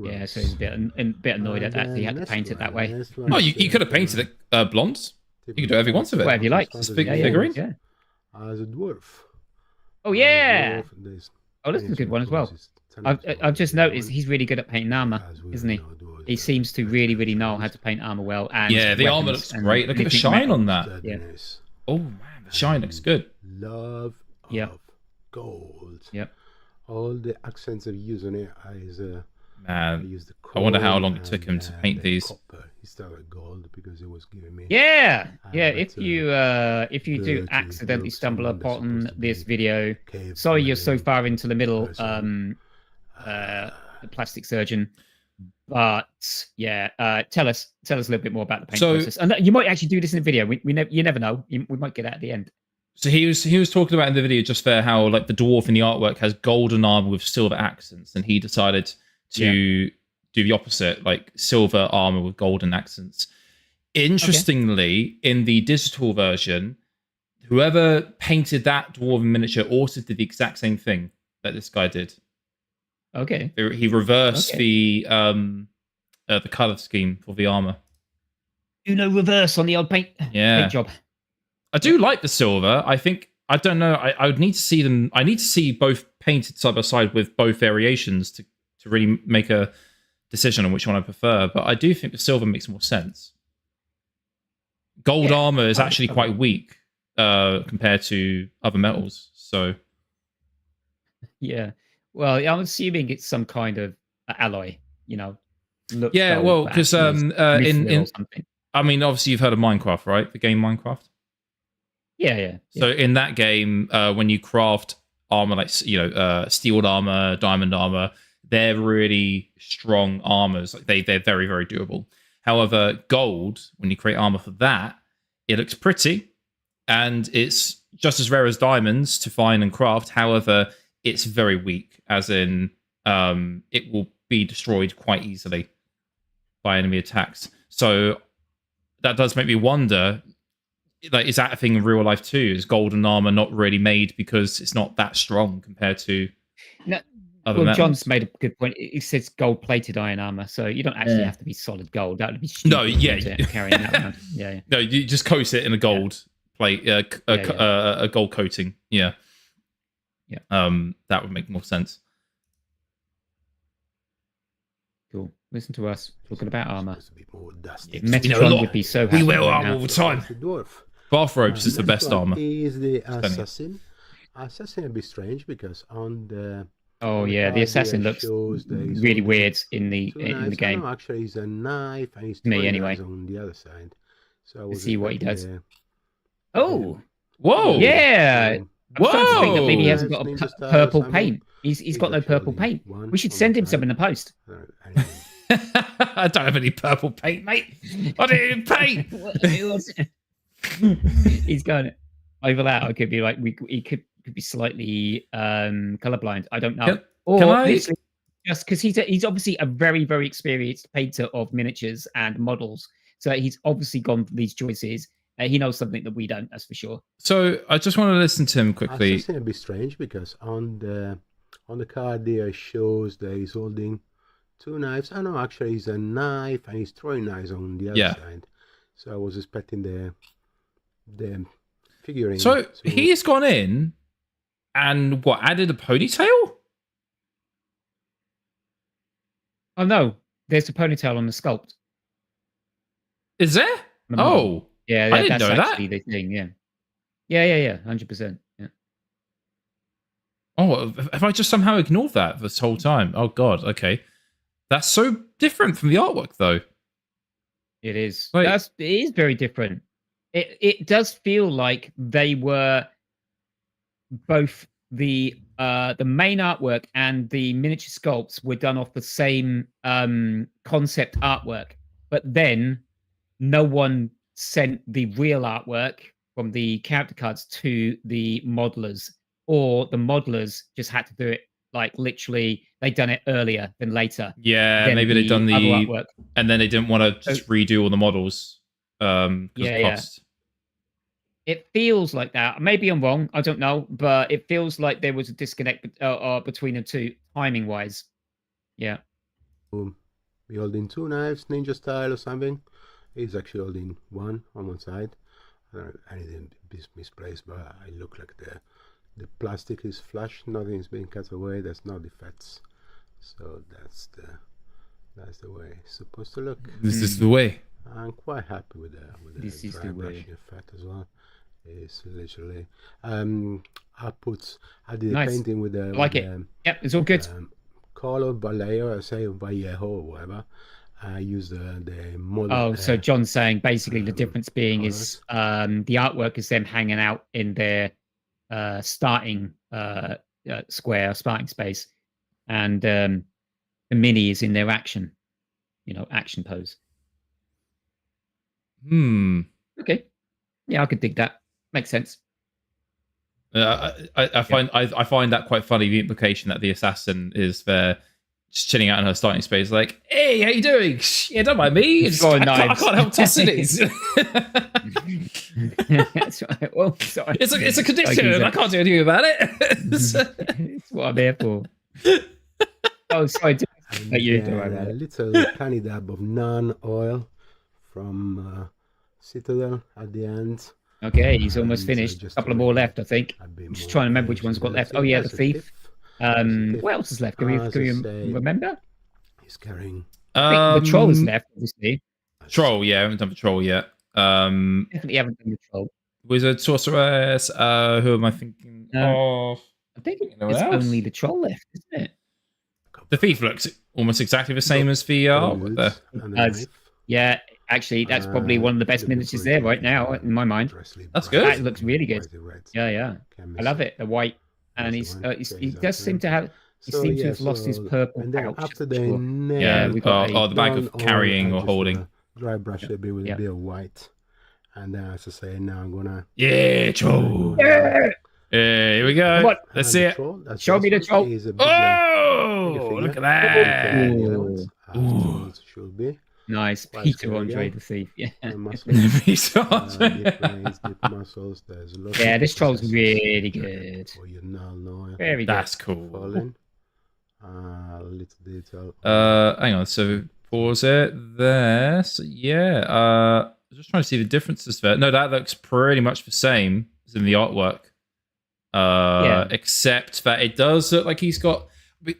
Yeah, so he's a bit annoyed at that. He had to paint it that way. Oh, you could have painted it blonde. You could do whatever you want with it. Whatever you like. It's a big figurine. Yeah. As a dwarf. Oh yeah. Oh, this is a good one as well. I've just noticed he's really good at painting armor, isn't he? He seems to really know how to paint armor well. And yeah, the armor looks great. Look at the shine on that. Yeah. Oh man, the shine looks good. Love of gold. Yep. All the accents are used on it is Man, I wonder how long it took him to paint these. Copper. He started gold because it was giving me. Yeah. If you do accidentally stumble upon this video, sorry you're so far into the middle. The plastic surgeon. But yeah, tell us a little bit more about the paint process, and you might actually do this in a video. You never know. We might get that at the end. So he was talking about in the video just there how like the dwarf in the artwork has golden armor with silver accents, and he decided to do the opposite, like silver armor with golden accents. Interestingly, in the digital version, whoever painted that dwarven miniature also did the exact same thing that this guy did. Okay. He reversed the color scheme for the armor. Reverse on the old paint job. I do like the silver. I don't know. I would need to see them. I need to see both painted side by side with both variations to really make a decision on which one I prefer. But I do think the silver makes more sense. Gold armor is actually quite weak compared to other metals. So yeah. Well, I'm assuming it's some kind of alloy, Yeah, well, because I mean, obviously you've heard of Minecraft, right? The game Minecraft. Yeah. So in that game, when you craft armor, like steel armor, diamond armor, they're really strong armors. Like they're very, very durable. However, gold, when you create armor for that, it looks pretty, and it's just as rare as diamonds to find and craft. However, it's very weak, as in it will be destroyed quite easily by enemy attacks. So that does make me wonder, like, is that a thing in real life too? Is golden armor not really made because it's not that strong compared to other metals? John's made a good point. It says gold-plated iron armor, so you don't actually have to be solid gold. That would be stupid. No, carrying that around. Yeah. No, you just coat it in a gold plate, a gold coating. Yeah. That would make more sense. Cool. Listen to us talking about armor. Yeah, Metatron would be so happy. We wear armor all the time. Dwarf. Bathrobes is the best armor. Is the assassin. Assassin would be strange because on the. Oh yeah, the assassin looks really weird in the game. No, actually, he's a knife and he's anyway on the other side. So let's see what he does. Whoa! Yeah. Whoa! I think that maybe he hasn't got a purple paint. He's got no purple paint. We should send him some in the post. I don't have any purple paint, mate. I didn't paint. He's going over that. I could be like, he could be slightly colorblind. I don't know. just because he's obviously a very, very experienced painter of miniatures and models. So he's obviously gone for these choices. He knows something that we don't, that's for sure. So I just want to listen to him I quickly. just think it'd be strange because on the card there it shows that he's holding 2 knives. Oh no, actually he's a knife and he's throwing knives on the other side. So I was expecting the figurine. So he's gone in and added a ponytail? Oh no, there's a ponytail on the sculpt. Is there? Oh, yeah, I didn't know that. Actually the thing, yeah, 100%. Yeah. Oh, have I just somehow ignored that this whole time? Oh God, okay. That's so different from the artwork, though. It is. Like, it is very different. It does feel like they were both the main artwork and the miniature sculpts were done off the same concept artwork, but then no one sent the real artwork from the character cards to the modelers, or the modelers just had to do it like literally they'd done it earlier than later. Yeah, maybe they'd done the artwork, and then they didn't want to just redo all the models. Cost. It feels like that. Maybe I'm wrong. I don't know, but it feels like there was a disconnect between the two, timing wise. Yeah. We holding 2 knives, ninja style or something. He's actually holding one on one side. Anything is misplaced, but I look like the plastic is flush. Nothing is being cut away. There's no defects. So that's the way it's supposed to look. This is the way. I'm quite happy with the this is dry the way brushing effect as well. It's literally I did nice. painting with the like it. Yep, it's all good. Color Vallejo, I say Vallejo or whatever. I use the model. Oh, so John's saying basically the difference being is the artwork is them hanging out in their starting square, starting space, and the mini is in their action pose. Okay. Yeah, I could dig that. Makes sense. I find that quite funny, the implication that the assassin is there just chilling out in her starting space, like, hey, how you doing? Yeah, don't mind me. I can't help tossing it. That's right. Well, sorry. It's a condition. I can't do anything about it. It's what I'm here for. Oh, sorry. A little tiny dab of non-oil from Citadel at the end. Okay, he's almost finished. A couple of more left, I think. I'm just trying to remember which one's got left. Oh, yeah, the thief. What else is left? Can we remember? He's carrying. The troll is left, obviously. Troll, yeah, I haven't done the troll yet. Definitely haven't done the troll. Wizard, sorceress. Who am I thinking of? I think it's only the troll left, isn't it? The thief looks almost exactly the same as the yeah, actually, that's probably one of the best miniatures there right now, in my mind. That's good. That looks really good. Yeah. I love it. The white, and he does seem to have. He seems to have lost his purple pouch. After the bag of carrying or holding. Dry brush it with a bit of white, and then as I say, now I'm gonna. Yeah, troll. Yeah, here we go. What? Let's see it. Show me the troll. Oh, look at that. Should be. Nice, Peter Andre the Thief. Yeah. Peter Andre. Yeah, this troll's really good. Very good. That's cool. Little detail. Hang on. So pause it there. So yeah. Just trying to see the differences there. No, that looks pretty much the same as in the artwork. Except that it does look like he's got.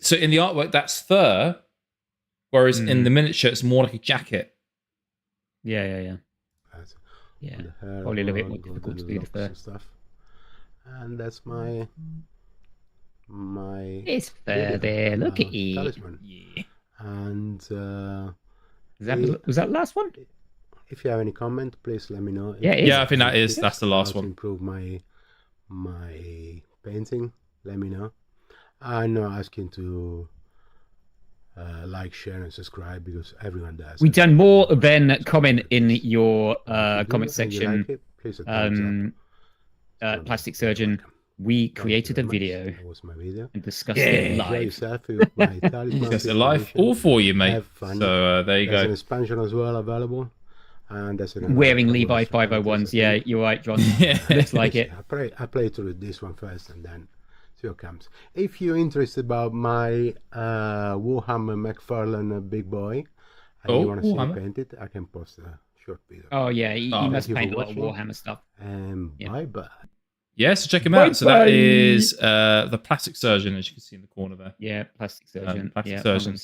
So in the artwork, that's fur. Whereas in the miniature, it's more like a jacket. Yeah. Probably a little bit more difficult to do the fur stuff. And that's my. It's fur there. Look at you. Talisman. Yeah. And was that the last one? If you have any comment, please let me know. I think that's the last one. To improve my painting, let me know. I'm not asking to. Like, share, and subscribe because everyone does. We've done more than comment in your comment section. Please Plastic Surgeon. we created a video That was my video. and discussed it Enjoy live. yourself with my Talisman That's a 5th life edition. all for you, mate. Have fun. So there you There's an go. expansion as well available. And that's an Wearing couple Levi of 501s. Yeah, you're right, John. Yeah. Looks like it. I play through this one first and then see what comes. If you're interested about my Warhammer McFarlane Big Boy and you want to see Warhammer. me paint it, I can post a short video. Oh yeah, he Oh, must thank you paint a for lot of watching. Warhammer stuff. And Yeah. bye-bye. Yeah, so check him out. So that Bye-bye. is the Plastic Surgeon, as you can see in the corner there. Yeah, Plastic Surgeon. Plastic yeah, Surgeon.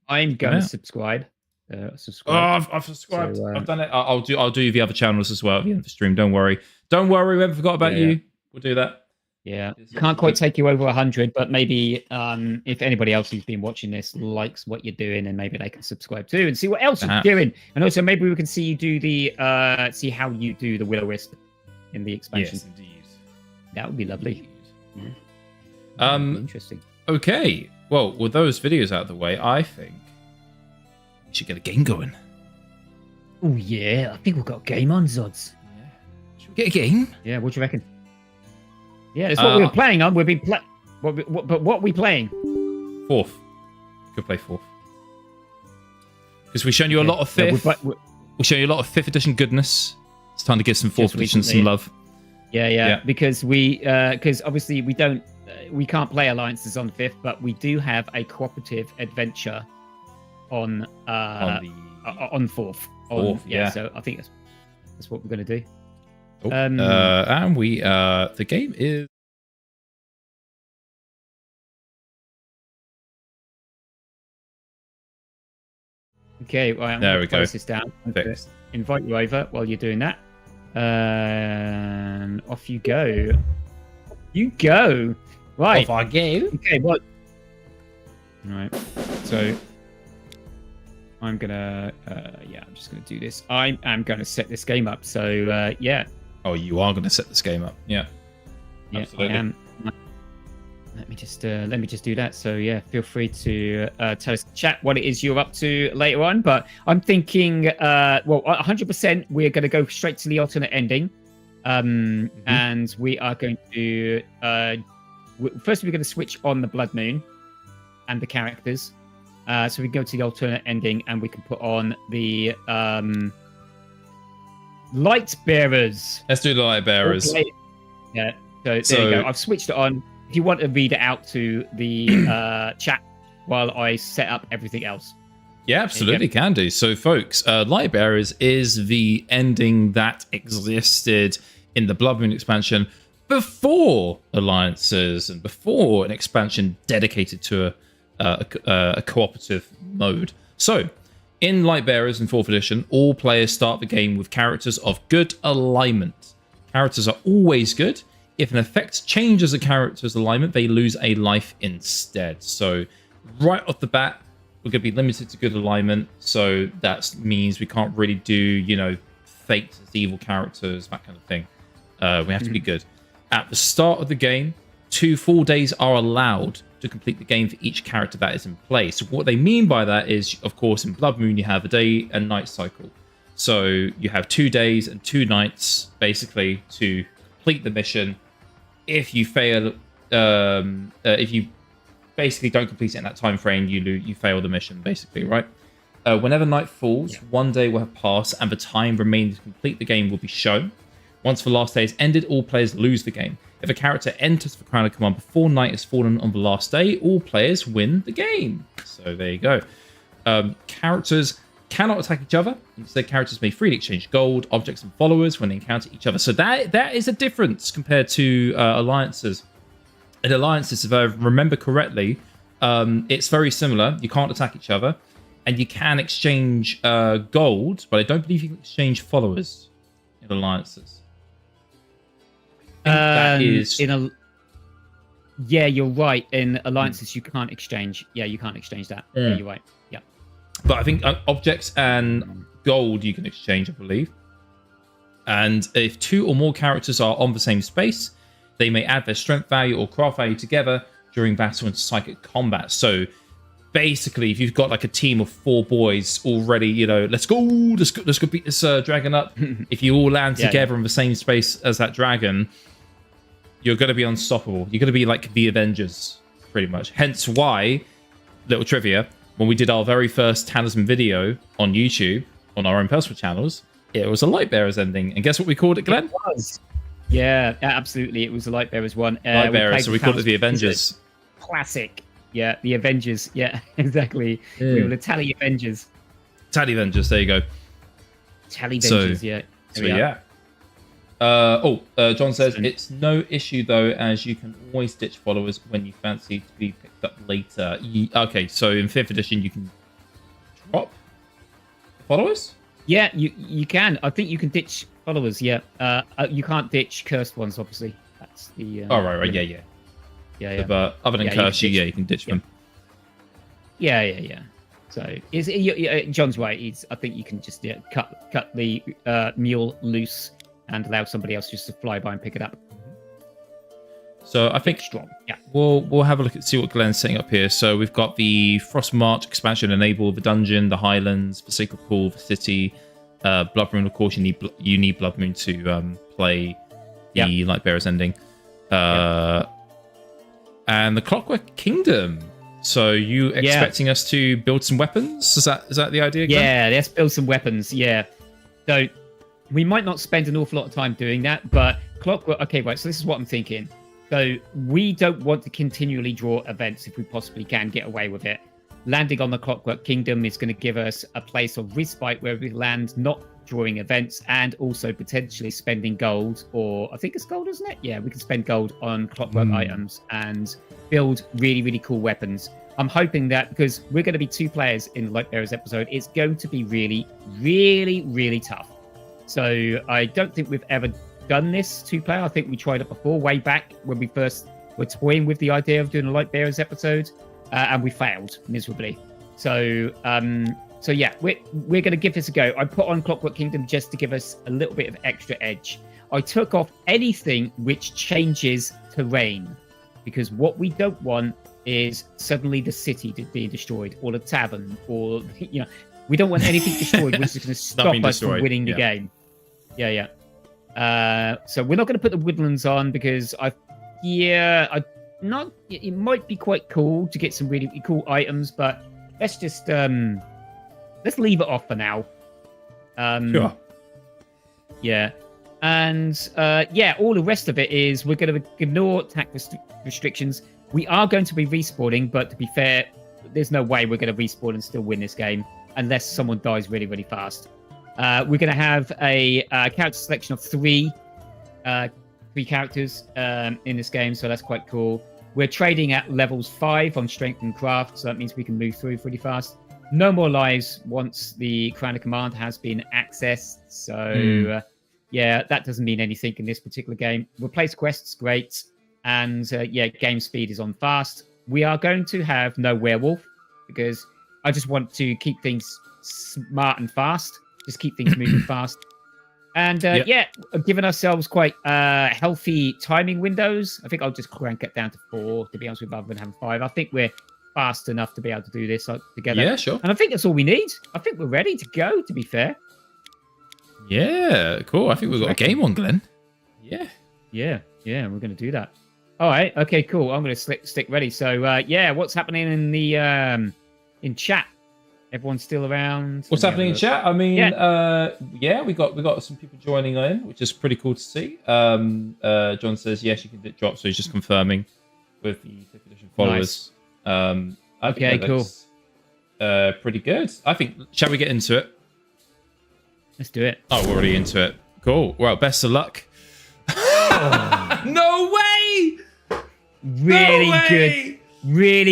I'm going Yeah. to subscribe. Oh, Subscribe. I've subscribed. So, I've done it. I'll do the other channels as well at the end of the stream. Don't worry. Don't worry. We haven't forgot about Yeah. you. We'll do that. Yeah, can't quite take you over 100, but maybe if anybody else who's been watching this likes what you're doing, and maybe they can subscribe too and see what else Perhaps. you're doing. And also maybe we can see you do the see how you do the Will-O-Wisp in the expansion. Yes, indeed. That would be lovely. Yeah. Interesting. Okay. Well, with those videos out of the way, I think we should get a game going. Oh yeah, I think we've got a game on, Zods. Yeah. Should we get a game? Yeah, what do you reckon? Yeah, it's what we were playing on. We've been but what are we playing? Fourth. Could play fourth. Because we've shown you a lot of Yeah, fifth. We've shown you a lot of fifth edition goodness. It's time to give some fourth Just edition some recently. love. Yeah, because because obviously we can't play alliances on fifth, but we do have a cooperative adventure on fourth. Fourth, yeah. So I think that's what we're gonna do. Oh, and we the game is Okay, right, I'm There gonna we go. close this down. I'm gonna fixed. invite you over while you're doing that. Off you go. You go. Right. Off I go. Okay, well. Right. So I'm gonna I'm just gonna do this. I am gonna set this game up. So yeah. Oh, you are going to set this game up. Yeah. Yeah, Absolutely. I am. Let me just do that. So yeah, feel free to tell us in chat what it is you're up to later on. But I'm thinking, 100% we're going to go straight to the alternate ending, and we are going to first we're going to switch on the Blood Moon and the characters, so we go to the alternate ending and we can put on the Lightbearers. Let's do the Lightbearers. Okay. Yeah. So there you go. I've switched it on. If you want to read it out to the chat while I set up everything else. Yeah, absolutely can do. So, folks, Lightbearers is the ending that existed in the Blood Moon expansion before Alliances and before an expansion dedicated to a cooperative mode. So, in Lightbearers in 4th edition, all players start the game with characters of good alignment. Characters are always good. If an effect changes a character's alignment, they lose a life instead. So, right off the bat, we're going to be limited to good alignment. So, that means we can't really do, fate as evil characters, that kind of thing. We have to be good. At the start of the game, 2 full days are allowed to complete the game for each character that is in play. So what they mean by that is, of course, in Blood Moon, you have a day and night cycle. So you have 2 days and 2 nights, basically, to complete the mission. If you fail, if you basically don't complete it in that time frame, you fail the mission, basically, right? Whenever night falls, 1 day will have passed, and the time remaining to complete the game will be shown. Once the last day is ended, all players lose the game. If a character enters the Crown of Command before night has fallen on the last day, all players win the game. So there you go. Characters cannot attack each other. Instead, characters may freely exchange gold, objects, and followers when they encounter each other. So that is a difference compared to Alliances. In Alliances, if I remember correctly, it's very similar. You can't attack each other, and you can exchange gold, but I don't believe you can exchange followers in Alliances. That is yeah, you're right. In Alliances, you can't exchange. Yeah, you can't exchange that. Yeah, you're right. Yeah. But I think objects and gold you can exchange, I believe. And if 2 or more characters are on the same space, they may add their strength value or craft value together during battle and psychic combat. So basically, if you've got like a team of 4 boys already, let's go beat this dragon up. If you all land together in the same space as that dragon, you're going to be unstoppable. You're going to be like the Avengers, pretty much. Hence why, little trivia, when we did our very first Talisman video on YouTube, on our own personal channels, it was a Lightbearers ending. And guess what we called it, Glenn? It was. Yeah, absolutely. It was the Lightbearers one. Lightbearers, so we called it the Avengers. Classic. Yeah, the Avengers. Yeah, exactly. We were the Tally Avengers. Tally Avengers, there you go. Tally Avengers, yeah. So yeah. John says, it's no issue though, as you can always ditch followers when you fancy to be picked up later. Okay, so in 5th edition, you can drop followers? Yeah, you can. I think you can ditch followers, yeah. You can't ditch cursed ones, obviously. That's the... right, yeah. Yeah. But other than curse you can ditch them. Yeah. So John's right. I think you can just cut the mule loose and allow somebody else just to fly by and pick it up. So I think we'll have a look at see what Glenn's setting up here. So we've got the Frost March expansion enable, the dungeon, the highlands, the sacred pool, the city, Blood Moon. Of course, you need Blood Moon to play the Lightbearers ending, and the Clockwork Kingdom. So you expecting us to build some weapons? Is that the idea, Glenn? Yeah, let's build some weapons. Yeah. So we might not spend an awful lot of time doing that, but Clockwork... Okay, right, so this is what I'm thinking. So we don't want to continually draw events if we possibly can get away with it. Landing on the Clockwork Kingdom is going to give us a place of respite where we land not drawing events and also potentially spending gold, or I think it's gold, isn't it? Yeah, we can spend gold on Clockwork items and build really, really cool weapons. I'm hoping that because we're going to be 2 players in the Lightbearers episode, it's going to be really, really, really tough. So I don't think we've ever done this 2-player. I think we tried it before, way back when we first were toying with the idea of doing a Lightbearers episode, and we failed miserably. So yeah, we're going to give this a go. I put on Clockwork Kingdom just to give us a little bit of extra edge. I took off anything which changes terrain, because what we don't want is suddenly the city being destroyed, or the tavern, or we don't want anything destroyed, which is going to stop us from winning the game. Yeah. So we're not going to put the woodlands on because it might be quite cool to get some really cool items, but let's just let's leave it off for now. Sure. Yeah. And all the rest of it is we're going to ignore attack restrictions. We are going to be respawning, but to be fair, there's no way we're going to respawn and still win this game unless someone dies really, really fast. We're going to have a character selection of 3 characters in this game, so that's quite cool. We're trading at levels 5 on strength and craft, so that means we can move through pretty fast. No more lives once the Crown of Command has been accessed, so that doesn't mean anything in this particular game. Replace quests, great. And game speed is on fast. We are going to have no werewolf because I just want to keep things smart and fast. Just keep things moving fast. And giving ourselves quite healthy timing windows. I think I'll just crank it down to 4, to be honest with you, rather than having 5. I think we're fast enough to be able to do this together. Yeah, sure. And I think that's all we need. I think we're ready to go, to be fair. Yeah, cool. I think we've got a game on, Glenn. Yeah, we're going to do that. All right. Okay, cool. I'm going to stick ready. So, what's happening in the in chat? Everyone's still around. What's happening in chat? I mean, we got some people joining in, which is pretty cool to see. John says yes, you can drop, so he's just confirming with the 5th edition followers. Nice. I think cool. Pretty good. I think. Shall we get into it? Let's do it. Oh, we're already into it. Cool. Well, best of luck. No way! Really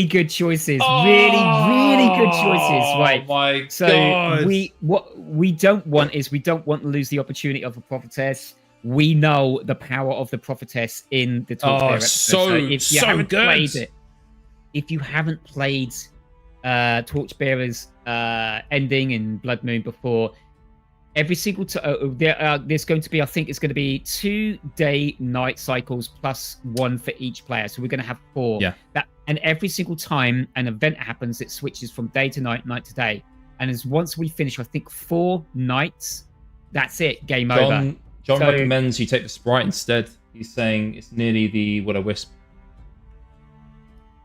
good choices. Really good choices. Right. My so God. What we don't want to lose the opportunity of a prophetess. We know the power of the prophetess in the Torchbearer episode. If you haven't played Torchbearer's ending in Blood Moon before, every single there's going to be, I think it's going to be 2 day-night cycles plus 1 for each player. So we're going to have 4. Yeah. And every single time an event happens, it switches from day to night, night to day. And once we finish, I think 4 nights, that's it, game over. John recommends you take the Sprite instead. He's saying it's nearly the what a wisp.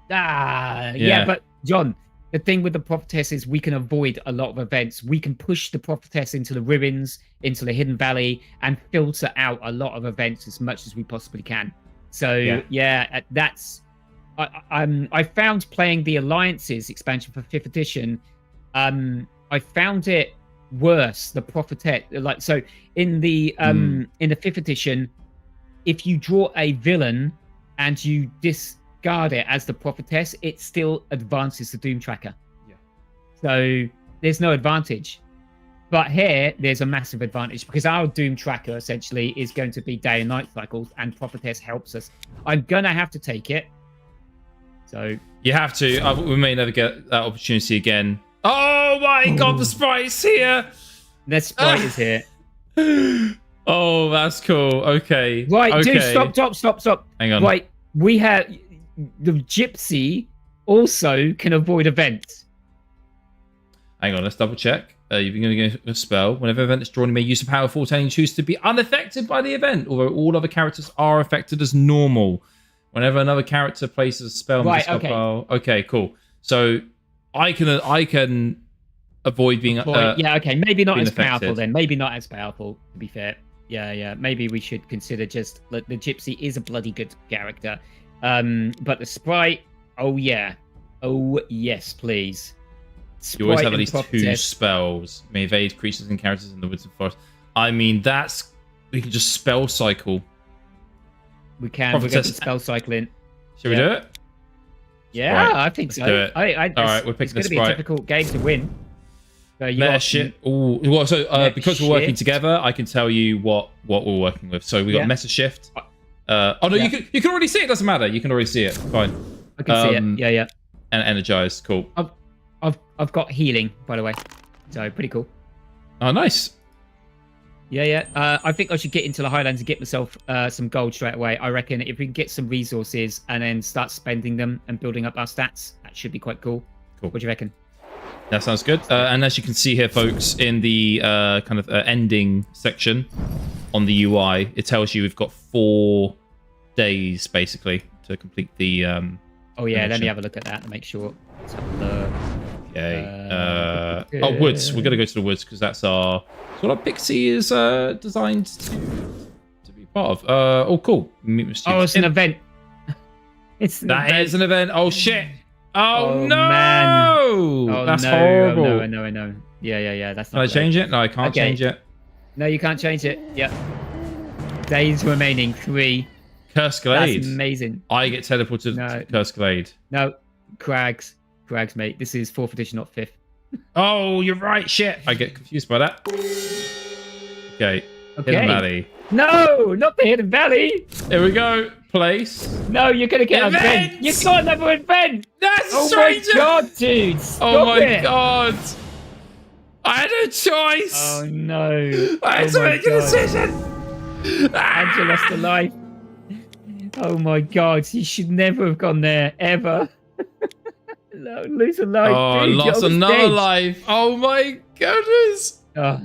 Yeah, but John, the thing with the prophetess is we can avoid a lot of events. We can push the prophetess into the ruins, into the hidden valley, and filter out a lot of events as much as we possibly can. So that's. I found playing the Alliances expansion for 5th edition. I found it worse. The prophetess, like so in the 5th edition, if you draw a villain and you discard it as the prophetess, it still advances the Doom Tracker. Yeah. So there's no advantage. But here, there's a massive advantage because our Doom Tracker essentially is going to be day and night cycles, and prophetess helps us. I'm gonna have to take it. So you have to. We may never get that opportunity again. Oh my god, the sprite's here. The sprite is here. Oh, that's cool. Okay. Right, okay. dude, stop. Hang on. Right, we have the gypsy also can avoid events. Hang on, let's double check. You're going to get a spell. Whenever an event is drawn, you may use the power of 14 and choose to be unaffected by the event, although all other characters are affected as normal. Whenever another character places a spell, right? Okay. Okay, cool. So I can avoid being. Okay. Maybe not as affected. powerful then. Maybe not as powerful. To be fair. Yeah. Maybe we should consider just the gypsy is a bloody good character, but the sprite. Oh yes, please. You always have at Sprite least and 2 spells. May evade creatures and characters in the woods and forest. I mean, we can just spell cycle. We can. We're going to spell cycling. Should we do it? Yeah, Sprite. I think so. Do it. All right, we're picking it's going to be a Sprite. difficult game to win. So Meta shit. Ooh. Well, so because we're working together, I can tell you what we're working with. So we got meta shift. You can already see it. Doesn't matter. You can already see it. Fine. I can see it. Yeah. And energized. Cool. I've got healing, by the way. So pretty cool. Oh, nice. Yeah. I think I should get into the Highlands and get myself some gold straight away. I reckon if we can get some resources and then start spending them and building up our stats, that should be quite cool. Cool. What do you reckon? That sounds good. And as you can see here, folks, in the kind of ending section on the UI, it tells you we've got 4 days, basically, to complete the let me have a look at that and make sure. Let's have a look. Okay. Woods. We're going to go to the woods because that's what our Pixie is designed to be part of. Cool. It's an event. That is an event. Oh, shit. Oh, no. Man. Oh, that's no. horrible. Oh, no, I know. Yeah. That's not Can I change it? No, I can't change it. No, you can't change it. Yep. Days remaining. 3. Curscalade. That's amazing. I get teleported to Curscalade. No. Crags, mate. This is 4th edition, not 5th. Oh, you're right. Shit. I get confused by that. Okay. Hidden Valley. No, not the Hidden Valley. Here we go. Place. No, you're going to get an event. You've got another event. That's my god, dude. Oh my god. I had a choice. Oh no. I had to make a decision. Angela lost a life. Oh my god. You should never have gone there, ever. No, lose a life. Oh, dude. lost another life. Oh my goodness. Oh.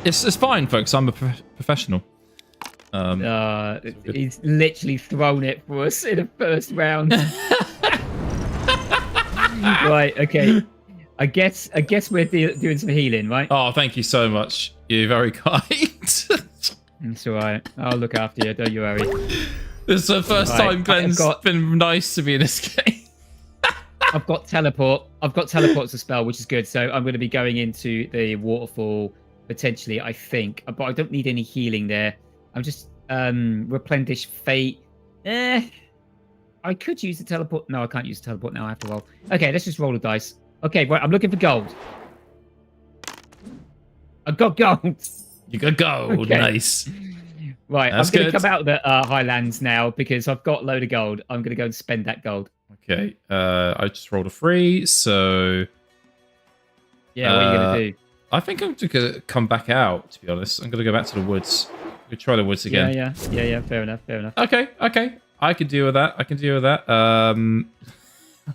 It's fine, folks. I'm a professional. He's literally thrown it for us in the first round. Right, okay. I guess we're doing some healing, right? Oh, thank you so much. You're very kind. It's all right. I'll look after you. Don't you worry. This is the first time Glenn's been nice to me in this game. I've got teleport. I've got teleport to spell, which is good. So I'm going to be going into the waterfall potentially, I think. But I don't need any healing there. I'm just replenish fate. I could use the teleport. No, I can't use the teleport now. I have to roll. Okay, let's just roll the dice. Okay, right. I'm looking for gold. I got gold. You got gold. Okay. Nice. Right, I'm going to come out of the Highlands now because I've got a load of gold. I'm going to go and spend that gold. Okay, I just rolled a 3, so... Yeah, what are you going to do? I think I'm going to come back out, to be honest. I'm going to go back to the woods. I'm going to try the woods again. Yeah, fair enough. Okay. I can deal with that.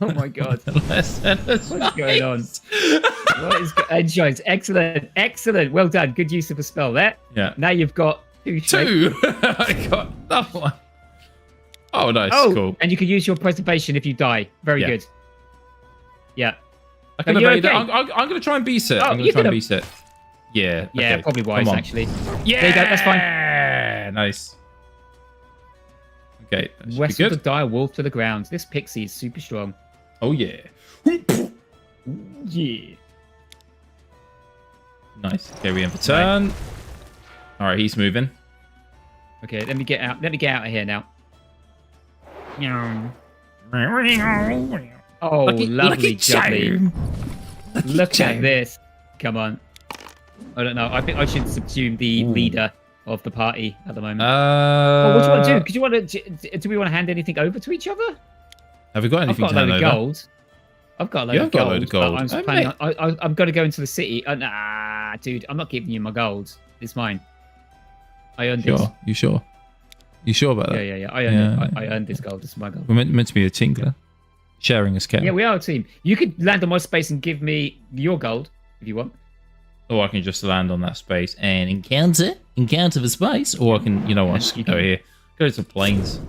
Oh my god. What's going on? What is Energize? Excellent, excellent. Well done. Good use of a spell there. Yeah. Now you've got 2 strength. 2. I got that one. Oh, nice. Oh, Cool. and you can use your preservation if you die. Very good. Yeah. Okay, Are you okay? I'm going to try and beat it. Oh, I'm going to try and beat it. Yeah. Yeah, okay. probably wise, actually. Yeah. There you go. That's fine. Nice. Okay. That should be Wrestle the good. dire wolf to the ground. This pixie is super strong. Oh, yeah. Yeah. Nice. Okay, we in for turn. All right, he's moving. Okay, let me get out. Let me get out of here now. Oh, lovely jubbly. Look at this. Come on. I don't know. I think I should subsume the leader of the party at the moment. What do you want to do? Could you want to? Do we want to hand anything over to each other? Have we got anything I've got a to load hand of over? gold. I've got a You load have of got a gold. load of gold. But I'm planning on, I'm going to go into the city. Nah, dude, I'm not giving you my gold. It's mine. I earned this. Sure. You sure? You sure about that? Yeah. I earned it. I earned this gold. It's my gold. We're meant to be a team, Glenn. Sharing a scale. Yeah, we are a team. You could land on my space and give me your gold if you want. Or I can just land on that space and encounter the space. Or I can, you know what, just go here. Go to the plains.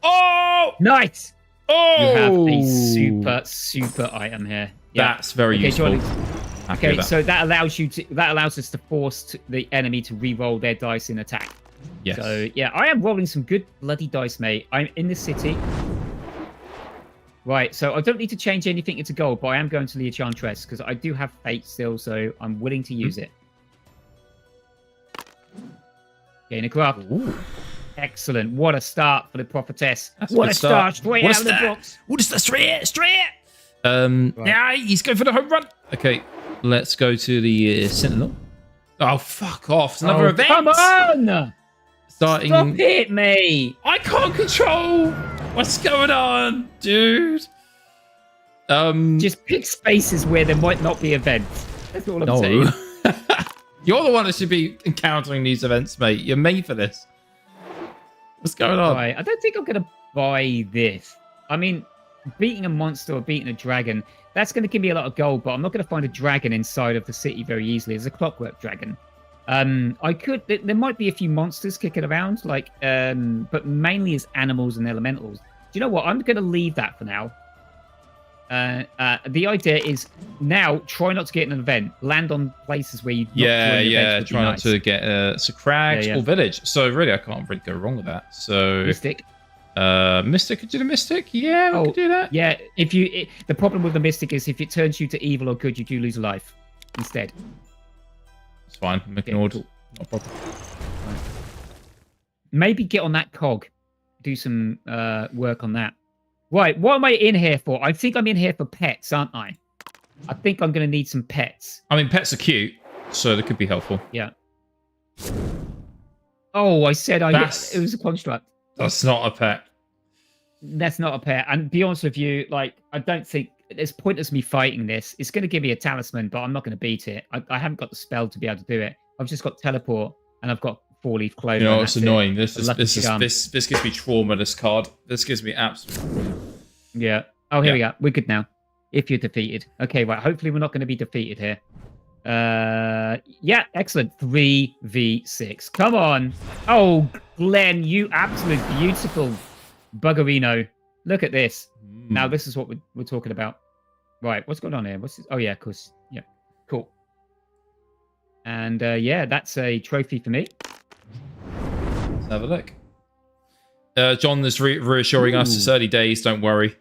Oh! Nice! Oh! You have a super item here. Yeah. That's very useful. Okay, so that allows us to force the enemy to re-roll their dice in attack. Yes. So yeah, I am rolling some good bloody dice, mate. I'm in the city. Right, so I don't need to change anything into gold, but I am going to the Enchantress because I do have fate still, so I'm willing to use it. Gain a craft. Ooh. Excellent. What a start for the prophetess. That's What a a good start. Straight out of the box. What is that? Straight. Yeah, he's going for the home run. Okay, let's go to the Sentinel. Oh, fuck off. It's another event. Come on! Starting... Stop it, mate! I can't control what's going on, dude. Just pick spaces where there might not be events. That's all I'm saying. You're the one that should be encountering these events, mate. You're made for this. What's going on? Right, I don't think I'm going to buy this. I mean, beating a monster or beating a dragon, that's going to give me a lot of gold, but I'm not going to find a dragon inside of the city very easily. There's a clockwork dragon. There might be a few monsters kicking around, but mainly as animals and elementals. Do you know what? I'm going to leave that for now. The idea is now try not to get in an event. Land on places where you try not to get crags or village. So really, I can't really go wrong with that. So Mystic. Mystic, could you do the Mystic? Yeah, we could do that. Yeah, the problem with the Mystic is if it turns you to evil or good, you do lose a life instead. It's fine. Make an order. Cool. Not a problem. Maybe get on that cog. Do some work on that. Right, what am I in here for? I think I'm in here for pets, aren't I? I think I'm going to need some pets. I mean, pets are cute, so they could be helpful. Yeah. Oh, I said it was a construct. That's not a pet. That's not a pet. And be honest with you, I don't think it's pointless me fighting this. It's going to give me a talisman, but I'm not going to beat it. I haven't got the spell to be able to do it. I've just got teleport, and I've got 4-leaf clover. You know, it's annoying. This This gives me trauma. This card. This gives me absolute. Yeah. Oh, here we go. We're good now. If you're defeated. Okay, right. Hopefully we're not going to be defeated here. Yeah, excellent. 3v6. Come on. Oh, Glenn, you absolute beautiful buggerino. Look at this. Now, this is what we're talking about. Right, what's going on here? What's this? Oh, yeah, of course. Yeah, cool. And, yeah, that's a trophy for me. Let's have a look. John is reassuring us. It's early days. Don't worry.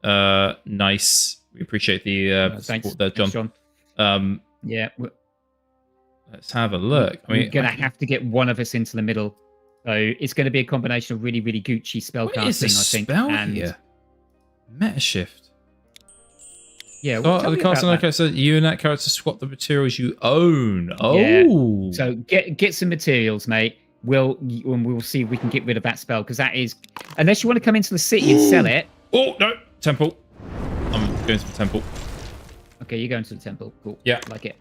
Nice. We appreciate the support there, John. Thanks, John. Yeah. Let's have a look. I mean, we're going to have to get one of us into the middle. So it's going to be a combination of really, really Gucci spell casting, I think. And here? Meta shift. Yeah. So you and that character swap the materials you own. Oh. Yeah. So get some materials, mate. We'll see if we can get rid of that spell, because that is, unless you want to come into the city and sell it. Oh no, temple. I'm going to the temple. Okay, you're going to the temple. Cool. Yeah, like it.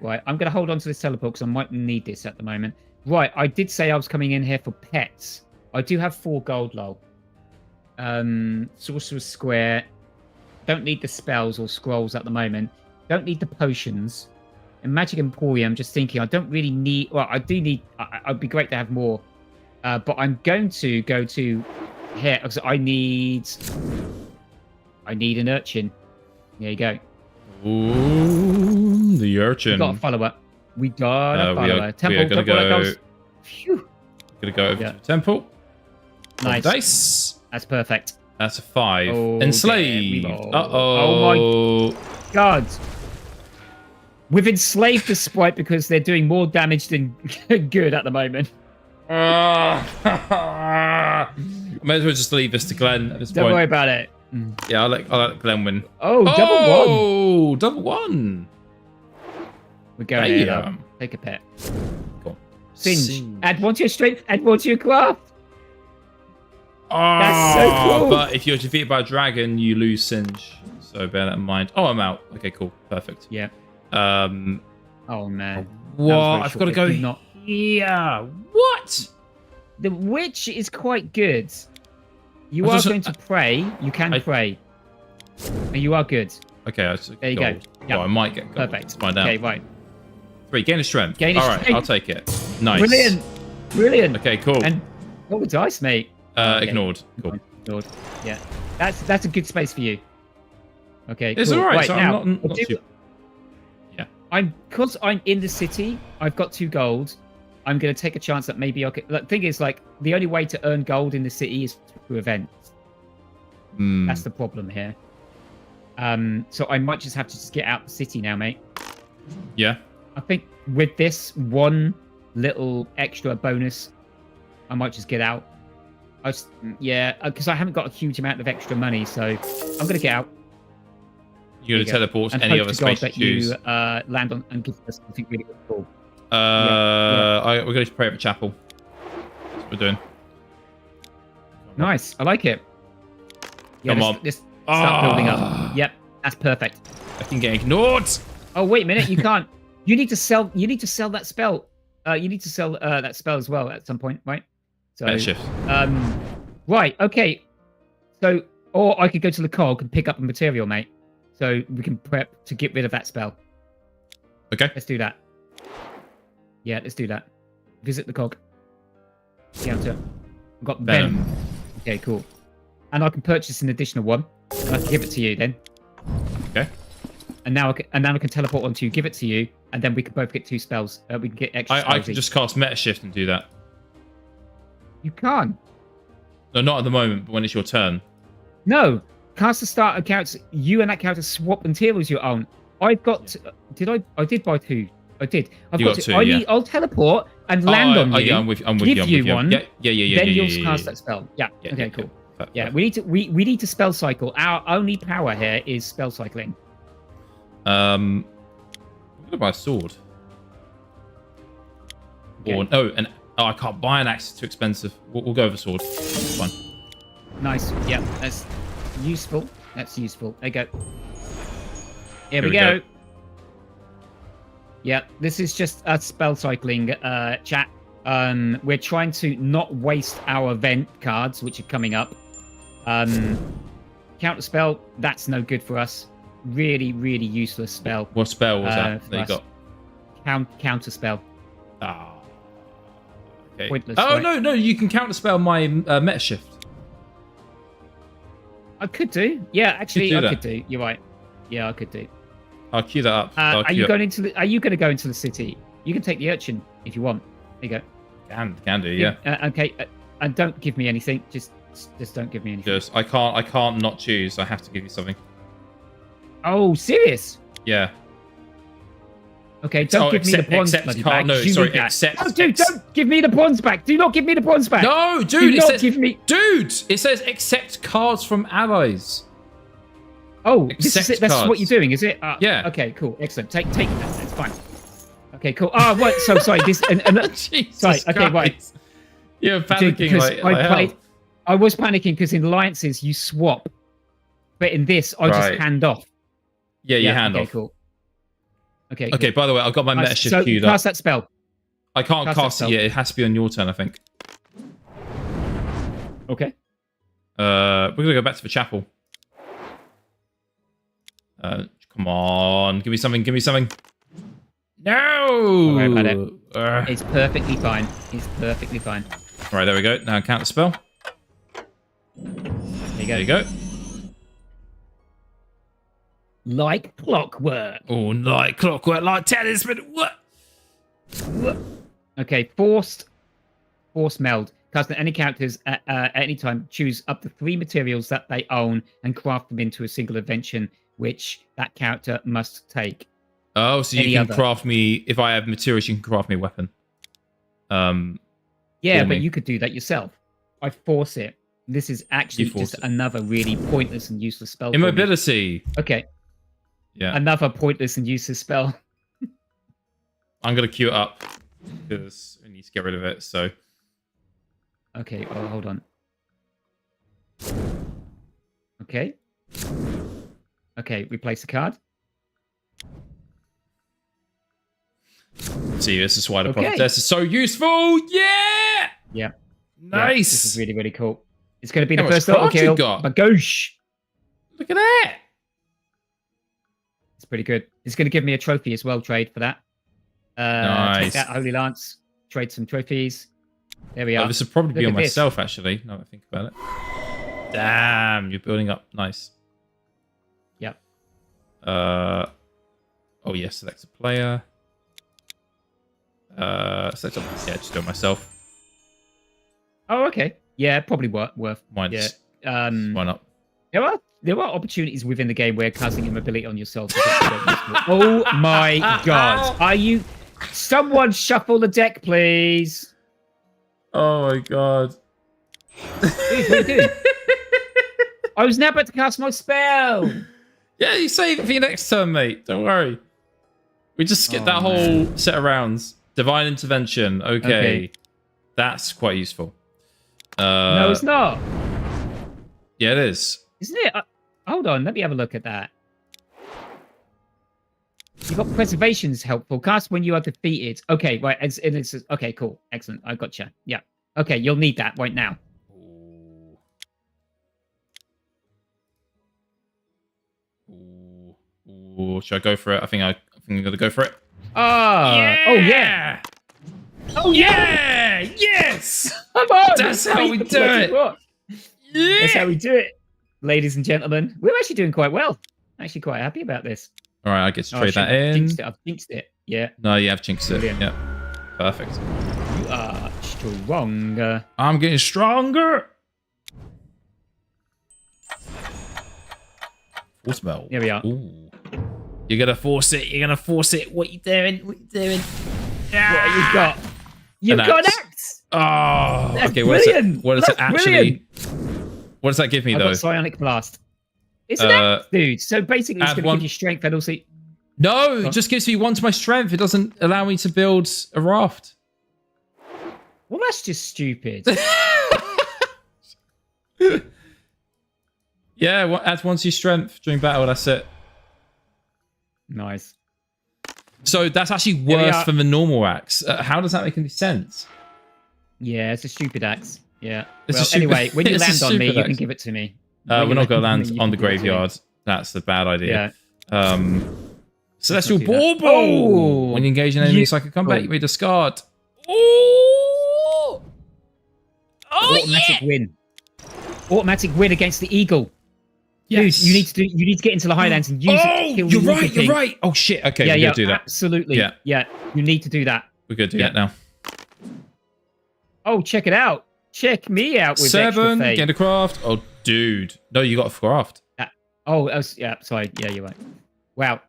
Right, I'm going to hold on to this teleport because I might need this at the moment. Right, I did say I was coming in here for pets. I do have 4 gold, lol. Sorcerer's Square. Don't need the spells or scrolls at the moment. Don't need the potions. And Magic Emporium, just thinking, I don't really need... Well, I do need... I'd be great to have more. But I'm going to go to here, because I need an urchin. There you go. Ooh, the urchin. We got a follower. We got a follower. We are gonna go. Phew. Gonna go over to the temple. Nice. Dice. That's perfect. That's a 5. Oh, Enslaved. damn, Oh my God. We've enslaved the sprite because they're doing more damage than good at the moment. May as well just leave this to Glenn at this point. Don't worry about it. Yeah, I'll let Glenn win. Oh, double one. We're going here. Though. Take a pet. Cool. Singe. Add 1 to your strength. Add 1 to your craft. Oh, that's so cool. But if you're defeated by a dragon, you lose Singe. So bear that in mind. Oh, I'm out. Okay, cool. Perfect. Yeah. Oh, man. What? I've got to go here. What? The witch is quite good. You are going to pray. You can pray. And you are good. Okay, there you go. Yep. Well, I might get gold. Perfect. Let's find out. Okay, right. 3, gain of strength. Gain of All right, strength. I'll take it. Nice. Brilliant. Okay, cool. And roll the dice, mate. Ignored. Cool. Ignored. Yeah. That's a good space for you. Okay, it's cool. all right. Right, So now, I'm not too... Yeah. Because I'm in the city, I've got 2 gold. I'm going to take a chance that maybe I could... The thing is, like, the only way to earn gold in the city is through events. That's the problem here. So I might just have to just get out the city now, mate. Yeah. I think with this 1 little extra bonus, I might just get out. Because I haven't got a huge amount of extra money, so I'm going to get out. You're going to teleport to any other space you choose. You land on and give us something really cool. We're going to pray at the chapel. That's what we're doing. Nice. I like it. Yeah, Come on. Let's start building up. Yep, that's perfect. I can get ignored. Oh, wait a minute. You can't. You need to sell that spell. You need to sell that spell as well at some point, right? So, Better shift. Right. Okay. So, or I could go to the cog and pick up a material, mate. So we can prep to get rid of that spell. Okay. Let's do that. Yeah, let's do that. Visit the cog. Yeah, I've got Venom. Okay, cool. And I can purchase an additional 1. And I can give it to you then. Okay. And now I can teleport onto you, give it to you, and then we can both get 2 spells. We can get extra spells. I can just cast Meta Shift and do that. You can't. No, not at the moment, but when it's your turn. No. Cast the starter character. You and that character swap materials you own. I've got... I did buy 2. I did. I've got 2. I'll teleport and land on you. Yeah, I'm with give you one. Yeah. Then you'll cast that spell. Yeah. Okay, cool. Yeah, we need to spell cycle. Our only power here is spell cycling. I'm gonna buy a sword. Okay. Or I can't buy an axe. It's too expensive. We'll go with a sword. It's fine. Nice. Yeah, that's useful. That's useful. There you go. Here we go. Yeah, this is just a spell cycling chat. We're trying to not waste our event cards, which are coming up. Counter spell, that's no good for us. Really, really useless spell. What spell was that you got? Counter spell. Ah. Okay. Pointless, oh, right? no, you can counter spell my Meta Shift. I could do. Yeah, actually, I could do. You're right. Yeah, I could do. I'll queue that up. Are you going to go into the city? You can take the urchin if you want. There you go. Can do, yeah. Okay, and don't give me anything. Just don't give me anything. I can't not choose. I have to give you something. Oh, serious? Yeah. Okay, don't give me the pawns back. No, sorry, except... Oh, dude, don't give me the pawns back. Do not give me the pawns back. No, dude, Dude, it says accept cards from allies. Oh, that's what you're doing, is it? Yeah. Okay, cool, excellent. Take that. That's fine. Okay, cool. Oh, what? So sorry. This Jesus sorry. Okay, Christ. Right. You're panicking. I was panicking because in Alliances you swap, but in this I just hand off. Yeah, you hand off. Cool. Okay. Okay. By the way, I've got my Meta Shift queued up. Cast that spell. I can't cast it yet. It has to be on your turn, I think. Okay. We're gonna go back to the chapel. Come on, give me something. Give me something. No. Don't worry about it. It's perfectly fine. It's perfectly fine. All right, there we go. Now count the spell. There you go. There you go. Like clockwork. Oh, like clockwork, like talisman. What? Okay, force meld. Cast any characters at any time choose up to 3 materials that they own and craft them into a single invention, which that character must take. Oh, so you can craft me if I have materials. You can craft me a weapon. Yeah, but you could do that yourself. I force it. This is actually just another really pointless and useless spell. Immobility. Okay. Yeah. Another pointless and useless spell. I'm gonna queue it up because I need to get rid of it. So. Okay. Oh, hold on. Okay. Okay. Replace the card. See, this is why the product test is so useful. Yeah. Yeah. Nice. Yeah, this is really, really cool. It's going to be How the much first auto craft you kill. got? Bagoosh. Look at that. It's pretty good. It's going to give me a trophy as well, trade for that. Nice. Take that, Holy Lance. Trade some trophies. There we are. Oh, this would probably be Look on at this. myself, actually, now that I think about it. Damn, you're building up. Nice. Yep. Oh, yes, select a player. Select a, yeah, just do it myself. Oh, okay. Yeah, probably worth. Why Yeah. why not? There are opportunities within the game where casting immobility on yourself. Oh my god! Are you? Someone shuffle the deck, please. Oh my god. Dude, what are you doing? I was now about to cast my spell. Yeah, you save it for your next turn, mate. Don't worry. We just skipped that whole set of rounds. Divine intervention. Okay. That's quite useful. No, it's not. Yeah, it is. Isn't it? Hold on, let me have a look at that. You got preservation's helpful. Cast when you are defeated. Okay, right. It's okay, cool. Excellent. I gotcha. Yeah. Okay, you'll need that right now. Ooh, should I go for it? I think I'm gonna go for it. Yeah! Oh yeah! Oh yeah! Yes! Come on! That's how we do it. Yeah! That's how we do it, ladies and gentlemen. We're actually doing quite well. Actually, quite happy about this. All right, I get to trade that I've in. jinxed it. Yeah. No, you have jinxed it. Brilliant. Yeah. Perfect. You are stronger. I'm getting stronger. Full smell. Here we are. Ooh. You're gonna force it. You're gonna force it. What you doing? What you doing? What have you got? You've got an axe. Oh, That's okay. brilliant. What does it That's actually? What does that give me I've though? got Psionic Blast. It's an axe, dude. So basically, it's going to one- give you strength and also. No, it just gives me 1 to my strength. It doesn't allow me to build a raft. Well, that's just stupid. Yeah, adds 1 to your strength during battle. That's it. Nice. So that's actually we worse are. than the normal axe. How does that make any sense? Yeah, it's a stupid axe. Yeah. It's Well, a stupid- anyway, when you it's a land on me, stupid you can axe. give it to me. We're not going to land you on can the give it to me. graveyard. That's the bad idea. Yeah. Celestial Let's not do that. Bauble! Oh! When you engage an enemy in psychic combat, you may discard. Oh! Oh, Automatic win. Automatic win against the eagle. Yes. Dude, you need to get into the Highlands and use it to kill you're the right, Eagle King. you're right. Oh, shit. Okay, Yeah, we're yeah, going to do that. absolutely. Yeah. Yeah, you need to do that. We're going to do that now. Oh, check it out. Check me out with extra 7, fate. get a craft. Oh, dude. No, you got a craft. Yeah, sorry. Yeah, you're right. Wow.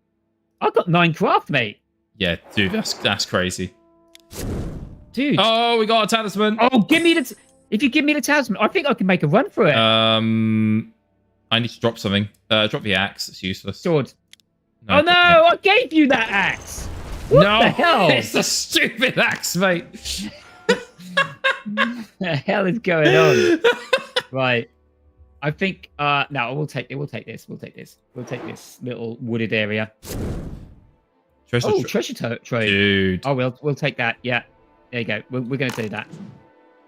I've got 9 craft, mate. Yeah, dude, that's crazy. Dude. Oh, we got a talisman. Oh, give me the... If you give me the talisman, I think I can make a run for it. I need to drop something. Drop the axe. It's useless. Sword. No, Oh, no! I gave you that axe! What the hell? It's a stupid axe, mate. What the hell is going on? Right. I think no, we'll take this. We'll take this little wooded area. Treasure trove. Dude. Oh, we'll take that. Yeah. There you go. We're going to do that.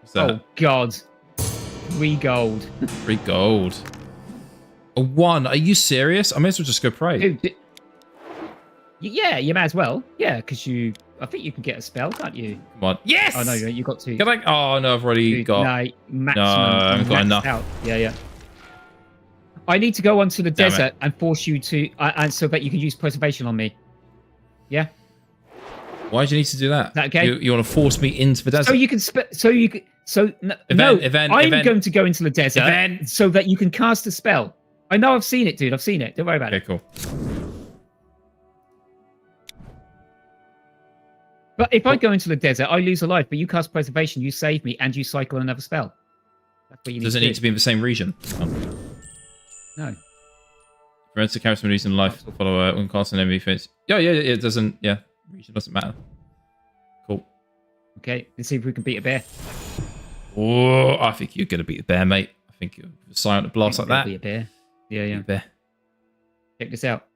What's that? Oh God. 3 gold. 3 gold. A 1? Are you serious? I may as well just go pray. Dude, yeah, you may as well. Yeah, because I think you can get a spell, can't you? Come on. Yes! Oh, no, you got to. Can I? Oh, no, I've already got... No, maximum. No, I haven't got enough. Out. Yeah. I need to go onto the Damn desert and force you to... and so that you can use preservation on me. Yeah? Why do you need to do that? Is that okay? You want to force me into the desert? So you can... I'm going to go into the desert so that you can cast a spell. I know, I've seen it, dude. I've seen it. Don't worry about it. Okay, cool. But if I go into the desert, I lose a life. But you cast preservation, you save me, and you cycle another spell. That's what you need. Does it need to be in the same region? Oh. No. Prevents the character from losing life follower when casting enemy face. Yeah, it doesn't. Yeah, region doesn't matter. Cool. Okay, let's see if we can beat a bear. Oh, I think you're gonna beat the bear, mate. I think you're silent blast like that. Beat a bear. Yeah. Bear. Check this out.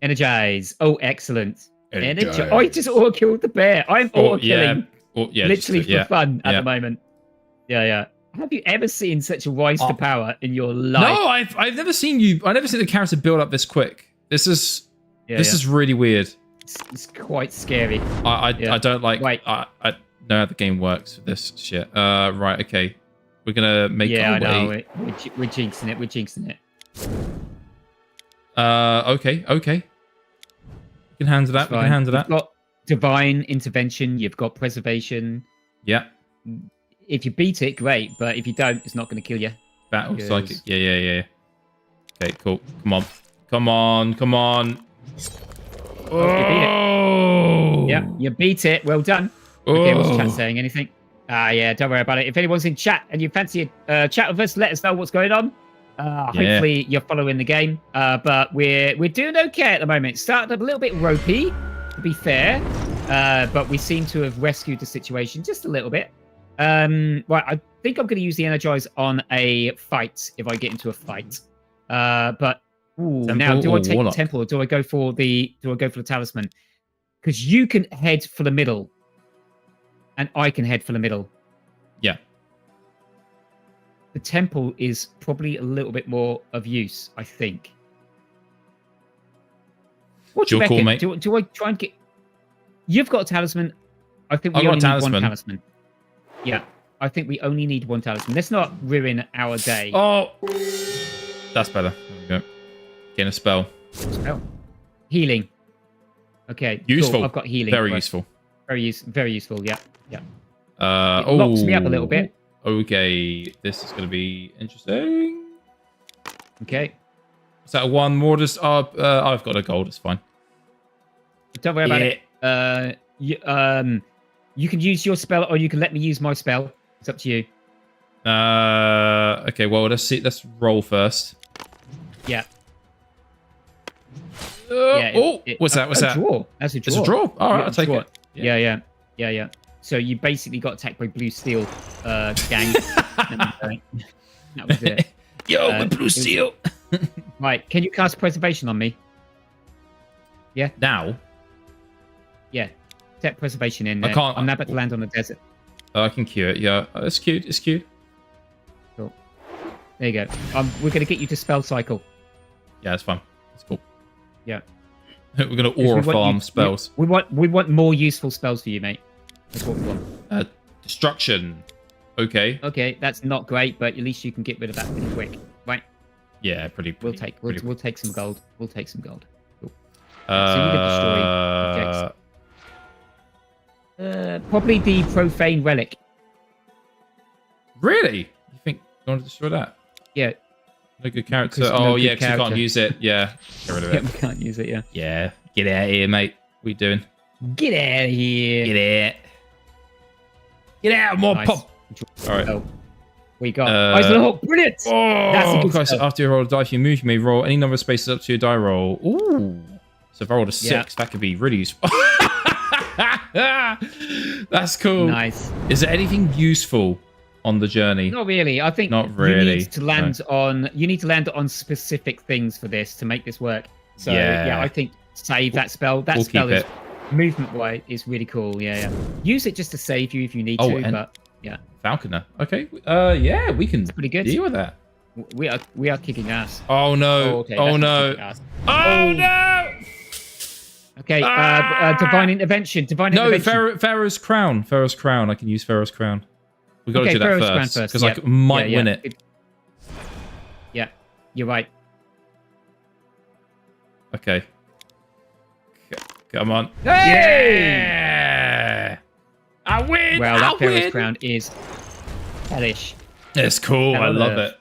Energize. Oh, excellent. Energize. I just auto-killed the bear. I'm auto-killing. Literally for fun at the moment. Yeah. Have you ever seen such a rise to power in your life? No, I've never seen you. I've never seen the character build up this quick. This is is really weird. It's quite scary. I don't like. Wait. I know how the game works with this shit. Right. Okay. We're gonna make. Yeah, I know. We're jinxing it. We're jinxing it. Okay. We can handle that. We can handle that. You've got divine intervention. You've got preservation. Yeah. If you beat it, great. But if you don't, it's not going to kill you. Battle psychic. Yeah. Okay, cool. Come on. Oh! Yeah, you beat it. Well done. Okay, what's chat saying? Anything? Yeah, don't worry about it. If anyone's in chat and you fancy a chat with us, let us know what's going on. Hopefully you're following the game. But we're doing okay at the moment. It started a little bit ropey, to be fair. But we seem to have rescued the situation just a little bit. Right, I think I'm going to use the energize on a fight if I get into a fight. But now, do I take the temple or do I go for the talisman? Because you can head for the middle, and I can head for the middle. Yeah. The temple is probably a little bit more of use, I think. What do you reckon? Call, mate. Do I try and get? You've got a talisman. I think we only need one talisman. Yeah, I think we only need one talisman. Let's not ruin our day. Oh, that's better. There we go. Getting a spell. Healing. Okay. Useful. Cool. I've got healing. Very useful. Very useful. Yeah. It oh, locks me up a little bit. Okay, this is going to be interesting. Okay. Is that one more? Just I've got a gold. It's fine. Don't worry about it. You can use your spell, or you can let me use my spell. It's up to you. Okay. Well, let's see. Let's roll first. Yeah. What's that? What's that? Draw. That's a draw. It's a draw. All right, I'll take it. Yeah. So you basically got attacked by blue steel gang. That was it. Yo, blue steel. Right. Can you cast preservation on me? Yeah. Now. Yeah. Set preservation in there. I can't. I'm now about to land on the desert. I can cue it. Yeah. It's cute. It's cute. Cool. There you go. We're going to get you to spell cycle. Yeah, it's fine. It's cool. Yeah. We're going to aura farm spells. We want more useful spells for you, mate. That's what we want. Destruction. Okay. Okay, that's not great, but at least you can get rid of that pretty quick, right? Yeah, pretty. We'll take some gold. We'll take some gold. Cool. So you can destroy objects. Probably the profane relic. Really? You think you want to destroy that? Yeah. No good character. Because you can't use it. Yeah. Get rid of it. Yeah, we can't use it. Yeah. Yeah. Get out of here, mate. What are you doing? Get out of here. Get out. Get out, more pop. All right. Oh, we got. Brilliant. Oh, that's a good okay, so after you roll a die, if you move, you may roll any number of spaces up to your die roll. Ooh. So if I rolled a 6, that could be really useful. That's cool. Nice. Is there anything useful on the journey? Not really. I think not really. You need to land on. You need to land on specific things for this to make this work. So yeah, I think save that spell. That spell is movement wise is really cool. Yeah. Use it just to save you if you need to. But yeah. Falconer. Okay. Yeah, we can pretty good. deal with that. We are kicking ass. Oh no! Okay, Oh that's not no! kicking ass. Oh no! Okay, divine intervention. Divine No, intervention. Pharaoh's crown. Pharaoh's crown. I can use Pharaoh's crown. We got to do that Pharaoh's crown first because I yeah. might win it. Yeah, you're right. Okay. Come on. Hey! Yeah! I win! Well, that I Pharaoh's win! crown is hellish. It's cool. I love Hell. it.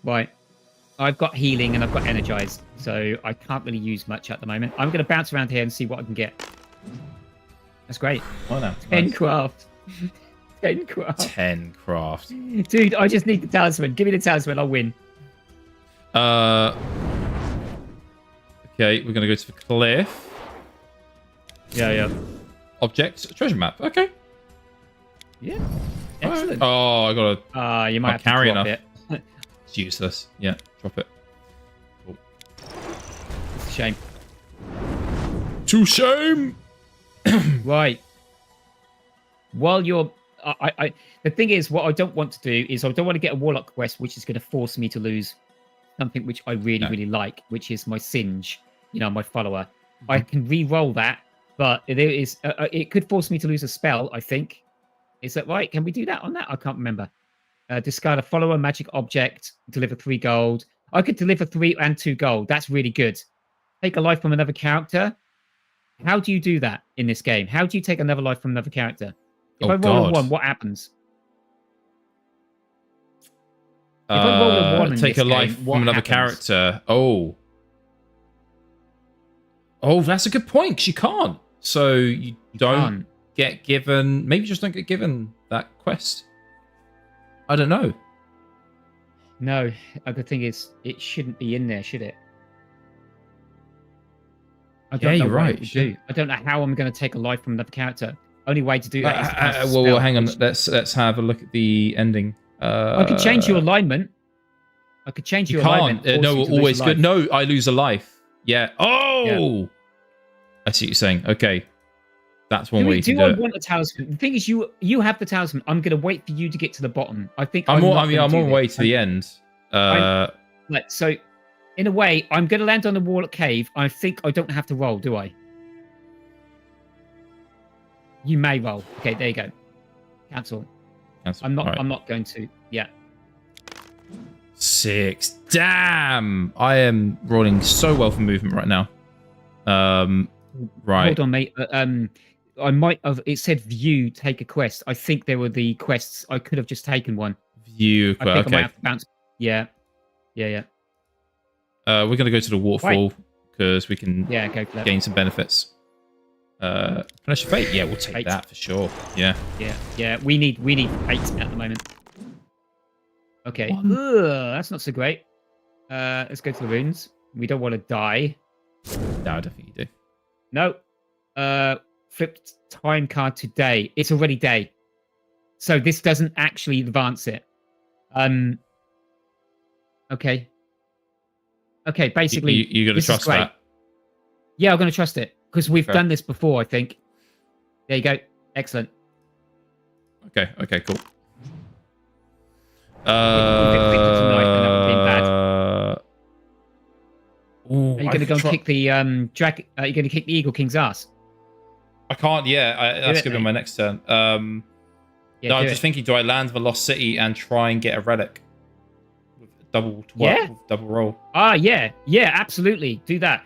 Right. I've got healing and I've got energized, so I can't really use much at the moment. I'm going to bounce around here and see what I can get. That's great. Well, no, 10 nice. craft. 10 craft. 10 craft. Dude, I just need the talisman. Give me the talisman, I'll win. Okay, we're going to go to the cliff. Yeah. Object, treasure map. Okay. Yeah. Excellent. Oh, I got to You might have to carry drop enough. it. It's useless. Yeah, drop it. Cool. It's a shame. To shame! Right. While you're... the thing is, what I don't want to do is I don't want to get a Warlock quest, which is going to force me to lose something which I really like, which is my Singe, my follower. I can re-roll that, but it could force me to lose a spell, I think. Is that right? Can we do that on that? I can't remember. Discard a follower magic object, deliver 3 gold. I could deliver 3 and 2 gold. That's really good. Take a life from another character. How do you do that in this game? How do you take another life from another character? If I roll a 1, what happens? If I roll a 1 in take this a life game, from what another happens? character. Oh, that's a good point. 'Cause you can't. So you don't get given. Maybe you just don't get given that quest. I don't know. No, the thing is, it shouldn't be in there, should it? I don't know you're what right. it would do. I don't know how I'm going to take a life from another character. Only way to do that is to cast a well, spell, hang on. which- Let's have a look at the ending. I could change your alignment. I could change You your can't. alignment. force No, you to lose always a good. life. No, I lose a life. Yeah. Oh, I see what you're saying. Okay, that's one way to do I it. want a talisman? The thing is, you have the talisman. I'm going to wait for you to get to the bottom. I think I'm not on gonna do my way this. to the end. Right, so, in a way, I'm going to land on the Warlock Cave. I think I don't have to roll, do I? You may roll. Okay, there you go. Cancel. I'm not. All right. I'm not going to. Yeah. 6. Damn! I am rolling so well for movement right now. Right. Hold on, mate. I might have. It said view, take a quest. I think there were the quests. I could have just taken one. View. I think I might Okay. have to bounce. Yeah. We're gonna go to the waterfall because we can Yeah, go for that. gain some benefits. Finish your fate. Yeah, we'll take Fate. that for sure. Yeah. Yeah. We need 8 at the moment. Okay. One. Ugh, that's not so great. Let's go to the runes. We don't want to die. No, I don't think you do. No. Flipped time card today. It's already day. So this doesn't actually advance it. Okay. Okay, basically. You got to this is trust great. that. Yeah, I'm going to trust it. Because we've Okay. done this before, I think. There you go. Excellent. Okay, cool. Ooh, Are you going to go and kick the dragon? Are you going to kick the Eagle King's ass? I can't. Yeah, that's it, gonna be mate. my next turn. Yeah, No, I'm do just it. thinking: do I land the Lost City and try and get a relic with double roll? Yeah, absolutely. Do that.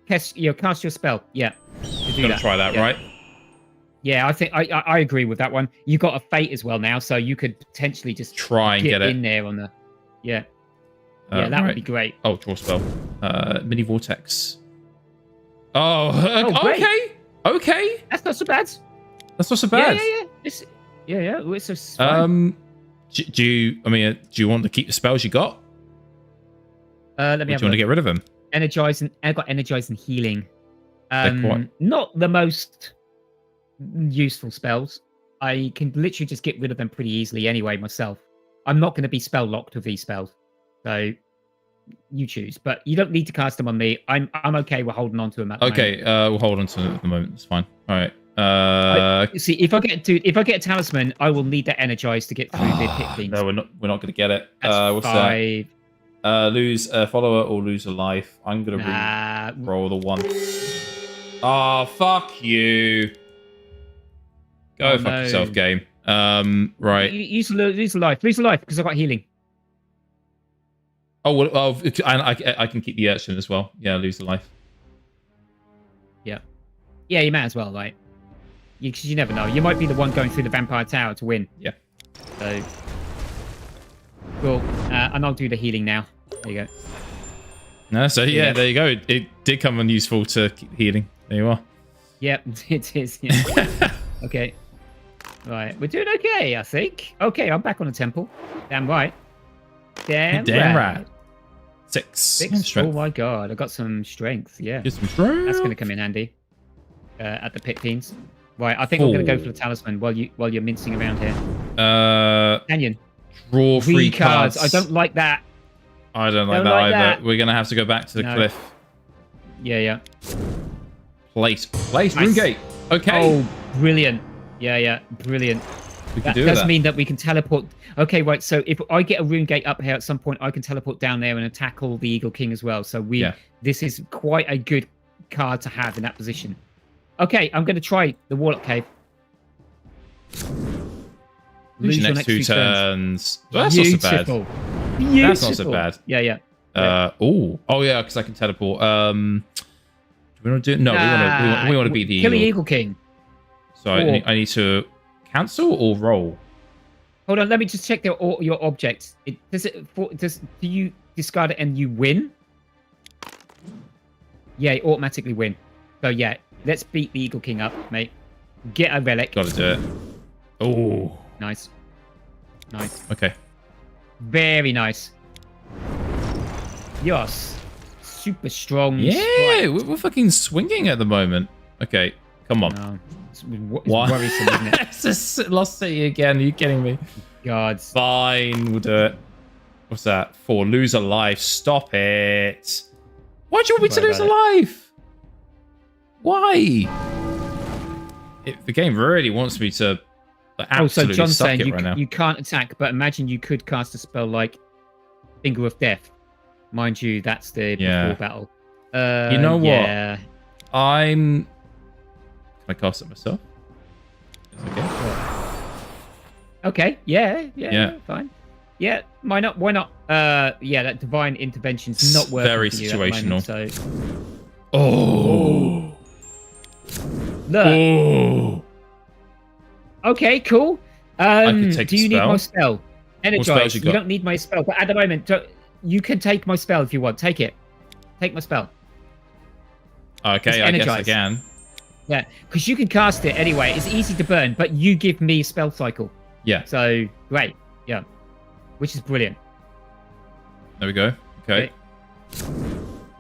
Cast your spell. Yeah. Do Gonna that. try that, Yeah. right? Yeah, I think I agree with that one. You got a fate as well now, so you could potentially just Try and get it in there on the. Yeah. Yeah, that would be great. Oh, draw spell. Mini vortex. Oh, great. okay. That's not so bad. That's not so bad. Yeah. It's just fine. Do you want to keep the spells you got? Let me Or do have you want to a get rid of them? energize and I got energize and healing. They're quite- Not the most useful spells. I can literally just get rid of them pretty easily anyway myself. I'm not going to be spell locked with these spells, so you choose. But you don't need to cast them on me. I'm okay with holding on to them. At the moment. Okay, we'll hold on to it at the moment. It's fine. All right. See, if I get a talisman, I will need that energized to get through the pit things. No, we're not going to get it. That's What's 5. that? Lose a follower or lose a life. I'm going to roll the 1. Oh, fuck you. Go fuck yourself, game. Right. Lose a life. Lose a life because I've got healing. Oh, well, I can keep the urchin as well. Yeah, lose the life. Yeah. Yeah, you might as well, right? Because you never know. You might be the one going through the vampire tower to win. Yeah. So, cool. And I'll do the healing now. There you go. No, so yeah, there you go. It did come unuseful to keep healing. There you are. Yep, it is. Yeah. Okay. Right, we're doing okay, I think. Okay, I'm back on the temple. Damn right. Damn right. 6. 6. Oh my god, I got some strength. Yeah. Get some strength. That's going to come in handy. At the pit fiends. Right, I think I'm going to go for the talisman while you're mincing around here. Canyon. Draw 3 cards. I don't like that. I don't like that either. We're going to have to go back to the cliff. Yeah. Place rune gate. Okay. Oh, brilliant. Yeah, brilliant. We can That does mean that we can teleport. Okay, right. So if I get a rune gate up here at some point, I can teleport down there and tackle the Eagle King as well. So this is quite a good card to have in that position. Okay, I'm going to try the Warlock Cave. Lose your next 2 turns. Well, that's not so bad. Beautiful. That's not so bad. Yeah. Oh yeah, because I can teleport. Do we want to do? No, we want to beat the Kill Eagle. the Eagle King. So I need to cancel or roll. Hold on, let me just check your object. Do you discard it and you win? Yeah, you automatically win. So yeah, let's beat the Eagle King up, mate. Get a relic. Got to do it. Oh, nice. Okay. Very nice. Yes. Super strong. Yeah, we're fucking swinging at the moment. Okay, come on. No. It's worrisome, isn't it? It's just Lost City again. Are you kidding me? God. Fine, we'll do it. What's that? 4. Lose a life. Stop it. Why do you want me to lose a life? Why? The game really wants me to absolutely so John's suck saying it right now. you can't attack, but imagine you could cast a spell like Finger of Death. Mind you, that's the before battle. You know what? Yeah. Can I cast it myself? Okay. Yeah. Fine. Yeah. Why not? That divine intervention's not working. Very for you at the moment, situational. So. Oh. Look. Oh. Okay. Cool. take do a you need spell. my spell? Energize. You You don't need my spell, but at the moment, you can take my spell if you want. Take it. Take my spell. Okay, I guess I can. Yeah, because you can cast it anyway. It's easy to burn, but you give me a spell cycle. Yeah. So, great. Yeah. Which is brilliant. There we go. Okay.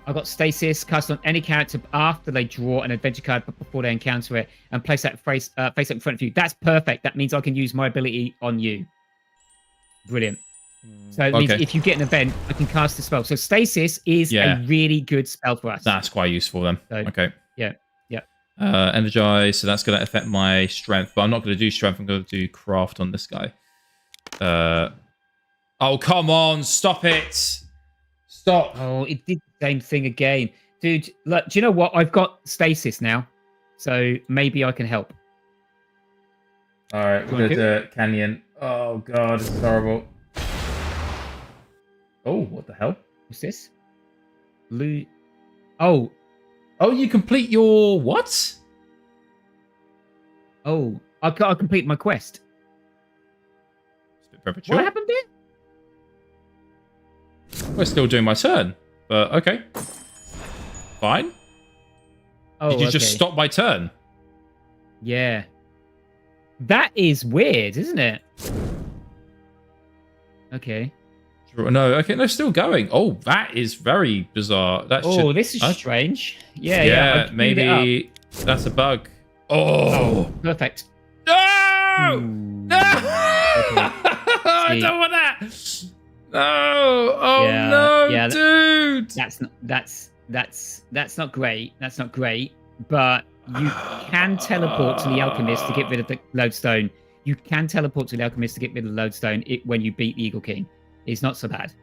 I got stasis cast on any character after they draw an adventure card, but before they encounter it, and place that face up in front of you. That's perfect. That means I can use my ability on you. Brilliant. So it means if you get an event, I can cast the spell. So stasis is a really good spell for us. That's quite useful then. So, okay. Yeah. Energize. So that's going to affect my strength, but I'm not going to do strength. I'm going to do craft on this guy. Oh, come on. Stop it. Stop. Oh, it did the same thing again. Dude, look, do you know what? I've got stasis now. So maybe I can help. All right. We're going to do it. Canyon. Oh, God. It's horrible. Oh, what the hell? What's this? Oh, you complete your what? Oh, I complete my quest. It's a bit premature. What happened there? We're still doing my turn, but okay. Fine. Oh, Did you just stop my turn? Yeah. That is weird, isn't it? Okay. No, okay, no, still going. Oh, that is very bizarre. This is strange. Yeah. Maybe that's a bug. Oh, perfect. No! No! I don't want that. No! Oh no, dude! That's not great. That's not great. But you can teleport to the alchemist to get rid of the lodestone. You can teleport to the alchemist to get rid of the lodestone when you beat the Eagle King. It's not so bad.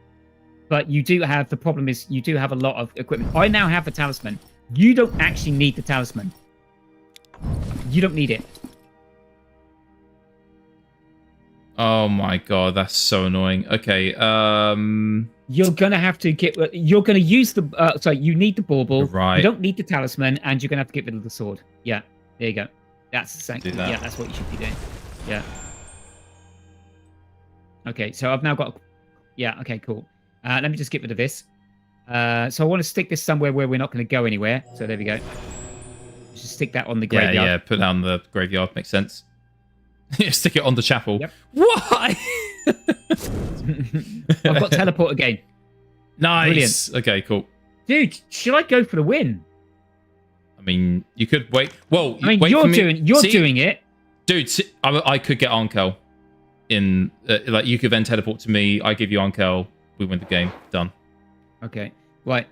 But you do have, the problem is you do have a lot of equipment. I now have the talisman. You don't actually need the talisman. You don't need it. Oh my god, that's so annoying. Okay, you're gonna have to you're gonna use the sorry, you need the bauble. Right. You don't need the talisman, and you're gonna have to get rid of the sword. Yeah, there you go. That's the same. Do that. Yeah, that's what you should be doing. Yeah. Okay, so I've now got. Yeah. Okay. Cool. Let me just get rid of this. So I want to stick this somewhere where we're not going to go anywhere. So there we go. Just stick that on the graveyard. Yeah. Put that on the graveyard. Makes sense. Stick it on the chapel. Yep. Why? I've got teleport again. Nice. Brilliant. Okay. Cool. Dude, should I go for the win? I mean, you could wait. Well, I mean, wait you're for me. doing it, Dude, I could get Onkel in. Like, you could then teleport to me. I give you Onkel. We win the game. Done. Okay. Right.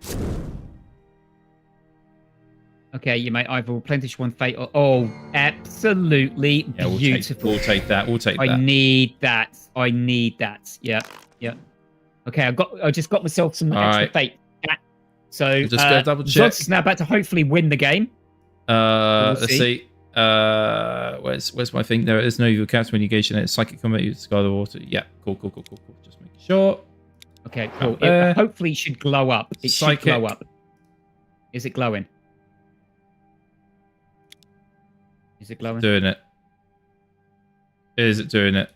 Okay, you may either replenish one fate or... Oh, absolutely beautiful. We'll take that. We'll take that. I need that. I need that. Yeah. Yeah. Okay, I just got myself some extra fate. Yeah. So, just go double check. Zods is now about to hopefully win the game. Let's see. Where's my thing? There is no evil cast when you engage in it. Psychic combat, you discard the water. Yeah, cool. Just making sure. Okay, cool. It hopefully should glow up. It should glow up. Is it glowing? Is it glowing? Doing it. Is it doing it?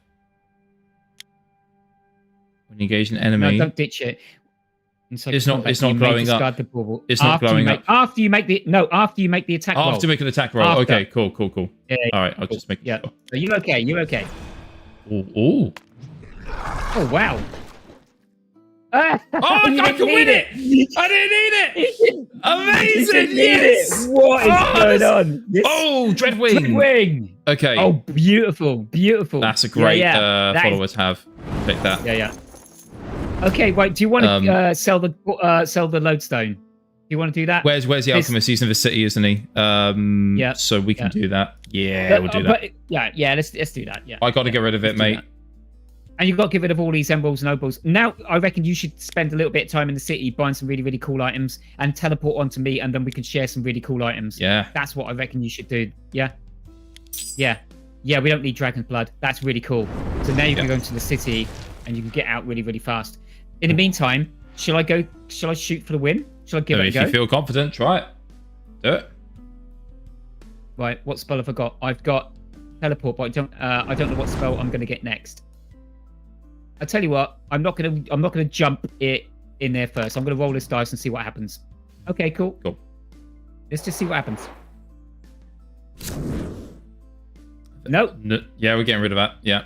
When you engage an enemy. No, don't ditch it. It's not glowing up. It's not glowing up. After you make the attack roll. After making an attack roll. After. Okay, cool. Yeah, all right, I'll just make sure. sure. So you're okay. You're okay. Ooh. Oh wow. I can win it! I didn't need it! Amazing! Yes! What is going on? Dreadwing! Okay. Oh, beautiful. That's a great follower to have. Take that. Yeah. Okay, wait. Do you want to sell the lodestone? Do you want to do that? Where's the alchemist? He's in the city, isn't he? Yeah. So we can do that. Yeah, we'll do that. Yeah. Let's do that. Yeah. I got to get rid of it, mate. And you've got to get rid of all these emeralds and opals. Now, I reckon you should spend a little bit of time in the city buying some really, really cool items and teleport onto me, and then we can share some really cool items. Yeah. That's what I reckon you should do. Yeah. Yeah, we don't need dragon's blood. That's really cool. So now you can go into the city and you can get out really, really fast. In the meantime, shall I shoot for the win? Shall I give it a go? If you feel confident, try it. Do it. Right, what spell have I got? I've got teleport, but I don't know what spell I'm going to get next. I tell you what, I'm not gonna jump it in there first. I'm gonna roll this dice and see what happens. Okay, cool. Let's just see what happens. Nope. Yeah, we're getting rid of that. Yeah.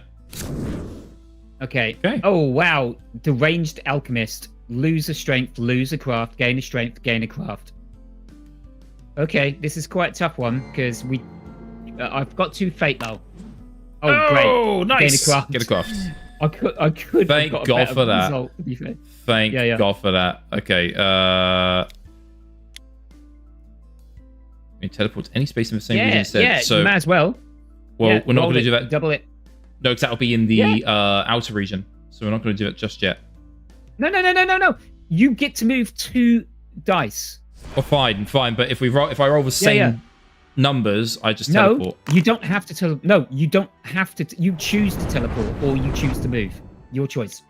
Okay. Oh wow, deranged alchemist. Lose a strength, lose a craft. Gain a strength, gain a craft. Okay, this is quite a tough one because I've got 2 fate though. Oh great! Oh nice. Gain a craft. Get a craft. I could. Thank God for that. Result, to be fair. Thank God for that. Okay. Teleport to any space in the same region instead. Yeah, so you might as well. Well, we're not going to do that. Double it. No, because that'll be in the outer region. So we're not going to do it just yet. No. You get to move 2 dice. Oh, fine. But if I roll the same numbers, I just teleport. No, you don't have to No, you don't have to. You choose to teleport or you choose to move. Your choice.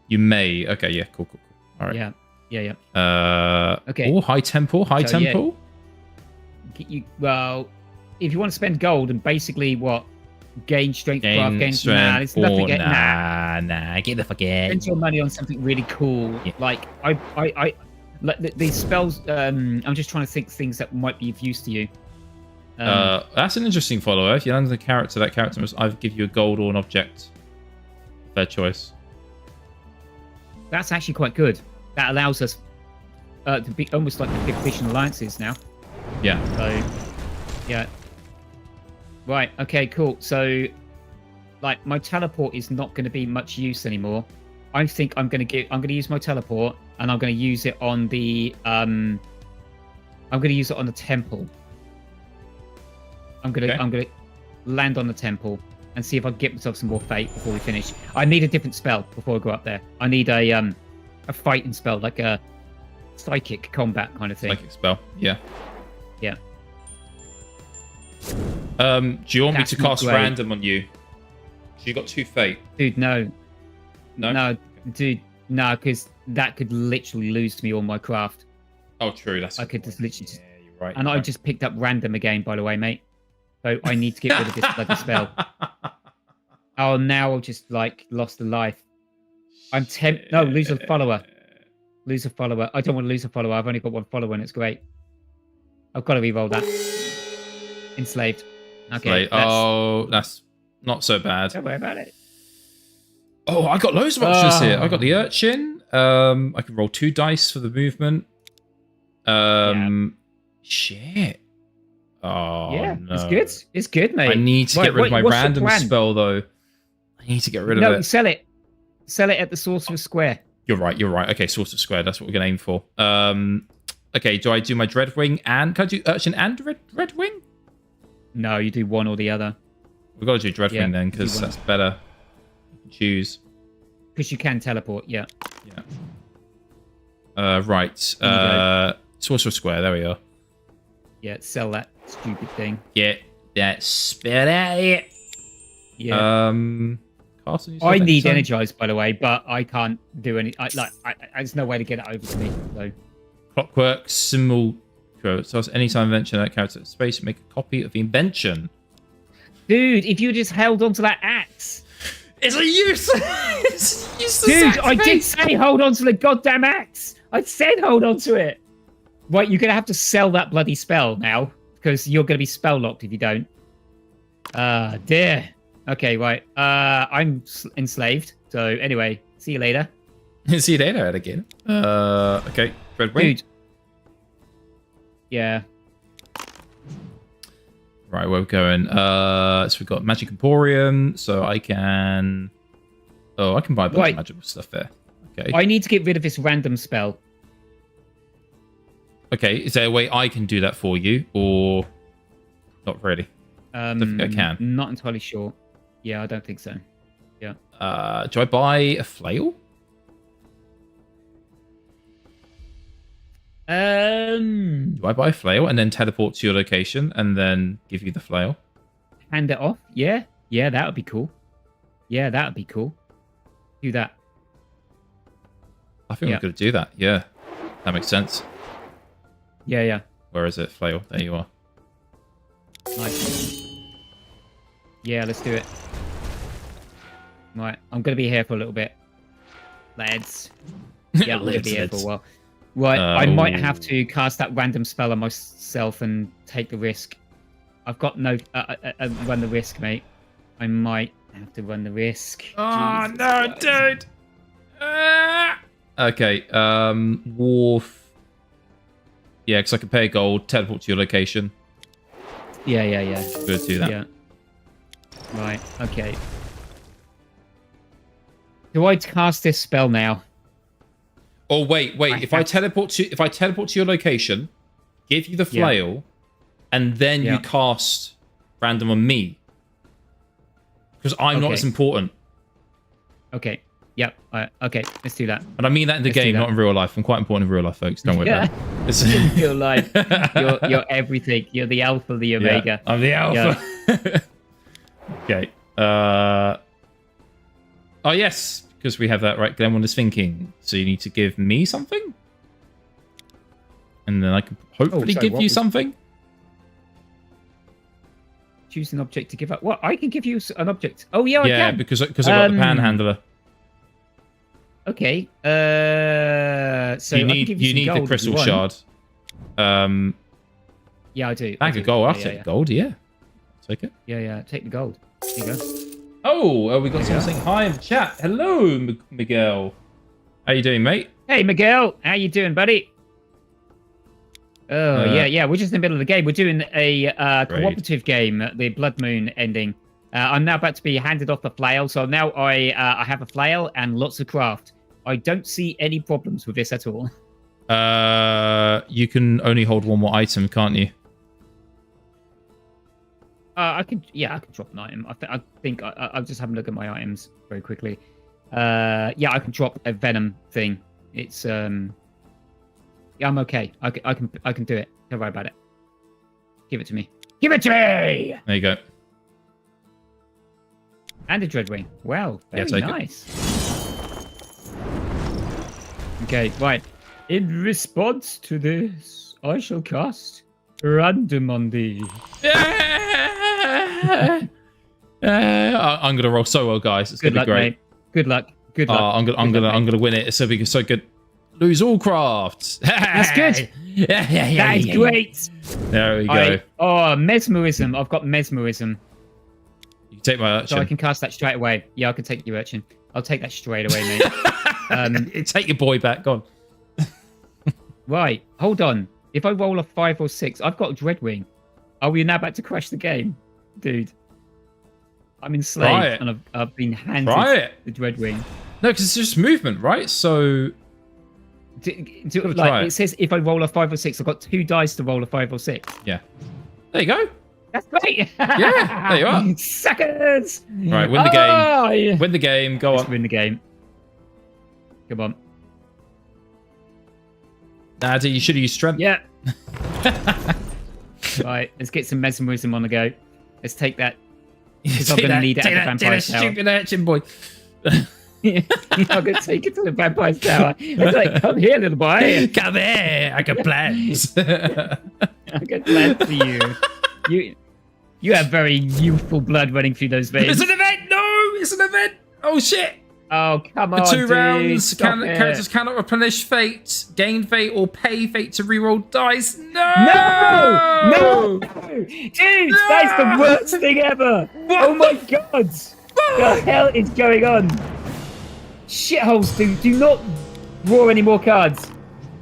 You may. Okay, yeah, cool. All right. Yeah. Okay. Oh, high tempo. Well, if you want to spend gold and basically gain strength, gain strength. It's nothing. Nah, get the fuck out. Spend your money on something really cool. Yeah. Like these spells. I'm just trying to think things that might be of use to you. That's an interesting follower. If you land the character, that character must either give you a gold or an object. Fair choice. That's actually quite good. That allows us to be almost like the 5th edition alliances now. Yeah. So, yeah. Right. Okay. Cool. So, like, my teleport is not going to be much use anymore. I think I'm going to use my teleport, and I'm going to use it on the I'm going to use it on the temple. I'm gonna land on the temple and see if I can get myself some more fate before we finish. I need a different spell before I go up there. I need a fighting spell, like a psychic combat kind of thing. Psychic spell, yeah. Yeah. Do you want me That's to not cast great. random on you? So you got 2 fate. Dude, no. No? No, dude, no, because that could literally lose me all my craft. Oh, true. That's. I could just literally just... Yeah, you're right. And I just picked up random again, by the way, mate. So I need to get rid of this bloody spell. Oh, now I've just, like, lost a life. I'm No, lose a follower. Lose a follower. I don't want to lose a follower. I've only got 1 follower and it's great. I've got to re-roll that. Enslaved. Okay. That's not so bad. Don't worry about it. Oh, I got loads of options here. I got the urchin. I can roll 2 dice for the movement. Shit. Oh, yeah, no. it's good. It's good, mate. I need to get rid of my what's the random plan? spell, though. I need to get rid of No, it. sell it. Sell it at the Sorcerer's Square. You're right. Okay, Source of Square. That's what we're going to aim for. Okay, do I do my Dreadwing and... Can I do urchin and Dreadwing? No, you do one or the other. We've got to do Dreadwing Yeah, then, because that's better. You can choose. Because you can teleport, yeah. Yeah. Right. Sorcerer Square. There we are. Yeah, sell that stupid thing. Get that spell out of here. Yeah. Carson, I need energize, by the way, but I can't do any. There's no way to get it over to me. So Clockwork symbol. So anytime invention that character in space, make a copy of the invention. dude, if you just held onto that axe. It's a useless. Dude, I did say hold on to the goddamn axe. I said hold on to it. Right, you're gonna have to sell that bloody spell now because you're gonna be spell locked if you don't. Dear. Okay, right. I'm enslaved. So anyway, see you later. See you later, again. Okay, Dreadwing. Dude. Yeah. Right, where we're going. So we've got Magic Emporium, so I can... Oh, I can buy a bunch of magical stuff there. Okay. I need to get rid of this random spell. Okay, is there a way I can do that for you, or not really? I don't think I can. Not entirely sure. Yeah, I don't think so. Yeah. Do I buy a flail? Do I buy a flail and then teleport to your location and then give you the flail? Hand it off? Yeah. Yeah, that would be cool. Yeah, that would be cool. Do that. I think we're going to do that. Yeah, that makes sense. Yeah, yeah. Where is it? Flail. There you are. Nice. Yeah, let's do it. Right, I'm going to be here for a little bit. Lads. Yeah, I'm going to be here for a while. Right, I might have to cast that random spell on myself and take the risk. I've got no... run the risk, mate. I might have to run the risk. Oh, Jesus no, dude! Okay, Wharf... Yeah, because I can pay gold, teleport to your location. Yeah, yeah, yeah. Good to do that. Yeah. Right, okay. Do I cast this spell now? Oh wait. If I teleport to your location, give you the flail, and then you cast random on me, because I'm not as important. Okay. Yep. Okay. Let's do that. And I mean that in the game, not in real life. I'm quite important in real life, folks. Don't worry about it. In real life, you're everything. You're the alpha, the omega. Yeah, I'm the alpha. Yeah. Okay. Oh yes, because we have that right. Glenn is thinking. So you need to give me something, and then I can hopefully give you something. Choose an object to give up. What? I can give you an object. Oh yeah, I can. Yeah, because I got the panhandler. Okay. So you need the crystal shard. Yeah, I do. Bag of gold. I'll take gold. Yeah, take it. Yeah. Take the gold. There you go. Oh, we got someone saying hi in the chat. Hello, Miguel. How you doing, mate? Hey, Miguel. How you doing, buddy? Oh, yeah. We're just in the middle of the game. We're doing a cooperative game, the Blood Moon ending. I'm now about to be handed off the flail, so now I have a flail and lots of craft. I don't see any problems with this at all. You can only hold one more item, can't you? I can drop an item. I think I'll just have a look at my items very quickly. I can drop a venom thing. It's I'm okay. I can do it. Don't worry about it. Give it to me. Give it to me. There you go. And a Dreadwing. Wow, very take nice. Okay, right. In response to this, I shall cast random on thee. I'm gonna roll so well, guys. It's Good gonna luck, be great. mate. Good luck. Good luck. I'm gonna win it. It's so good. Lose all crafts. That's good. That is great. There we go. Mesmerism. I've got mesmerism. You can take my urchin. So I can cast that straight away. Yeah, I can take your urchin. I'll take that straight away, mate. Take your boy back. Go on. Right. Hold on. If I roll a 5 or 6, I've got a Dreadwing. Are we now about to crash the game? Dude. I'm enslaved and I've been handed the Dreadwing. No, because it's just movement, right? So... it says if I roll a 5 or 6, I've got 2 dice to roll a 5 or 6. Yeah. There you go. That's great. Yeah, there you are. Suckers. Right, win the game. Yeah. Win the game. Go on. Win the game. Come on. Nah, you should have used strength. Yeah. Right, let's get some mesmerism on the go. Let's take that. Because I'm going to need it at the vampire's tower. Stupid urchin boy. I'm going to take it to the vampire's tower. It's like, come here, little boy. Come here. I got plans. I got plans for you. You have very youthful blood running through those veins. It's an event. No, it's an event. Oh, shit. Oh, come on, For 2 dude. rounds, characters It. cannot replenish fate, gain fate, or pay fate to reroll dice. No! No! Dude, that's the worst thing ever. What? Oh my god. The hell is going on? Shitholes, dude. Do not draw any more cards.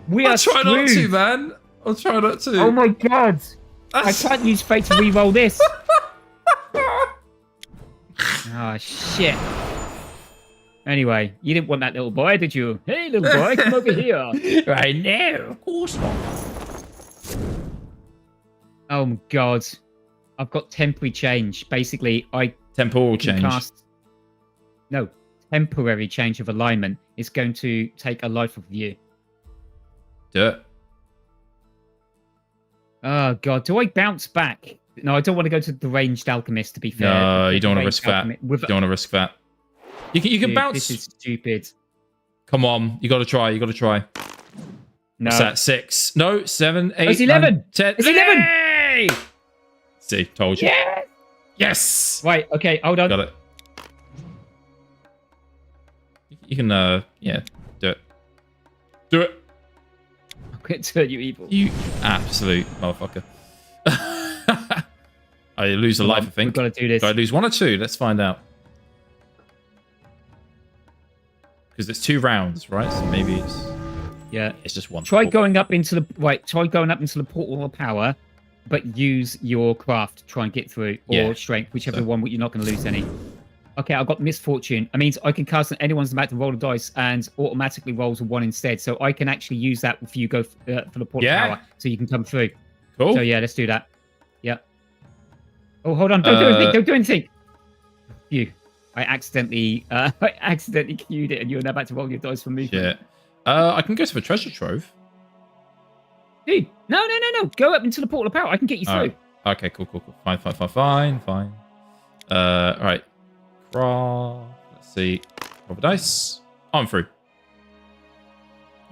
We are I'll try not to, screwed. man. I'll try not to. Oh my god. I can't use fate to reroll this. Oh, shit. Anyway, you didn't want that little boy, did you? Hey, little boy, come over here. Right now. Of course not. Oh my god. I've got temporary change. Basically, I Temporal can change. temporary change of alignment. It's going to take a life of you. Do it. Oh god, do I bounce back? No, I don't want to go to the ranged alchemist, to be fair. No, The you don't want to ranged risk that. alchemist- You don't want to risk that. You can Dude, bounce. This is stupid. Come on, you got to try. You got to try. No. What's that? 6? No, 7, 8. it's 11. 9, 10. It's 11. Hey! See, told you. Yeah. Yes. Right, okay, hold on. Got it. You can, yeah, do it. Do it. I'm going to turn you evil. You absolute motherfucker. I lose a life, I think. We've got to do this. Do I lose 1 or 2? Let's find out. Because it's 2 rounds, right? So maybe it's just 1. Try going up into the portal of power, but use your craft to try and get through, or strength, whichever one you're not going to lose any. Okay, I've got misfortune. It means I can cast on anyone's about to roll a dice and automatically rolls a 1 instead. So I can actually use that if you go for the portal of power, so you can come through. Cool. So yeah, let's do that. Yeah. Oh, hold on! Don't do anything! Don't do anything! I accidentally queued it, and you're now about to roll your dice for movement. Yeah. I can go to the treasure trove. Dude, no. Go up into the portal of power. I can get you through. Okay, cool. Fine. All right. Let's see. Roll the dice. I'm through.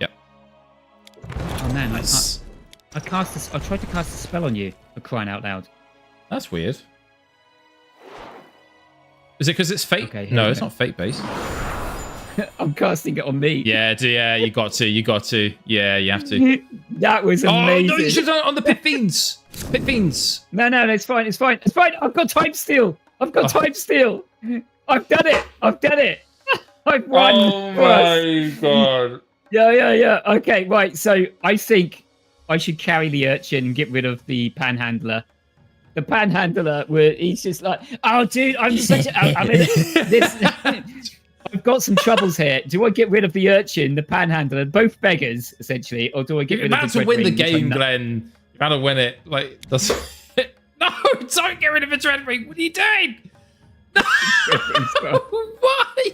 Yep. Oh man, I cast this. I tried to cast a spell on you, for crying out loud. That's weird. Is it because it's fate? Okay, no, it's not fate based. I'm casting it on me. Yeah, you got to. Yeah, you have to. That was amazing. Oh, no, you should have done it on the pit fiends. Pit fiends. No, it's fine. I've got time steal. I've done it. I've won. Oh my god. Yeah. Okay, right. So I think I should carry the urchin and get rid of the panhandler. The panhandler, where he's just like, oh, dude, I'm such a... I I've got some troubles here. Do I get rid of the urchin, the panhandler, both beggars essentially, or do I get You're rid of about the to win the dread ring, game, Glenn. You're about to win it. Like, that's... No, don't get rid of the dread ring. What are you doing? No, why?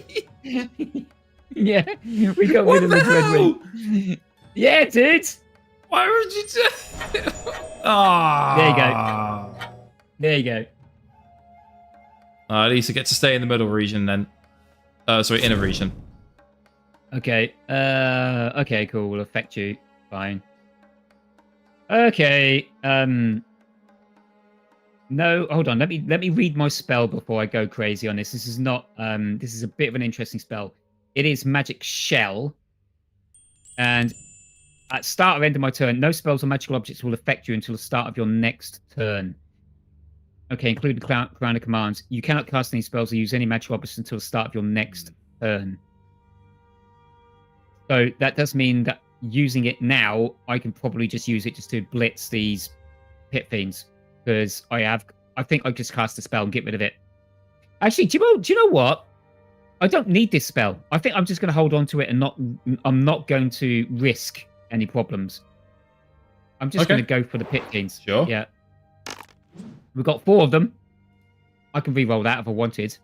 Yeah, we got rid of the dread ring. Yeah, dude. Why would you do? Oh. There you go. There you go. At least I get to stay in the middle region then. Sorry, inner region. Okay. Okay, cool. Will affect you. Fine. Okay. No, hold on. Let me read my spell before I go crazy on this. This is not. This is a bit of an interesting spell. It is Magic Shell, and at start or end of my turn, no spells or magical objects will affect you until the start of your next turn. Okay, including ground of commands. You cannot cast any spells or use any magical objects until the start of your next turn. So that does mean that using it now, I can probably just use it just to blitz these pit fiends, because I think I just cast a spell and get rid of it. Actually, do you know what? I don't need this spell. I think I'm just going to hold on to it and I'm not going to risk any problems. I'm just going to go for the pit fiends. Sure. Yeah. We've got 4 of them. I can re-roll that if I wanted.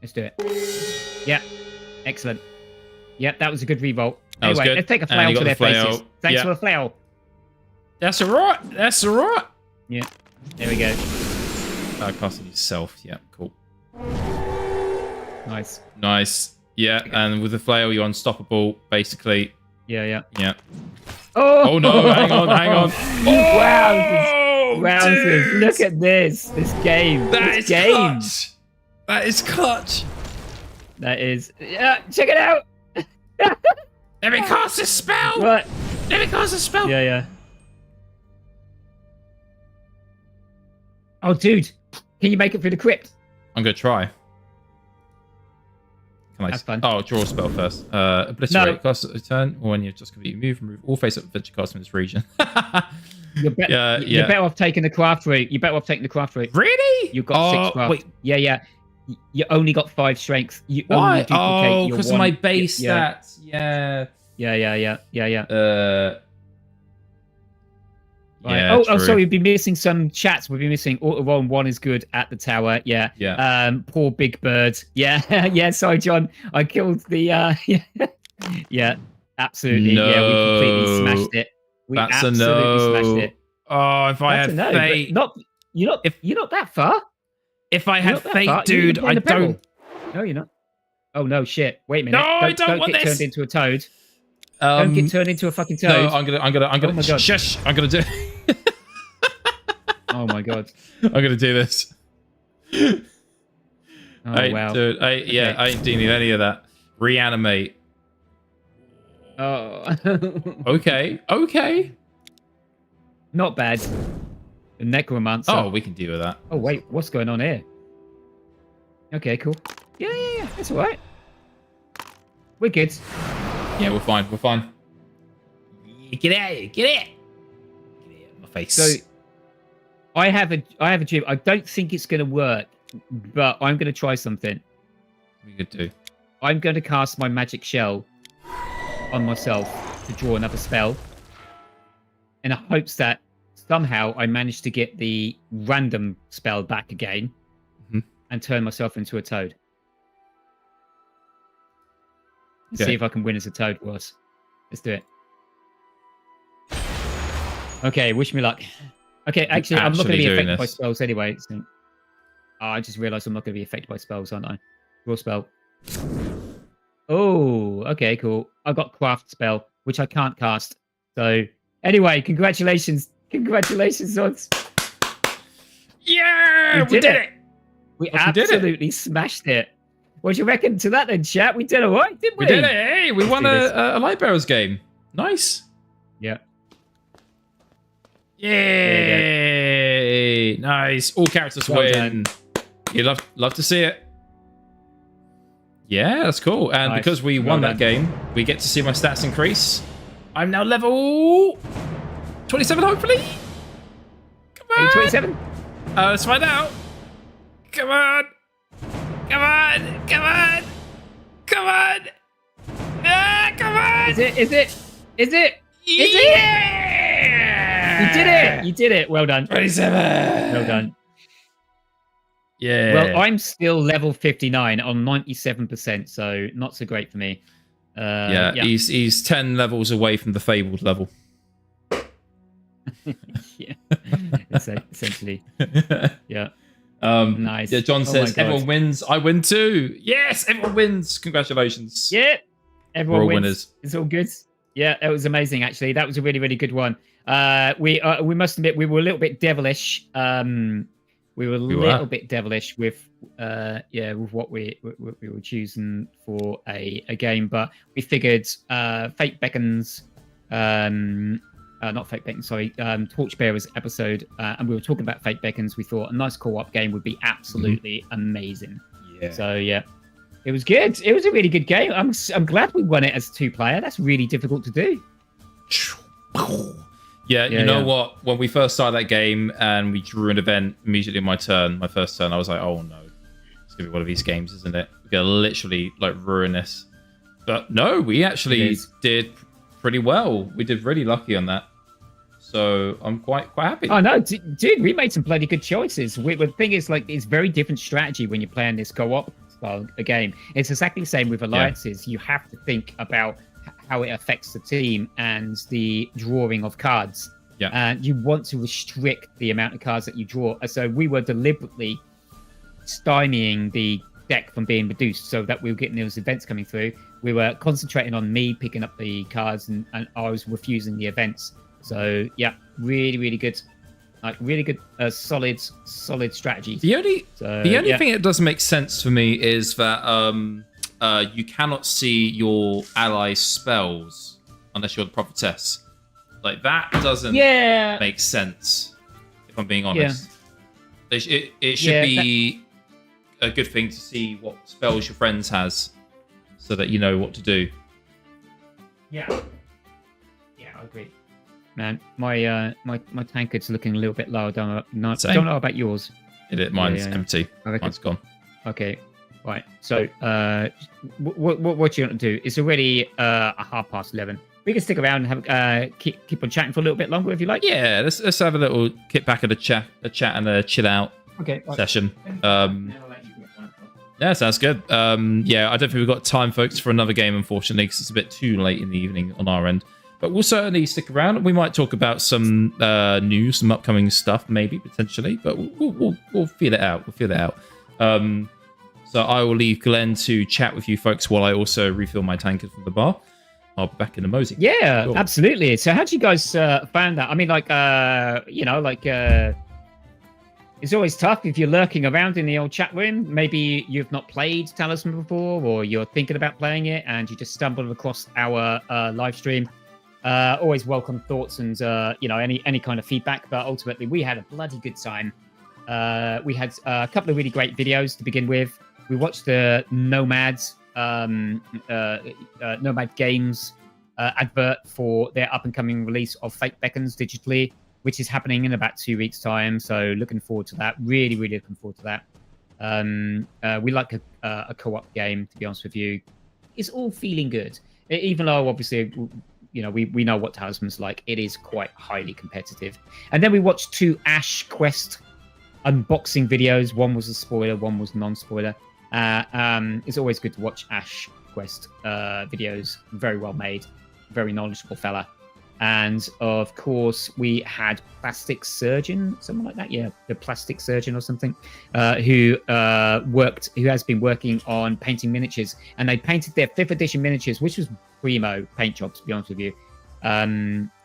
Let's do it. Yeah. Excellent. Yep, that was a good re-roll. Anyway, good. Let's take a flail to their faces. Thanks for the flail. That's alright. That's alright. Yeah. There we go. Casting yourself. Yeah, cool. Nice. Nice. Yeah, and with the flail, you're unstoppable, basically. Yeah. Oh no, hang on. Wowzers. Look at this game. That is clutch. That is clutch. That is. Yeah, check it out. Let me cast a spell. What? Let me cast a spell. Yeah. Oh, dude. Can you make it through the crypt? I'm going to try. Have fun. Oh, draw a spell first. Obliterate. Cast at a turn, or when you've just completely moved, remove all face-up adventure cards from this region. You're better off taking the craft route. Really? You've got 6 craft. Wait. Yeah. You only got 5 strength. You Why? only duplicate Because of my base stats. Yeah. Right. Yeah, oh, sorry. We've been missing some chats. We've been missing Autoron 1 is good at the tower. Yeah. Poor Big Bird. Yeah. Yeah. Sorry, John. I killed the. Yeah. Absolutely. No. Yeah. We completely smashed it. That's a no. Smashed it. Oh, if I had fate. You're not that far. If I had fate, dude, I don't. No, you're not. Oh no, shit! Wait a minute. No, I don't want get this. Turned into a toad. Don't get turned into a fucking toad. No, I'm gonna. Oh my God. Shush! I'm gonna do. Oh my God! I'm gonna do this. Oh wow! Dude, I ain't doing any of that. Reanimate. Oh. Okay. Not bad. The necromancer. Oh, we can deal with that. Oh wait, what's going on here? Okay, cool. Yeah. That's all right. We're good. Yeah, we're fine. Get out of here. Get out of my face. So, I have a dream. I don't think it's going to work, but I'm going to try something. We could do. I'm going to cast my magic shell on myself to draw another spell, in hopes that somehow I manage to get the random spell back again and turn myself into a toad. Okay. See if I can win as a toad, Ross. Let's do it. Okay, wish me luck. Okay, actually, I'm not going to be affected by spells anyway. So... I just realised I'm not going to be affected by spells, aren't I? Draw spell. Oh, okay, cool. I got craft spell, which I can't cast. So, anyway, congratulations. Congratulations, Zods. Yeah, we did it. We absolutely smashed it. What do you reckon to that then, chat? We did all right, didn't we? We did it. Hey, we won a Lightbearers game. Nice. Yeah. Yay! Nice. All characters win. You love to see it. Yeah, that's cool. And because we won that game, we get to see my stats increase. I'm now level 27, hopefully. Come on. 27? Let's find out. Come on! Come on! Come on! Come on! Ah, come on! Is it? Yeah! You did it! You did it! Well done. 27! Well done. Yeah. Well, I'm still level 59 on 97%, so not so great for me. Yeah, he's 10 levels away from the fabled level. Yeah, essentially. Yeah. Nice. Yeah, John says, my God. everyone wins, I win too. Yes, everyone wins. Congratulations. Yeah, everyone We're all wins. winners. It's all good. Yeah, it was amazing, actually. That was a really, really good one. We must admit, we were a little bit devilish. We were a little bit devilish with what we were choosing for a game, but we figured Fate BEckons, not Fate BEckons, sorry, Torchbearers episode, and we were talking about Fate BEckons. We thought a nice co-op game would be absolutely amazing. Yeah. So yeah, it was good. It was a really good game. I'm glad we won it as 2-player. That's really difficult to do. Yeah, you know what? When we first started that game and we drew an event immediately on my first turn, I was like, oh no, it's gonna be one of these games, isn't it? We're gonna literally like ruin this. But no, we actually did pretty well. We did really lucky on that. So I'm quite happy. Oh no, dude, we made some bloody good choices. The thing is, like, it's very different strategy when you're playing this co-op style a game. It's exactly the same with alliances. Yeah. You have to think about how it affects the team and the drawing of cards. Yeah. And you want to restrict the amount of cards that you draw. So we were deliberately stymieing the deck from being reduced so that we were getting those events coming through. We were concentrating on me picking up the cards and I was refusing the events. So yeah, really, really good. Like really good, solid strategy. The only thing that doesn't make sense for me is that you cannot see your allies' spells unless you're the prophetess. Like that doesn't make sense. If I'm being honest, it should be a good thing to see what spells your friends has, so that you know what to do. Yeah, I agree. Man, my tankard's looking a little bit low. Don't know about yours. Mine's empty. Mine's gone. Okay, right. So, what you want to do? It's already 11:30. We can stick around and have keep on chatting for a little bit longer if you like. Yeah, let's have a little kick back at a chat and a chill out session. Yeah, sounds good. I don't think we've got time, folks, for another game, unfortunately, because it's a bit too late in the evening on our end. But we'll certainly stick around. We might talk about some news, some upcoming stuff, maybe, potentially. But we'll feel it out. So I will leave Glenn to chat with you folks while I also refill my tankard from the bar. I'll be back in a mosey. Yeah, cool. Absolutely. So how do you guys find that? I mean, it's always tough if you're lurking around in the old chat room. Maybe you've not played Talisman before, or you're thinking about playing it and you just stumbled across our live stream. Always welcome thoughts and any kind of feedback, but ultimately we had a bloody good time. We had a couple of really great videos to begin with. We watched the Nomad Games advert for their up and coming release of Fate BEckons digitally, which is happening in about 2 weeks time. So looking forward to that. Really looking forward to that. We like a co-op game, to be honest with you. It's all feeling good, even though obviously we know what Talisman's like. It is quite highly competitive. And then we watched 2 Ash Quest unboxing videos. One was a spoiler, one was non-spoiler. It's always good to watch Ash Quest videos. Very well made, very knowledgeable fella. And of course, we had Plastic Surgeon, someone like that. Yeah, the Plastic Surgeon or something, who has been working on painting miniatures, and they painted their 5th edition miniatures, which was primo paint job, to be honest with you.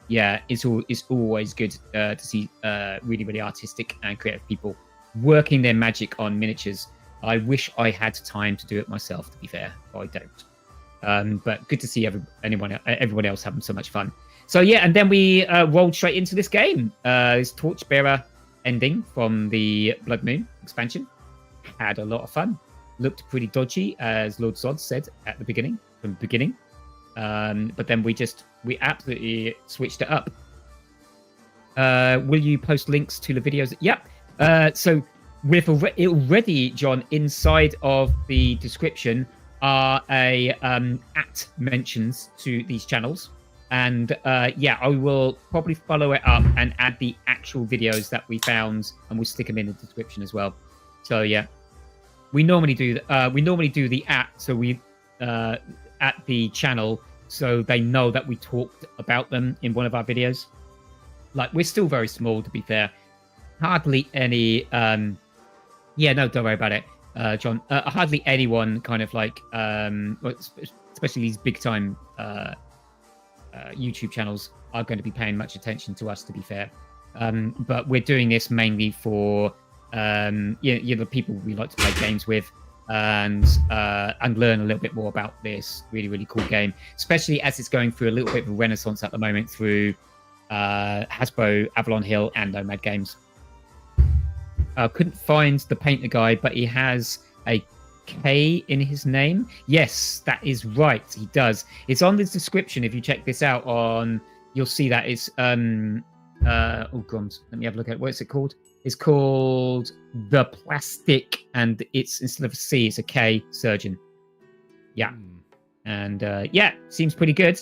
It's always good to see really artistic and creative people working their magic on miniatures. I wish I had time to do it myself, to be fair, but I don't. But good to see everyone else having so much fun. So yeah, and then we rolled straight into this game. This Torchbearer ending from the Blood Moon expansion. Had a lot of fun. Looked pretty dodgy, as Lord Zod said at the beginning. But then we absolutely switched it up. Will you post links to the videos? Yep. So with already, John, inside of the description are a at mentions to these channels. And yeah, I will probably follow it up and add the actual videos that we found, and we'll stick them in the description as well. So yeah, we normally do the at, so we at the channel, so they know that we talked about them in one of our videos. Like, we're still very small, to be fair. Hardly any. Yeah, no, don't worry about it, John. Hardly anyone kind of like, especially these big time YouTube channels are going to be paying much attention to us, to be fair. But we're doing this mainly for the people we like to play games with, and learn a little bit more about this really cool game, especially as it's going through a little bit of a renaissance at the moment through Hasbro, Avalon Hill, and Nomad Games. Couldn't find the painter guy, but he has a K in his name. Yes, that is right. He does. It's on the description. If you check this out on, you'll see that it's oh god, let me have a look at it. What's it called? It's called The Plastic, and it's, instead of a C, it's a K, Surgeon. Yeah. And yeah, seems pretty good.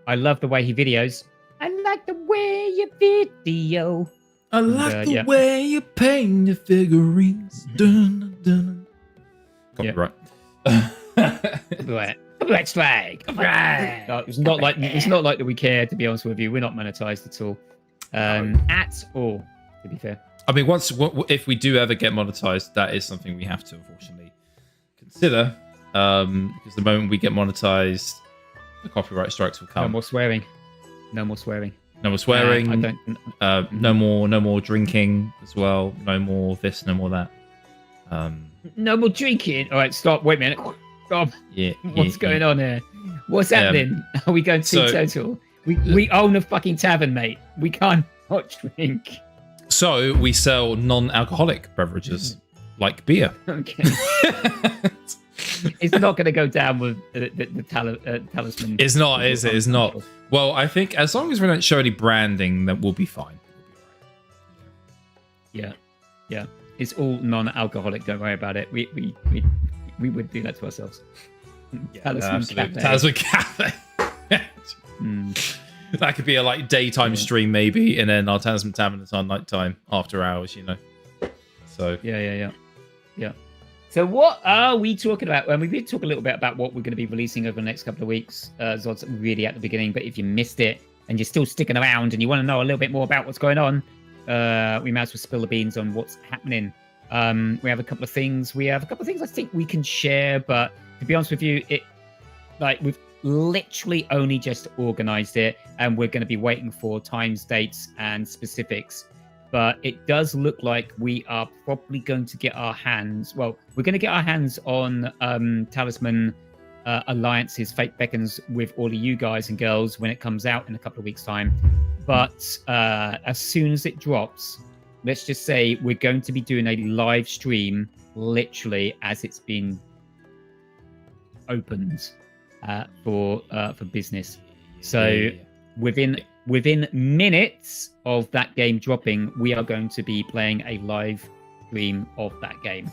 I love the way he videos. I like the way you video. I like the way you paint your figurines. Dun, dun. Copyright. Copyright strike. Copyright. No, it's not like that we care, to be honest with you. We're not monetized at all. At all, to be fair. I mean, if we do ever get monetized, that is something we have to unfortunately consider. Because the moment we get monetized, the copyright strikes will come. No more swearing. No more swearing. No more swearing. I don't. No more drinking as well. No more this. No more that. No more drinking. All right, stop. Wait a minute. Stop. Yeah. What's going on here? What's happening? Are we going to total? We own a fucking tavern, mate. We can't not drink. So we sell non-alcoholic beverages like beer. Okay. It's not going to go down with the talisman. It's not, is it? It's not. Well, I think as long as we don't show any branding, then we'll be fine. Yeah. It's all non-alcoholic. Don't worry about it. We would do that to ourselves. Yeah, Talisman Cafe. That could be a daytime stream maybe, and then our Talisman Tavern is on nighttime after hours, So yeah. So what are we talking about? We did talk a little bit about what we're going to be releasing over the next couple of weeks. Zod's really at the beginning, but if you missed it and you're still sticking around and you want to know a little bit more about what's going on, we might as well spill the beans on what's happening. We have a couple of things. I think we can share, but to be honest with you, we've literally only just organized it, and we're going to be waiting for times, dates, and specifics. But it does look like we are probably going to get our hands... Well, we're going to get our hands on Talisman Alliances Fate BEckons with all of you guys and girls when it comes out in a couple of weeks' time. But as soon as it drops, let's just say we're going to be doing a live stream literally as it's been opened for business. So within minutes of that game dropping, we are going to be playing a live stream of that game.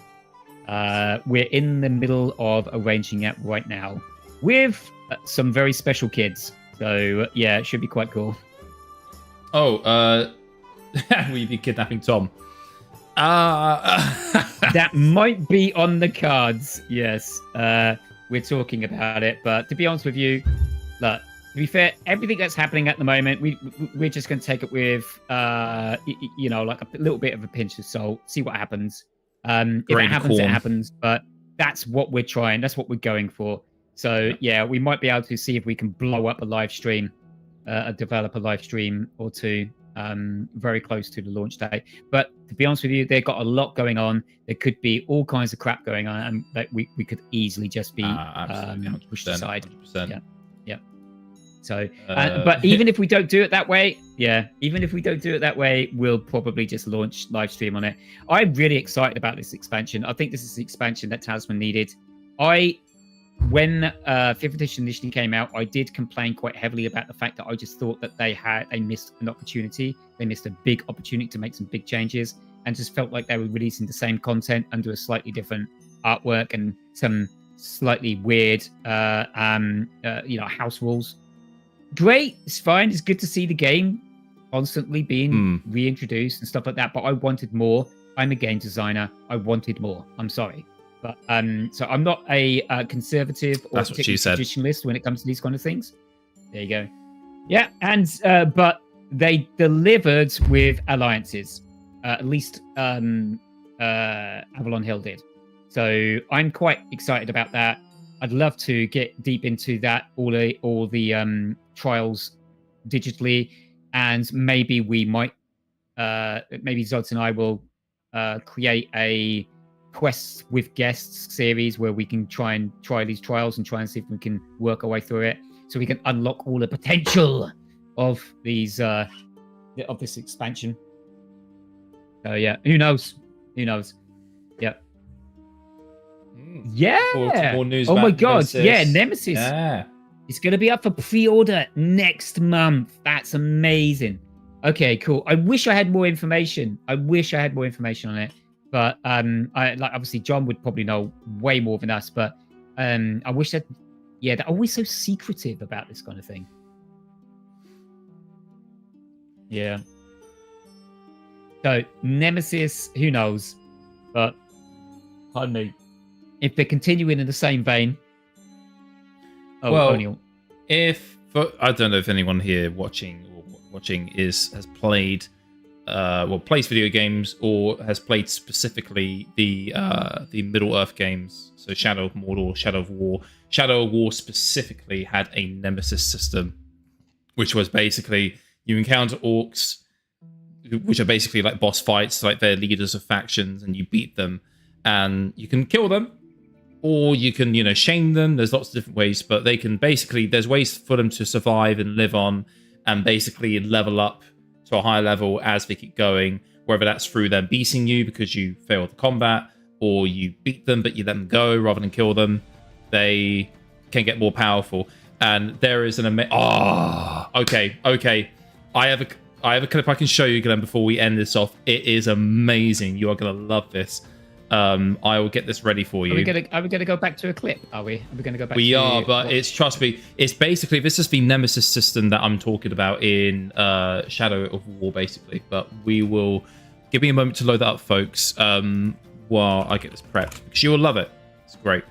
We're in the middle of arranging it right now with some very special kids. So yeah, it should be quite cool. Oh, will you be kidnapping Tom? That might be on the cards. Yes, we're talking about it. But to be honest with you, look, to be fair, everything that's happening at the moment, we're just going to take it with, like a little bit of a pinch of salt, see what happens. If it happens, it happens. But that's what we're trying. That's what we're going for. So yeah, we might be able to see if we can blow up a live stream, develop a live stream or two, very close to the launch date. But to be honest with you, they've got a lot going on. There could be all kinds of crap going on, and that we could easily just be pushed aside. 100%. Yeah. So, but even if we don't do it that way, we'll probably just launch live stream on it. I'm really excited about this expansion. I think this is the expansion that Talisman needed. I when 5th edition initially came out, I did complain quite heavily about the fact that I just thought that they missed an opportunity. They missed a big opportunity to make some big changes, and just felt like they were releasing the same content under a slightly different artwork and some slightly weird, house rules. Great, it's fine. It's good to see the game constantly being reintroduced and stuff like that. But I wanted more. I'm a game designer. I wanted more. I'm sorry. But so I'm not a conservative or traditionalist when it comes to these kind of things. There you go. Yeah, and but they delivered with Alliances. At least Avalon Hill did. So I'm quite excited about that. I'd love to get deep into that, all the trials digitally, and maybe we might, maybe Zods and I will create a quests with guests series where we can try these trials and try and see if we can work our way through it, so we can unlock all the potential of these of this expansion. So yeah, who knows? Yeah. Yeah. More news oh my god. Nemesis. Yeah, Nemesis. Yeah. It's going to be up for pre-order next month. That's amazing. Okay, cool. I wish I had more information. on it. But obviously John would probably know way more than us, but I wish that they're always so secretive about this kind of thing. Yeah. So Nemesis, who knows? But pardon me. If they're continuing in the same vein. I don't know if anyone here watching has played plays video games or has played specifically the Middle Earth games. So Shadow of Mordor, Shadow of War. Shadow of War specifically had a Nemesis system, which was basically you encounter orcs, which are basically like boss fights, like they're leaders of factions, and you beat them, and you can kill them, or you can, shame them. There's lots of different ways, but they can basically, there's ways for them to survive and live on and basically level up to a higher level as they keep going, whether that's through them beating you because you failed the combat, or you beat them but you let them go rather than kill them. They can get more powerful. And there is an okay. I have a clip I can show you, Glenn, before we end this off. It is amazing. You are going to love this. I will get this ready for you. Are we gonna go back to a clip? Are we gonna go back? We are, but trust me, it's basically, this is the Nemesis system that I'm talking about in Shadow of War, basically. But we will give me a moment to load that up, folks, while I get this prepped, because you will love it. It's great.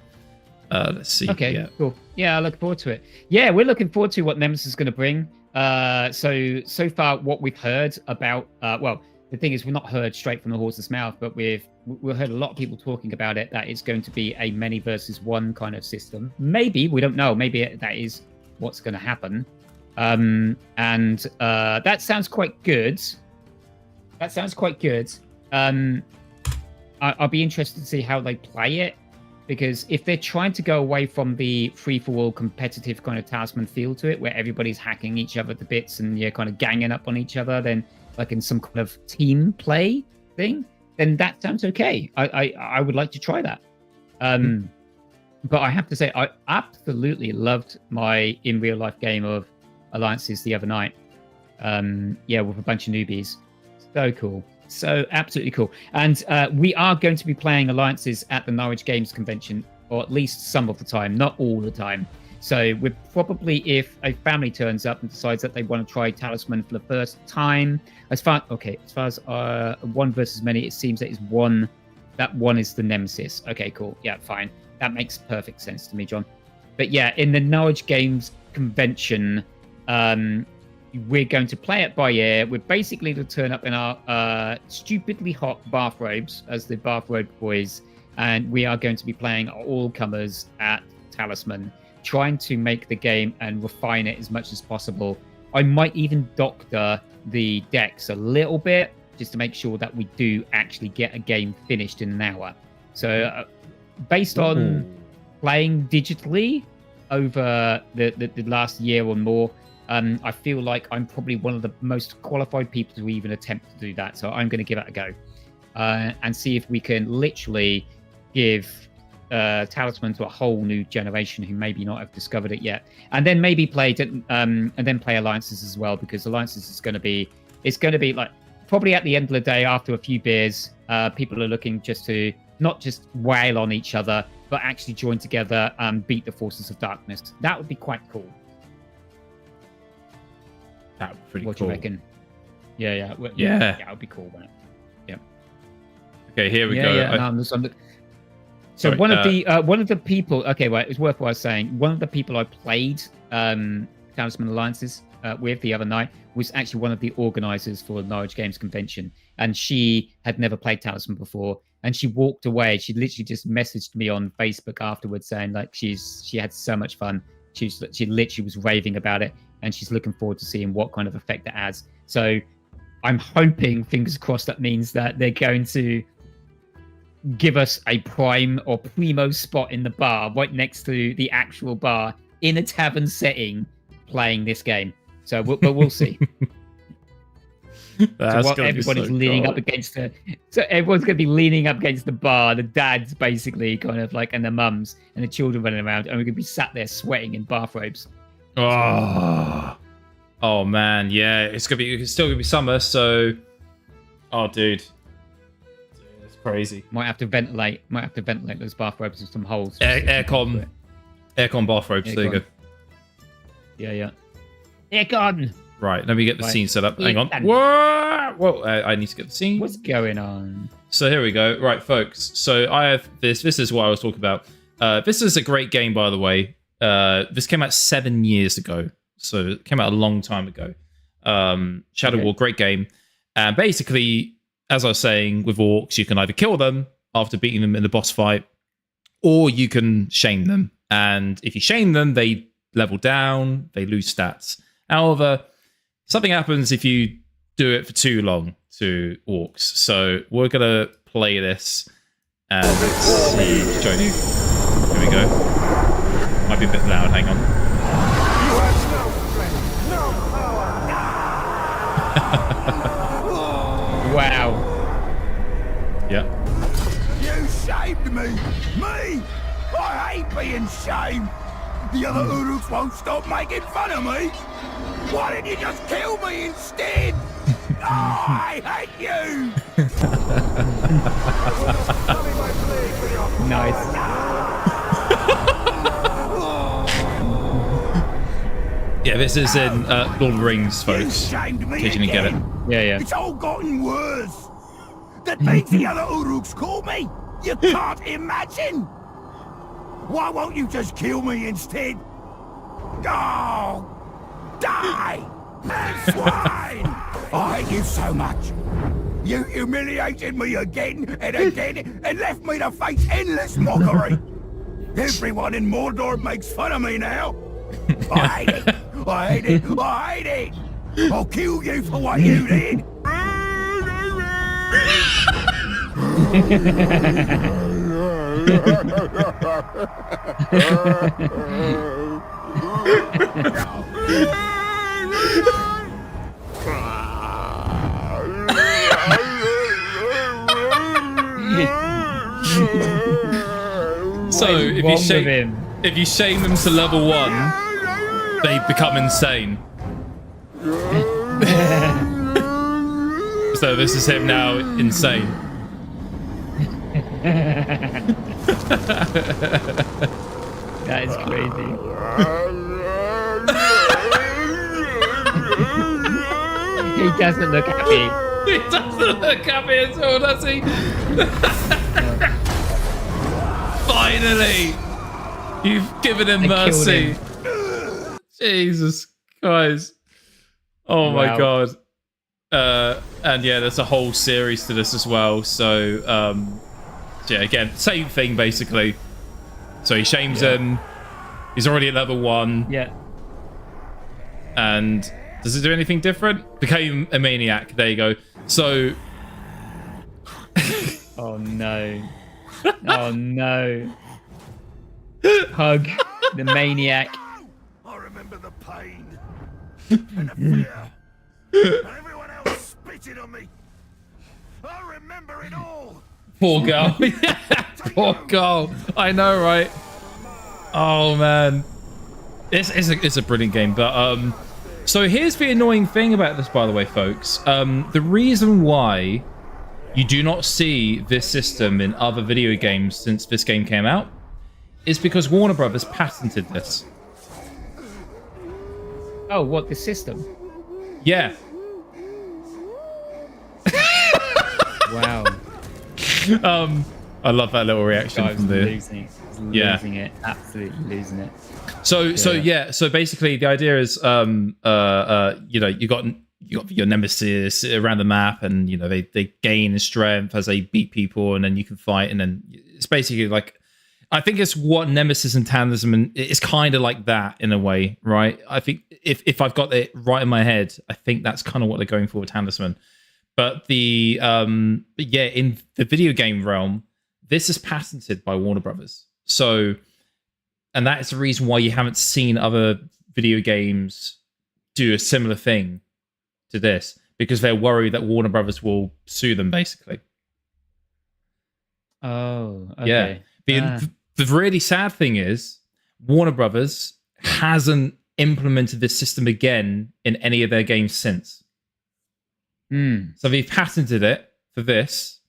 Let's see. Okay, cool. Yeah, I look forward to it. Yeah, we're looking forward to what Nemesis is going to bring. So far, what we've heard about, the thing is, we've not heard straight from the horse's mouth, but we've heard a lot of people talking about it, that it's going to be a many versus one kind of system. Maybe, we don't know. Maybe that is what's going to happen. And that sounds quite good. I'll be interested to see how they play it, because if they're trying to go away from the free-for-all competitive kind of Talisman feel to it, where everybody's hacking each other to bits and you're kind of ganging up on each other, then like in some kind of team play thing, then that sounds okay. I would like to try that. But I have to say, I absolutely loved my in real life game of Alliances the other night. With a bunch of newbies. So cool. So absolutely cool. And we are going to be playing Alliances at the Norwich Games Convention, or at least some of the time, not all the time. So we're probably, if a family turns up and decides that they want to try Talisman for the first time, as far as one versus many, it seems that one is the Nemesis. Okay, cool. Yeah, fine. That makes perfect sense to me, John. But yeah, in the Norwich Games Convention, we're going to play it by ear. We're basically to turn up in our stupidly hot bathrobes as the bathrobe boys, and we are going to be playing all comers at Talisman, trying to make the game and refine it as much as possible. I might even doctor the decks a little bit just to make sure that we do actually get a game finished in an hour. So based on playing digitally over the last year or more, I feel like I'm probably one of the most qualified people to even attempt to do that. So I'm going to give it a go and see if we can literally give Talisman to a whole new generation who maybe not have discovered it yet, and then maybe play Alliances as well, because Alliances is going to be like probably at the end of the day after a few beers, people are looking just to not just wail on each other, but actually join together and beat the forces of darkness. That would be quite cool. That would be pretty what cool. do you reckon? Yeah, Yeah. that would be cool. Right? Yeah. Okay, here we go. Yeah. So Sorry, one of the people. Okay, well, it was worthwhile saying. One of the people I played Talisman Alliances with the other night was actually one of the organizers for the Norwich Games Convention, and she had never played Talisman before, and she walked away. She literally just messaged me on Facebook afterwards saying like she had so much fun. She literally was raving about it, and she's looking forward to seeing what kind of effect it has. So I'm hoping, fingers crossed, that means that they're going to give us a prime or primo spot in the bar right next to the actual bar in a tavern setting playing this game. So we'll see. That's so everybody's leaning up against so everyone's going to be leaning up against the bar, the dads basically kind of like, and the mums and the children running around, and we're going to be sat there sweating in bathrobes. Oh man, yeah, it's still gonna be summer, so dude, it's crazy. Might have to ventilate those bathrobes with some holes. Aircon bathrobes. There you go. Yeah. Aircon. Right, let me get the scene set up. Hang on. Whoa, I need to get the scene. What's going on? So here we go. Right, folks. So I have this. This is what I was talking about. This is a great game, by the way. This came out 7 years ago. So it came out a long time ago. Shadow War, great game. And basically, as I was saying, with orcs, you can either kill them after beating them in the boss fight, or you can shame them. And if you shame them, they level down, they lose stats. However, something happens if you do it for too long to orcs. So we're going to play this and see. Join you. Here we go. Might be a bit loud, hang on. Wow. Yeah. You shamed me! Me! I hate being shamed! The other Uruks won't stop making fun of me! Why didn't you just kill me instead? Oh, I hate you! Nice. Yeah, this is in Lord of the Rings, folks. You shamed me In case you didn't get it. Yeah. It's all gotten worse! That means the other Uruks call me! You can't imagine! Why won't you just kill me instead? Oh! Die! Swine! I hate you so much! You humiliated me again and again and left me to face endless mockery! Everyone in Mordor makes fun of me now! I hate it! I hate it! I hate it! I'll kill you for what you did! So if you shame them to level 1, they become insane. So this is him now, insane. That is crazy. He doesn't look happy. He doesn't look happy at all, does he? Finally! You've given him mercy. Jesus Christ. Oh my God. And yeah, there's a whole series to this as well. So, yeah, again, same thing basically. So he shames him. He's already at level 1. Yeah. And does it do anything different? Became a maniac. There you go. So. Oh no. Oh no. Hug the maniac. I remember the pain and the fear. And everyone else spitted on me. I remember it all. Poor girl. Poor Carl. I know, right? Oh man, it's a brilliant game. But so here's the annoying thing about this, by the way, folks. The reason why you do not see this system in other video games since this game came out is because Warner Brothers patented this. Oh, what, the system? Yeah. Wow. I love that little reaction Guy was from the losing it, absolutely losing it. So basically the idea is you got your nemesis around the map, and they gain strength as they beat people, and then you can fight, and then it's basically like, I think it's what Nemesis and Talisman is kind of like that in a way, right? I think if I've got it right in my head, I think that's kind of what they're going for with Talisman. But in the video game realm, this is patented by Warner Brothers. So, and that is the reason why you haven't seen other video games do a similar thing to this, because they're worried that Warner Brothers will sue them, basically. Oh, okay. Yeah. The really sad thing is Warner Brothers hasn't implemented this system again in any of their games since. So they've patented it for this.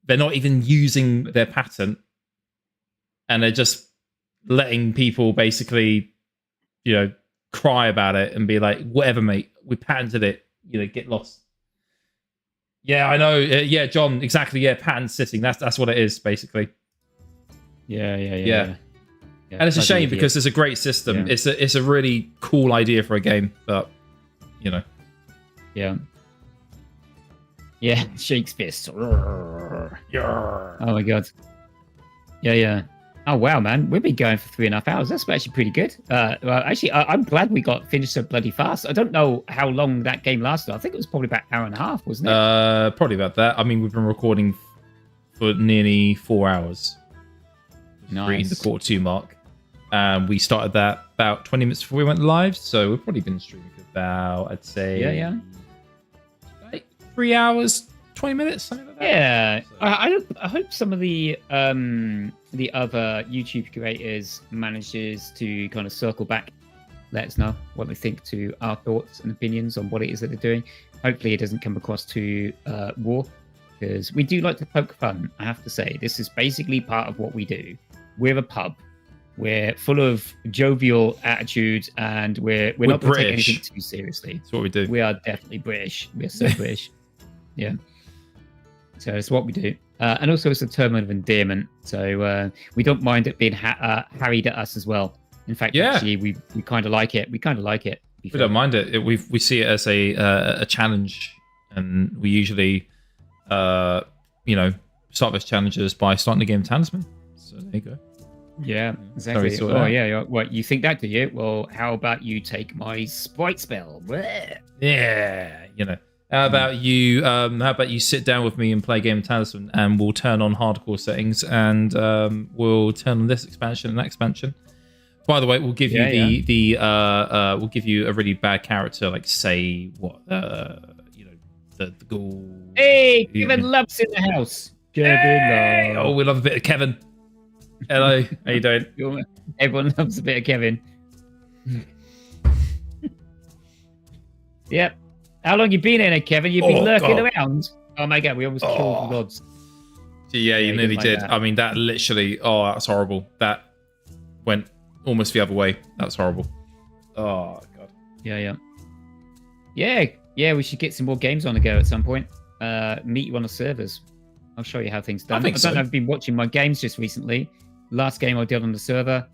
They're not even using their patent, and they're just letting people basically, cry about it and be like, whatever, mate, we patented it, get lost. Yeah, I know. Yeah, John, exactly. Yeah, patent sitting. That's what it is, basically. Yeah. And it's a shame because it's a great system. Yeah. It's a really cool idea for a game, but Yeah. Yeah, Shakespeare. Oh my god. Yeah. Oh wow, man, we've been going for 3.5 hours. That's actually pretty good. I'm glad we got finished so bloody fast. I don't know how long that game lasted. I think it was probably about 1.5 hours, wasn't it? Probably about that. I mean, we've been recording for nearly 4 hours. Nice. Reading the 1:45 mark. We started that about 20 minutes before we went live, so we've probably been streaming for about, I'd say, like 3 hours, 20 minutes, something like that. Yeah, so. I hope some of the other YouTube creators manages to kind of circle back, let us know what they think to our thoughts and opinions on what it is that they're doing. Hopefully it doesn't come across too raw, because we do like to poke fun, I have to say. This is basically part of what we do. We're a pub. We're full of jovial attitude, and we're not going to take anything too seriously. That's what we do. We are definitely British. We're so British. Yeah. So it's what we do. And also it's a term of endearment. So we don't mind it being harried at us as well. In fact, actually, we kind of like it. We kind of like it. We don't mind it. We see it as a challenge, and we usually, start those challenges by starting the game Talisman. So there you go. Yeah, exactly. What, you think that, do you? Well, how about you take my sprite spell? Blech. Yeah, How about you sit down with me and play a game of Talisman, and we'll turn on hardcore settings, and we'll turn on this expansion and that expansion. By the way, we'll give you we'll give you a really bad character, like say the ghoul. Hey, Kevin Love's in the house. Kevin Love. Oh, we love a bit of Kevin. Hello, how you doing? Everyone loves a bit of Kevin. Yep. How long you been in it, Kevin? You've been lurking around. Oh my god, we almost killed the gods. Yeah, you nearly did. That. I mean, that literally. Oh, that's horrible. That went almost the other way. That's horrible. Oh god. Yeah. We should get some more games on the go at some point. Meet you on the servers. I'll show you how things done. I don't know. I've been watching my games just recently. Last game I did on the server.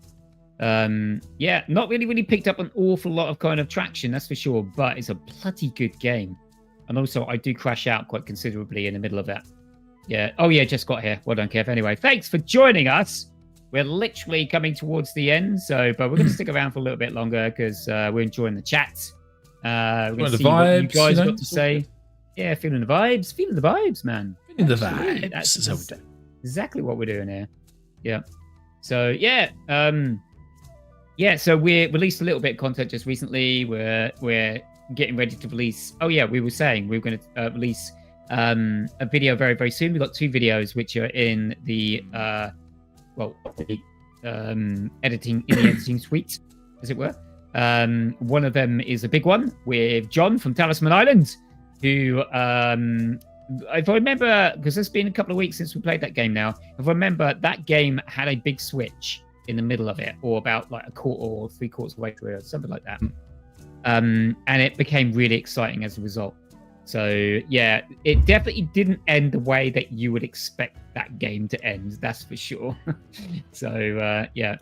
Not really picked up an awful lot of kind of traction, that's for sure, but it's a bloody good game. And also I do crash out quite considerably in the middle of that. Yeah. Oh yeah, just got here. Well done, Kev. Anyway, thanks for joining us. We're literally coming towards the end, but we're going to stick around for a little bit longer because we're enjoying the chat. We're going to see what you guys got to say. Yeah, feeling the vibes, man. Feeling the vibes. That's exactly what we're doing here. Yeah. So so we released a little bit of content just recently. We're getting ready to release. Oh yeah, we were saying we were going to release a video very, very soon. We've got 2 videos which are in the editing suite, as it were. One of them is a big one with John from Talisman Islands, who, if I remember, because it's been a couple of weeks since we played that game now, if I remember, that game had a big switch in the middle of it, or about like a quarter or 3/4 of the way through, or something like that. And it became really exciting as a result. So yeah, it definitely didn't end the way that you would expect that game to end. That's for sure. So yeah.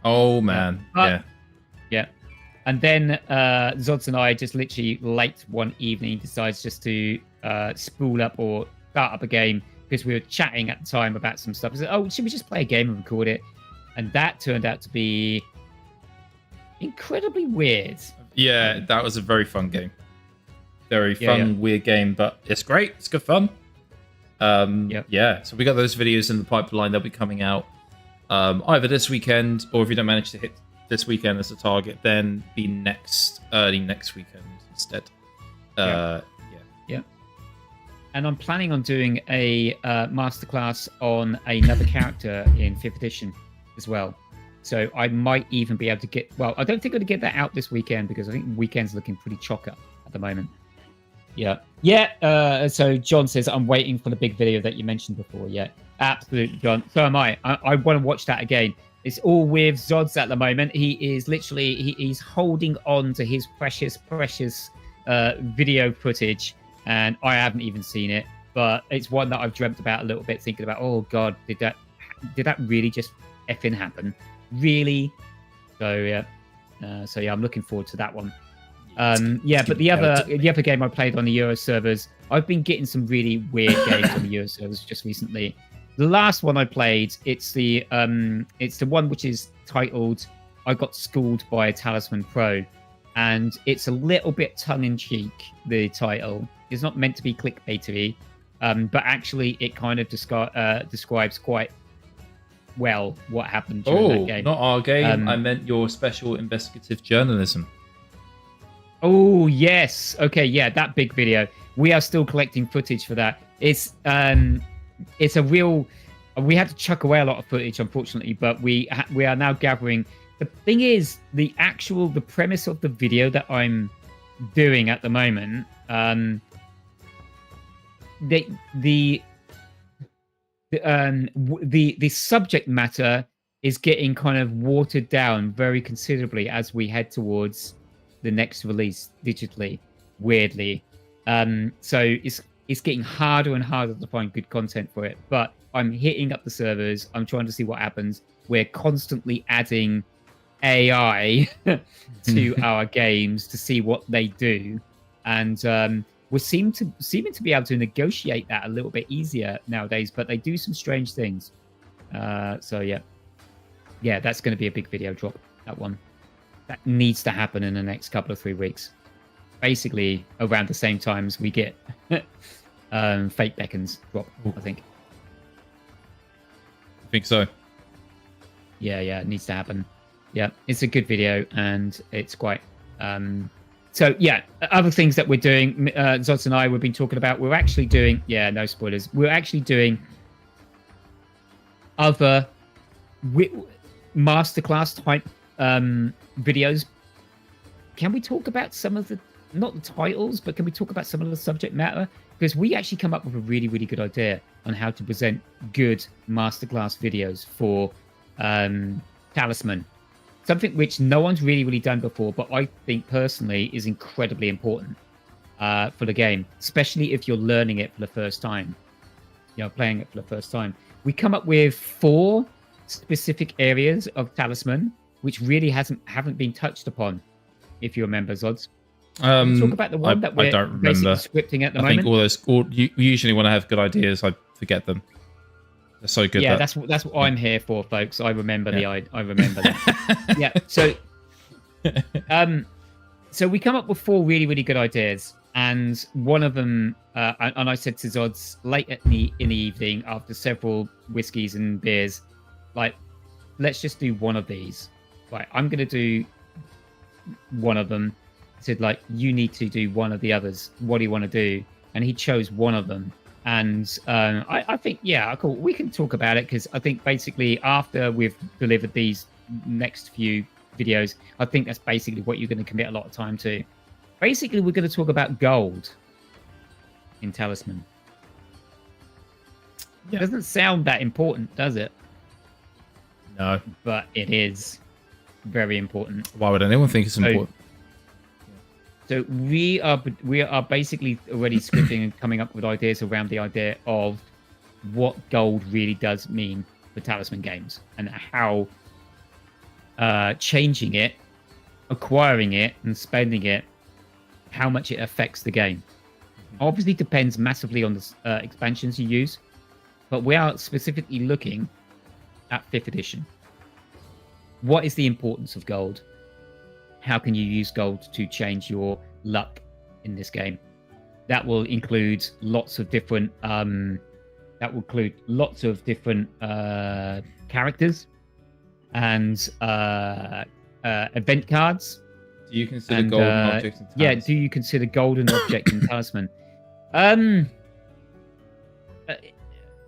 Oh man. Yeah. And then Zods and I just literally late one evening decides just to spool up or start up a game, because we were chatting at the time about some stuff. I said, oh, should we just play a game and record it? And that turned out to be incredibly weird. Yeah, that was a very fun game. Very fun, weird game, but it's great. It's good fun. Yeah, so we got those videos in the pipeline. They'll be coming out either this weekend, or if you don't manage to hit this weekend as a target, then be early next weekend instead. Yeah. And I'm planning on doing a masterclass on another character in 5th edition as well. So I might even be able to get... Well, I don't think I'm going to get that out this weekend, because I think weekend's looking pretty chocker at the moment. Yeah. So John says, I'm waiting for the big video that you mentioned before. Yeah, absolutely, John. So am I. I want to watch that again. It's all with Zods at the moment. He is literally... He's holding on to his precious video footage. And I haven't even seen it, but it's one that I've dreamt about a little bit, thinking about, oh God, did that really just effing happen? Really? So yeah, I'm looking forward to that one. But the other game I played on the Euro servers, I've been getting some really weird games on the Euro servers just recently. The last one I played, it's the one which is titled "I Got Schooled by a Talisman Pro," and it's a little bit tongue-in-cheek. The title is not meant to be clickbaitery, but actually it kind of describes quite well what happened during that game. Not our game. I meant your special investigative journalism. Oh yes, okay, yeah, that big video. We are still collecting footage for that. It's a real. We had to chuck away a lot of footage, unfortunately, but we are now gathering. The thing is, the premise of the video that I'm doing at the moment, the subject matter is getting kind of watered down very considerably as we head towards the next release digitally, weirdly. So it's getting harder and harder to find good content for it, but I'm hitting up the servers. I'm trying to see what happens. We're constantly adding AI to our games to see what they do, and we seeming to be able to negotiate that a little bit easier nowadays, but they do some strange things. So yeah, that's going to be a big video drop. That one that needs to happen in the next couple of 3 weeks, basically around the same time as we get Fate BEckons drop. I think so. Yeah, it needs to happen. Yeah, it's a good video, and it's quite... So, yeah, other things that we're doing, Zots and I, we've been talking about, we're actually doing... Yeah, no spoilers. We're actually doing other masterclass type videos. Can we talk about some of the... Not the titles, but can we talk about some of the subject matter? Because we actually come up with a really, really good idea on how to present good masterclass videos for Talisman. Something which no one's really done before, but I think personally is incredibly important for the game, especially if you're learning it for the first time, playing it for the first time. We come up with 4 specific areas of Talisman which really haven't been touched upon, if you remember, Zods. Talk about the one that we're basically scripting at the moment. I think usually when I have good ideas, I forget them. They're so good. Yeah, that's what I'm here for, folks. I remember I remember that. Yeah. So we come up with 4 really, really good ideas, and one of them, and I said to Zods late in the evening after several whiskeys and beers, like, let's just do one of these. Right, I'm gonna do one of them. I said, like, you need to do one of the others. What do you want to do? and he chose one of them. And I think, yeah, cool. We can talk about it because I think basically after we've delivered these next few videos, I think that's basically what you're going to commit a lot of time to. Basically, we're going to talk about gold in Talisman. Yeah. It doesn't sound that important, does it? No. But it is very important. Why would anyone think it's important? So we are basically already scripting and coming up with ideas around the idea of what gold really does mean for Talisman games and how changing it, acquiring it, and spending it, how much it affects the game. Obviously, depends massively on the expansions you use, but we are specifically looking at 5th edition. What is the importance of gold? How can you use gold to change your luck in this game? That will include lots of different characters and event cards. Do you consider gold an object in Talisman? Yeah, do you consider gold an object in Talisman?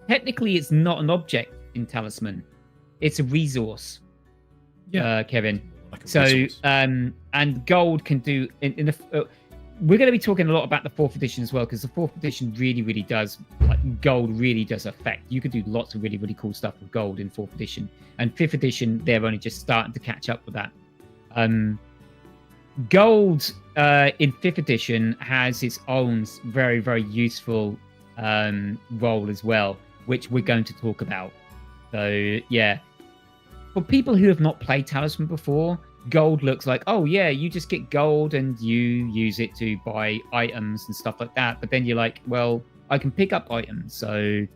Technically, it's not an object in Talisman. It's a resource. Yeah, Kevin. Like so, and gold can do we're going to be talking a lot about the 4th edition as well, because the 4th edition really does, like, gold really does affect. You could do lots of really cool stuff with gold in 4th edition, and 5th edition they're only just starting to catch up with that. Gold in 5th edition has its own very useful role as well, which we're going to talk about. So yeah, for people who have not played Talisman before, gold looks like, oh yeah, you just get gold and you use it to buy items and stuff like that. But then you're like, well, I can pick up items. So,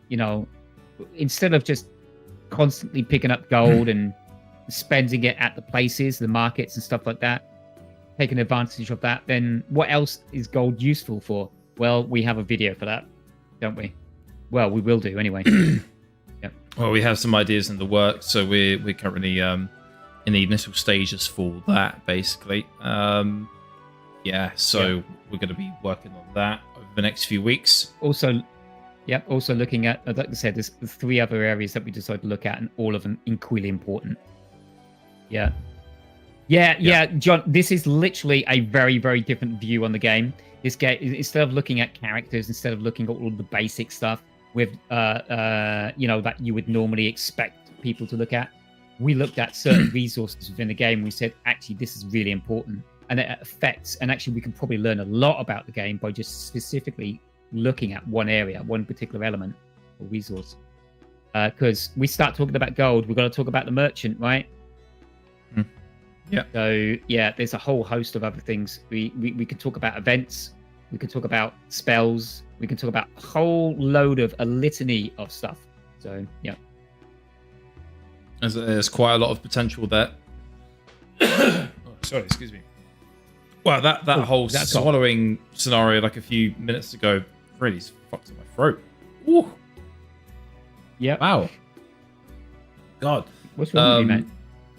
you know, instead of just constantly picking up gold and spending it at the places, the markets and stuff like that, taking advantage of that, then what else is gold useful for? Well, we have a video for that, don't we? Well, we will do anyway. Yep. Well, we have some ideas in the works, so we're currently in the initial stages for that, basically. We're going to be working on that over the next few weeks. Also looking at, like I said, there's 3 other areas that we decided to look at, and all of them equally important. Yeah, John, this is literally a very different view on the game. This game, instead of looking at characters, instead of looking at all the basic stuff with, that you would normally expect people to look at, we looked at certain resources within the game. We said, actually, this is really important, and it affects. And actually, we can probably learn a lot about the game by just specifically looking at one area, one particular element or resource. Because we start talking about gold, we've got to talk about the merchant, right? Yeah. So yeah, there's a whole host of other things. We could talk about events. We could talk about spells. We can talk about a whole load of a litany of stuff. So yeah. There's quite a lot of potential there. Sorry, excuse me. Well, that whole swallowing scenario like a few minutes ago really fucked up my throat. Ooh. Yeah. Wow. God. What's wrong with you,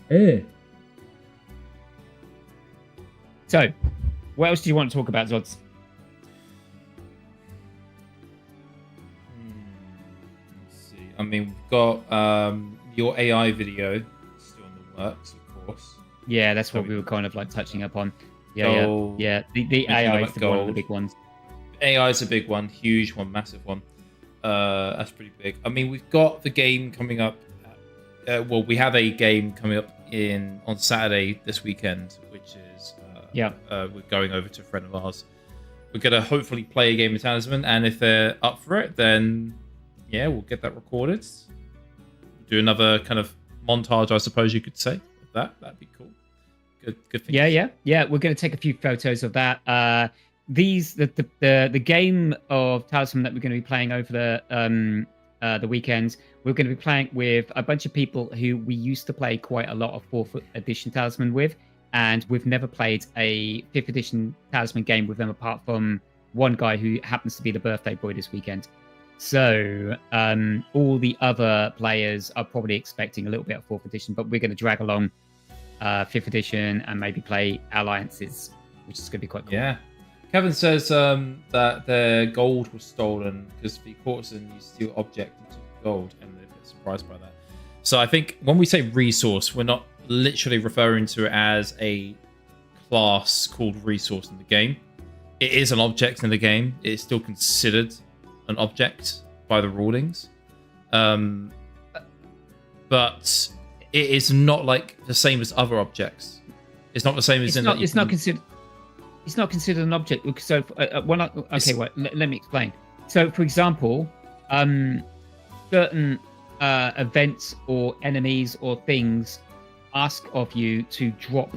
mate? So, what else do you want to talk about, Zods? Let's see. I mean, we've got your AI video still in the works, of course. Yeah, that's what we were kind of like touching upon. Yeah. The AI is one of the big ones. AI is a big one, huge one, massive one. That's pretty big. I mean, we've got the game coming up. We have a game coming up on Saturday this weekend, which is we're going over to a friend of ours. We're gonna hopefully play a game of Talisman, and if they're up for it, then yeah, we'll get that recorded. Do another kind of montage, I suppose you could say. That'd be cool. Good thing. Yeah. We're gonna take a few photos of that. The game of Talisman that we're going to be playing over the weekend, we're going to be playing with a bunch of people who we used to play quite a lot of 4th edition Talisman with, and we've never played a 5th edition Talisman game with them apart from one guy who happens to be the birthday boy this weekend. So all the other players are probably expecting a little bit of 4th edition, but we're going to drag along 5th edition and maybe play Alliances, which is going to be quite cool. Yeah. Kevin says that their gold was stolen because the courtesan used to steal object and took gold, and they're a bit surprised by that. So I think when we say resource, we're not literally referring to it as a class called resource in the game. It is an object in the game. It is still considered an object by the rulings. But it is not like the same as other objects. It's not the same as it's not considered an object. So let me explain. So for example, certain events or enemies or things ask of you to drop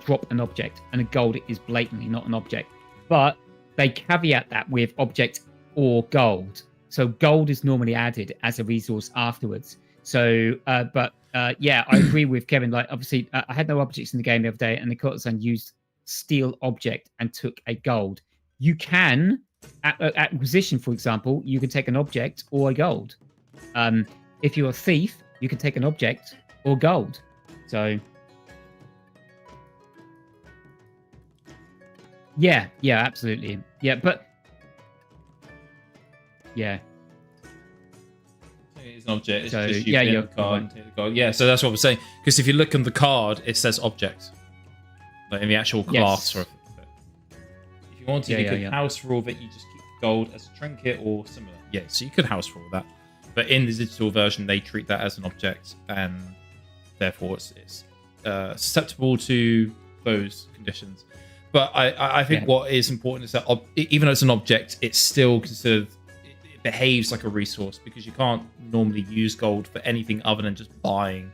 drop an object, and a gold is blatantly not an object. But they caveat that with object or gold. So gold is normally added as a resource afterwards. So, yeah, I agree with Kevin. Like, obviously, I had no objects in the game the other day, and the courtesan used steal object and took a gold. You can, at acquisition, for example, you can take an object or a gold. If you're a thief, you can take an object or gold. So, yeah, absolutely. Yeah, but yeah. It's an object. It's so, just yeah, the card and take the card. Yeah, so that's what we're saying. Because if you look on the card, it says object, like in the actual class. Yes. If you wanted, you could house rule that you just keep the gold as a trinket or similar. Yeah, so you could house rule that. But in the digital version, they treat that as an object, and therefore it's susceptible to those conditions. But I think what is important is that even though it's an object, it's still considered. It behaves like a resource because you can't normally use gold for anything other than just buying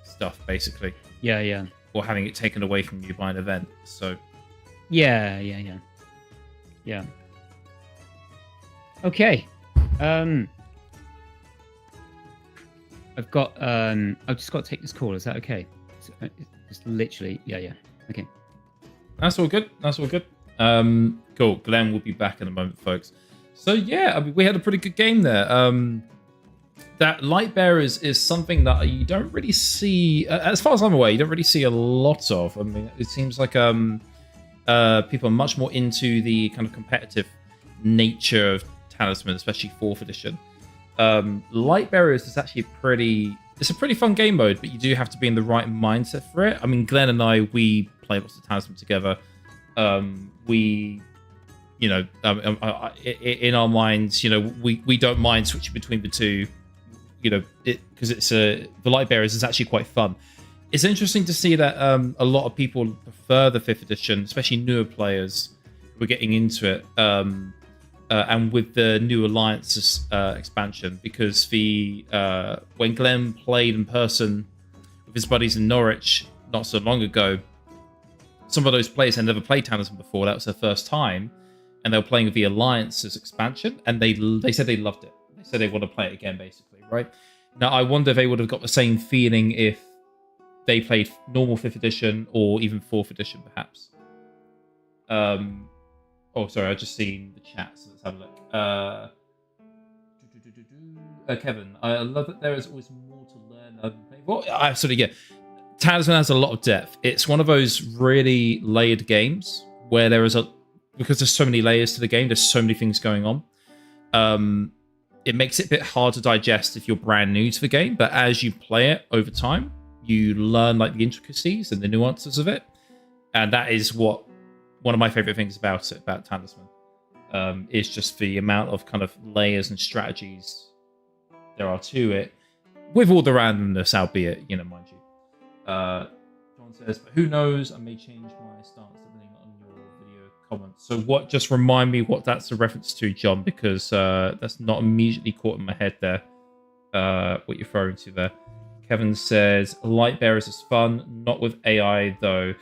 stuff, basically. Yeah. Or having it taken away from you by an event. So. Yeah. Okay. I've just got to take this call. Is that okay? Just literally. Yeah. Okay. That's all good. Cool. Glenn will be back in a moment, folks. So yeah, I mean, we had a pretty good game there. That Lightbearers is something that you don't really see, as far as I'm aware, you don't really see a lot of. I mean, it seems like people are much more into the kind of competitive nature of Talisman, especially 4th edition. Lightbearers is actually it's a pretty fun game mode, but you do have to be in the right mindset for it. I mean, Glenn and I, we play lots of Talisman together. In our minds, we don't mind switching between the two, because the Lightbearers is actually quite fun. It's interesting to see that a lot of people prefer the 5th edition, especially newer players who are getting into it, and with the new Alliances expansion, because when Glenn played in person with his buddies in Norwich not so long ago, some of those players had never played Talisman before. That was their first time. And they were playing with the Alliances expansion, and they said they loved it. They said they want to play it again, basically, right? Now, I wonder if they would have got the same feeling if they played normal 5th edition or even 4th edition, perhaps. Sorry, I just seen the chat, so let's have a look. Kevin, I love that there is always more to learn. Well, absolutely, yeah. Talisman has a lot of depth. It's one of those really layered games where there is because there's so many layers to the game, there's so many things going on. It makes it a bit hard to digest if you're brand new to the game, but as you play it over time, you learn like the intricacies and the nuances of it. And that is one of my favorite things about Talisman, is just the amount of kind of layers and strategies there are to it, with all the randomness, albeit, mind you. John says, but who knows, I may change my stance depending on your video comments. So just remind me what that's a reference to, John, because that's not immediately caught in my head there, what you're referring to there. Kevin says, Lightbearers is fun, not with AI though.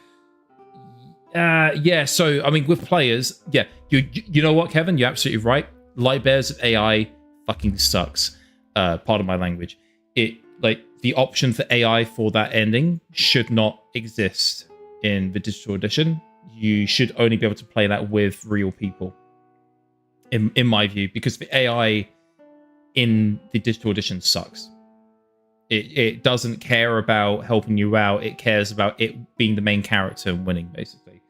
Yeah, so, I mean, with players, yeah, you know what, Kevin, you're absolutely right. Lightbearers with AI fucking sucks. Pardon my language. The option for AI for that ending should not exist in the digital edition. You should only be able to play that with real people, in my view, because the AI in the digital edition sucks. It doesn't care about helping you out. It cares about it being the main character and winning, basically.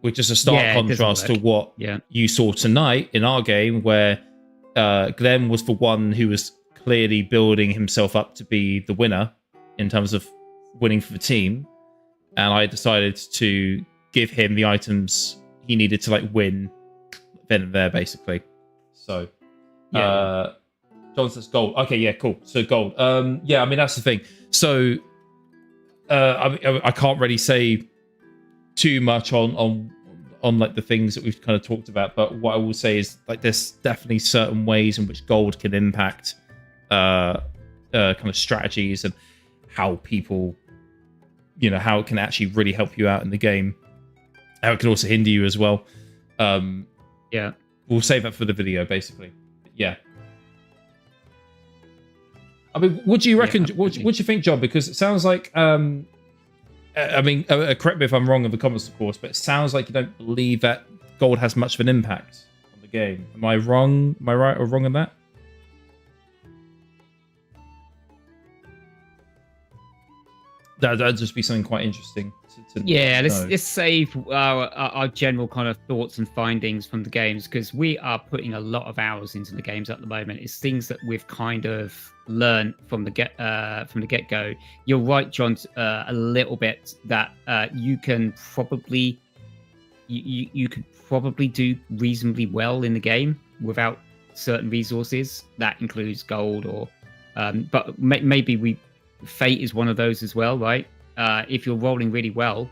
which is a stark Yeah, it doesn't contrast to work. what Yeah. you saw tonight in our game, where Glenn was the one who was clearly building himself up to be the winner in terms of winning for the team, and I decided to give him the items he needed to like win then and there, basically. So, John says gold. Okay, yeah, cool. So gold. Yeah, I mean that's the thing. So, I can't really say too much on like the things that we've kind of talked about, but what I will say is like there's definitely certain ways in which gold can impact kind of strategies and how people, how it can actually really help you out in the game. How it can also hinder you as well. Yeah. We'll save that for the video, basically. Yeah. I mean, what do you reckon? What do you think, John? Because it sounds like, I mean, correct me if I'm wrong in the comments, of course, but it sounds like you don't believe that gold has much of an impact on the game. Am I wrong? Am I right or wrong in that? That'd just be something quite interesting to Yeah, know. let's save our general kind of thoughts and findings from the games, because we are putting a lot of hours into the games at the moment. It's things that we've kind of learned from the get-go. You're right, John, a little bit that you can probably you could probably do reasonably well in the game without certain resources. That includes gold, or but maybe fate is one of those as well, right? If you're rolling really well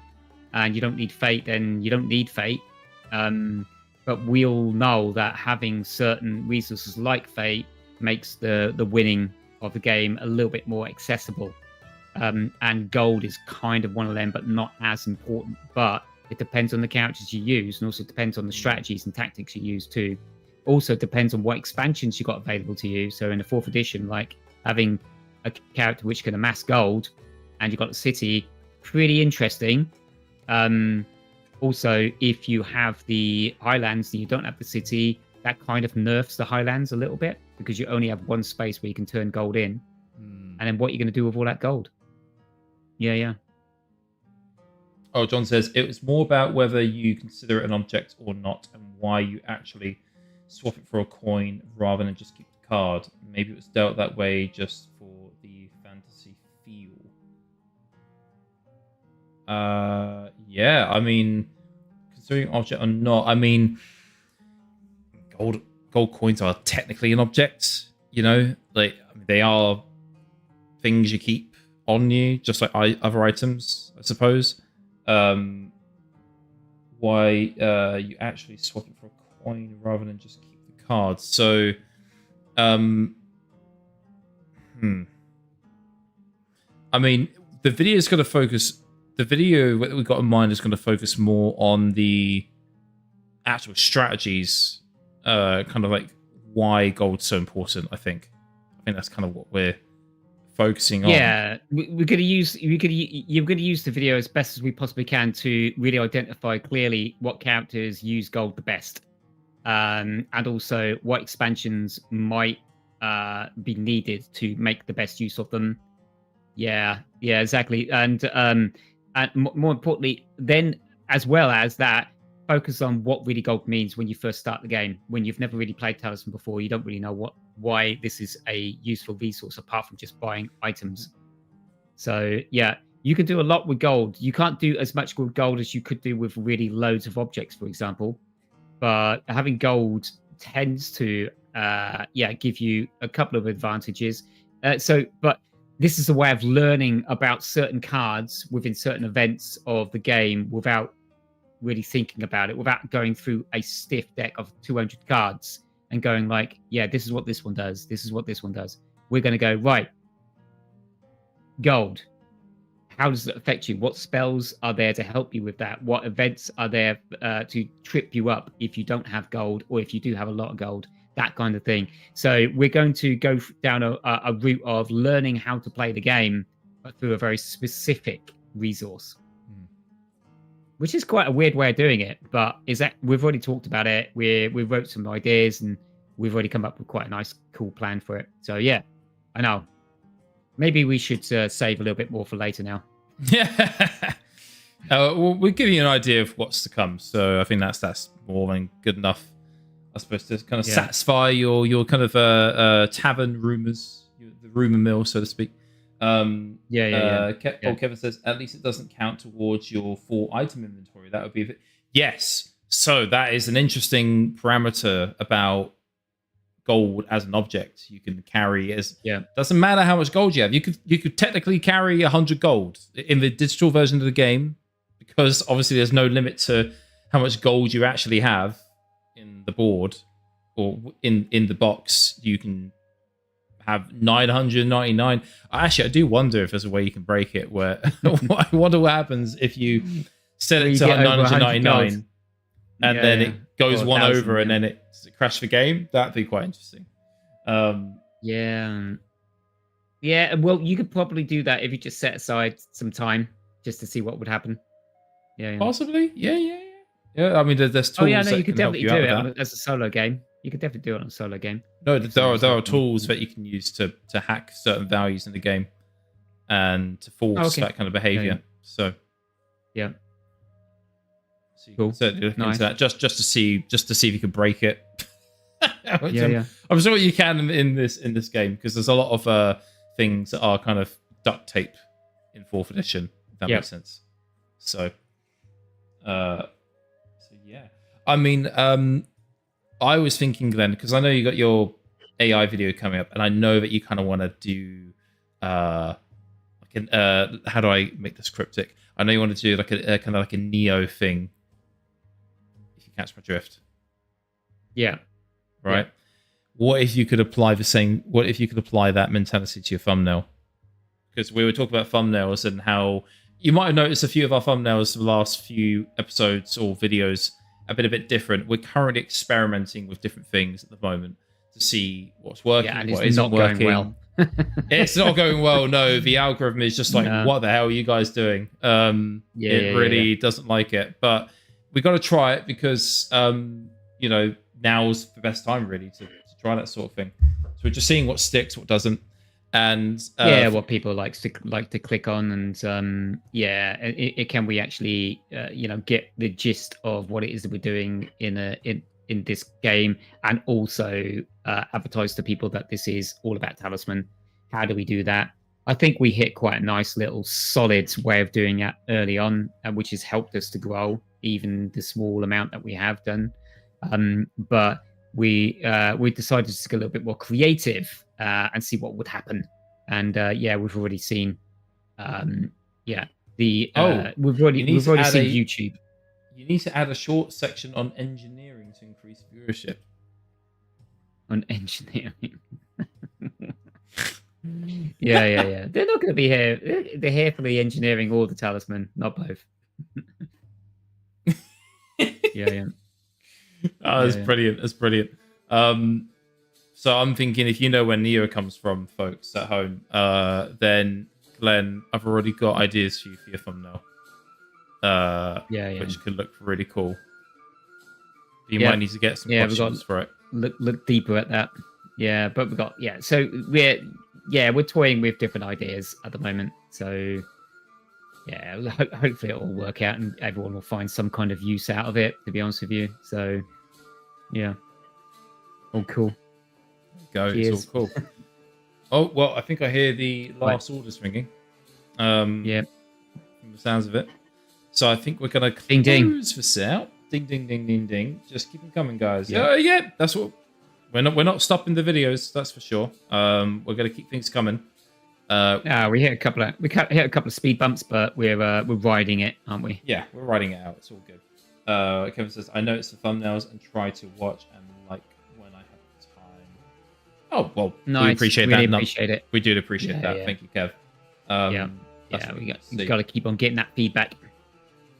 and you don't need fate, then you don't need fate. But we all know that having certain resources like fate makes the winning of the game a little bit more accessible. And gold is kind of one of them, but not as important. But it depends on the characters you use, and also depends on the strategies and tactics you use too. Also depends on what expansions you got available to you. So in the 4th edition, like having a character which can amass gold, and you've got the city, pretty interesting. Also, if you have the highlands and you don't have the city, that kind of nerfs the highlands a little bit, because you only have one space where you can turn gold in. And then what are you going to do with all that gold? Yeah. Oh, John says it was more about whether you consider it an object or not, and why you actually swap it for a coin rather than just keep the card. Maybe it was dealt that way just for the fantasy feel. Yeah, I mean, considering object or not, I mean, gold coins are technically an object, like they are things you keep on you, just like other items, I suppose. Why you actually swap it for a coin rather than just keep the cards? So, I mean, the video is going to focus. The video that we got in mind is going to focus more on the actual strategies, kind of like why gold's so important. I think that's kind of what we're focusing on. Yeah, you're going to use the video as best as we possibly can to really identify clearly what characters use gold the best, and also what expansions might be needed to make the best use of them. Yeah, exactly. And more importantly, then as well as that, focus on what really gold means when you first start the game. When you've never really played Talisman before, you don't really know why this is a useful resource apart from just buying items. So yeah, you can do a lot with gold. You can't do as much with gold as you could do with really loads of objects, for example. But having gold tends to give you a couple of advantages. But this is a way of learning about certain cards within certain events of the game without really thinking about it, without going through a stiff deck of 200 cards and going like, yeah, this is what this one does. This is what this one does. We're going to go, right, gold. How does it affect you? What spells are there to help you with that? What events are there to trip you up if you don't have gold, or if you do have a lot of gold? That kind of thing. So we're going to go down a route of learning how to play the game, but through a very specific resource. Which is quite a weird way of doing it, but we've already talked about it. We wrote some ideas, and we've already come up with quite a nice, cool plan for it. So yeah, I know. Maybe we should save a little bit more for later now. we're giving you an idea of what's to come, so I think that's more than good enough, I suppose, to kind of satisfy your kind of tavern rumors, the rumor mill, so to speak. Kevin says, at least it doesn't count towards your full item inventory. That would be yes. So that is an interesting parameter about gold as an object. You can carry doesn't matter how much gold you have. You could technically carry 100 gold in the digital version of the game, because obviously there's no limit to how much gold you actually have in the board or in the box. You can have 999. Actually, I do wonder if there's a way you can break it where I wonder what happens if you set it to 999 and then it goes one over and then it crashes the game. That'd be quite interesting. Yeah, well, you could probably do that if you just set aside some time just to see what would happen. Possibly. Yeah. I mean, there's tools. You could definitely do it as a solo game. You could definitely do it on a solo game. No, there are tools that you can use to hack certain values in the game and to force that kind of behavior. So you can certainly look into that just to see if you can break it. I'm sure you can in this game, because there's a lot of things that are kind of duct tape in 4th edition. If that makes sense. So yeah. I mean, I was thinking then, because I know you got your AI video coming up, and I know that you kind of want to do how do I make this cryptic? I know you want to do like a kind of like a Neo thing. If you catch my drift. Yeah. Right. Yeah. What if you could apply that mentality to your thumbnail? Because we were talking about thumbnails and how you might have noticed a few of our thumbnails for the last few episodes or videos have been a bit different. We're currently experimenting with different things at the moment to see what's working, what isn't working. Going well. It's not going well. No, the algorithm is just like, what the hell are you guys doing? It really doesn't like it. But we got to try it because, now's the best time really to try that sort of thing. So we're just seeing what sticks, what doesn't. And what people like to click on, and can we actually get the gist of what it is that we're doing in this game, and also advertise to people that this is all about Talisman. How do we do that? I think we hit quite a nice little solid way of doing that early on, which has helped us to grow even the small amount that we have done. But we decided to get a little bit more creative and see what would happen. And we've already seen we've already seen YouTube. You need to add a short section on engineering to increase viewership. On engineering. Yeah. They're not going to be here. They're here for the engineering or the Talisman, not both. Yeah. Oh, that's brilliant. That's brilliant. So I'm thinking, if you know where Neo comes from, folks at home, then Glenn, I've already got ideas for you for your thumbnail. Which could look really cool. You might need to get some questions for it. Look deeper at that. Yeah, but we've got So we're toying with different ideas at the moment. So hopefully it'll work out and everyone will find some kind of use out of it. To be honest with you, so all cool. Go. Cheers. It's all cool. Oh well, I think I hear the last orders ringing. From the sounds of it. So I think we're gonna close this out. Ding ding ding ding ding. Just keep them coming, guys. Yeah. That's what we're not stopping the videos. That's for sure. We're gonna keep things coming. We hit a couple of speed bumps, but we're riding it, aren't we? Yeah, we're riding it out. It's all good. Kevin says, I notice the thumbnails and try to watch and like when I have time. Oh well, nice. We appreciate that. Appreciate it. We do appreciate that. Thank you, Kev. We got to keep on getting that feedback.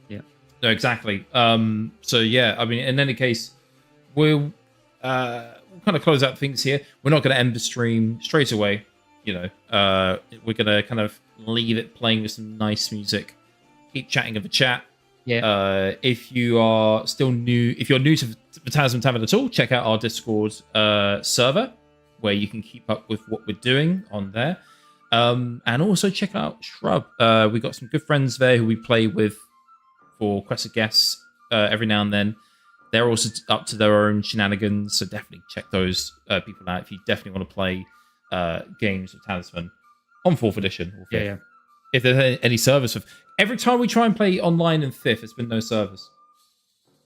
Yeah. No, exactly. So yeah, I mean, in any case, we'll kind of close out things here. We're not going to end the stream straight away. We're going to kind of leave it playing with some nice music. Keep chatting in the chat. Yeah. If you are still new, if you're new to the Talisman Tavern at all, check out our Discord server where you can keep up with what we're doing on there. And also check out Shrub. We've got some good friends there who we play with for Quest of Guests every now and then. They're also up to their own shenanigans, so definitely check those people out if you definitely want to play games with Talisman on 4th edition. Or 5th. Yeah. If there's any service. Every time we try and play online in 5th, it's been no service.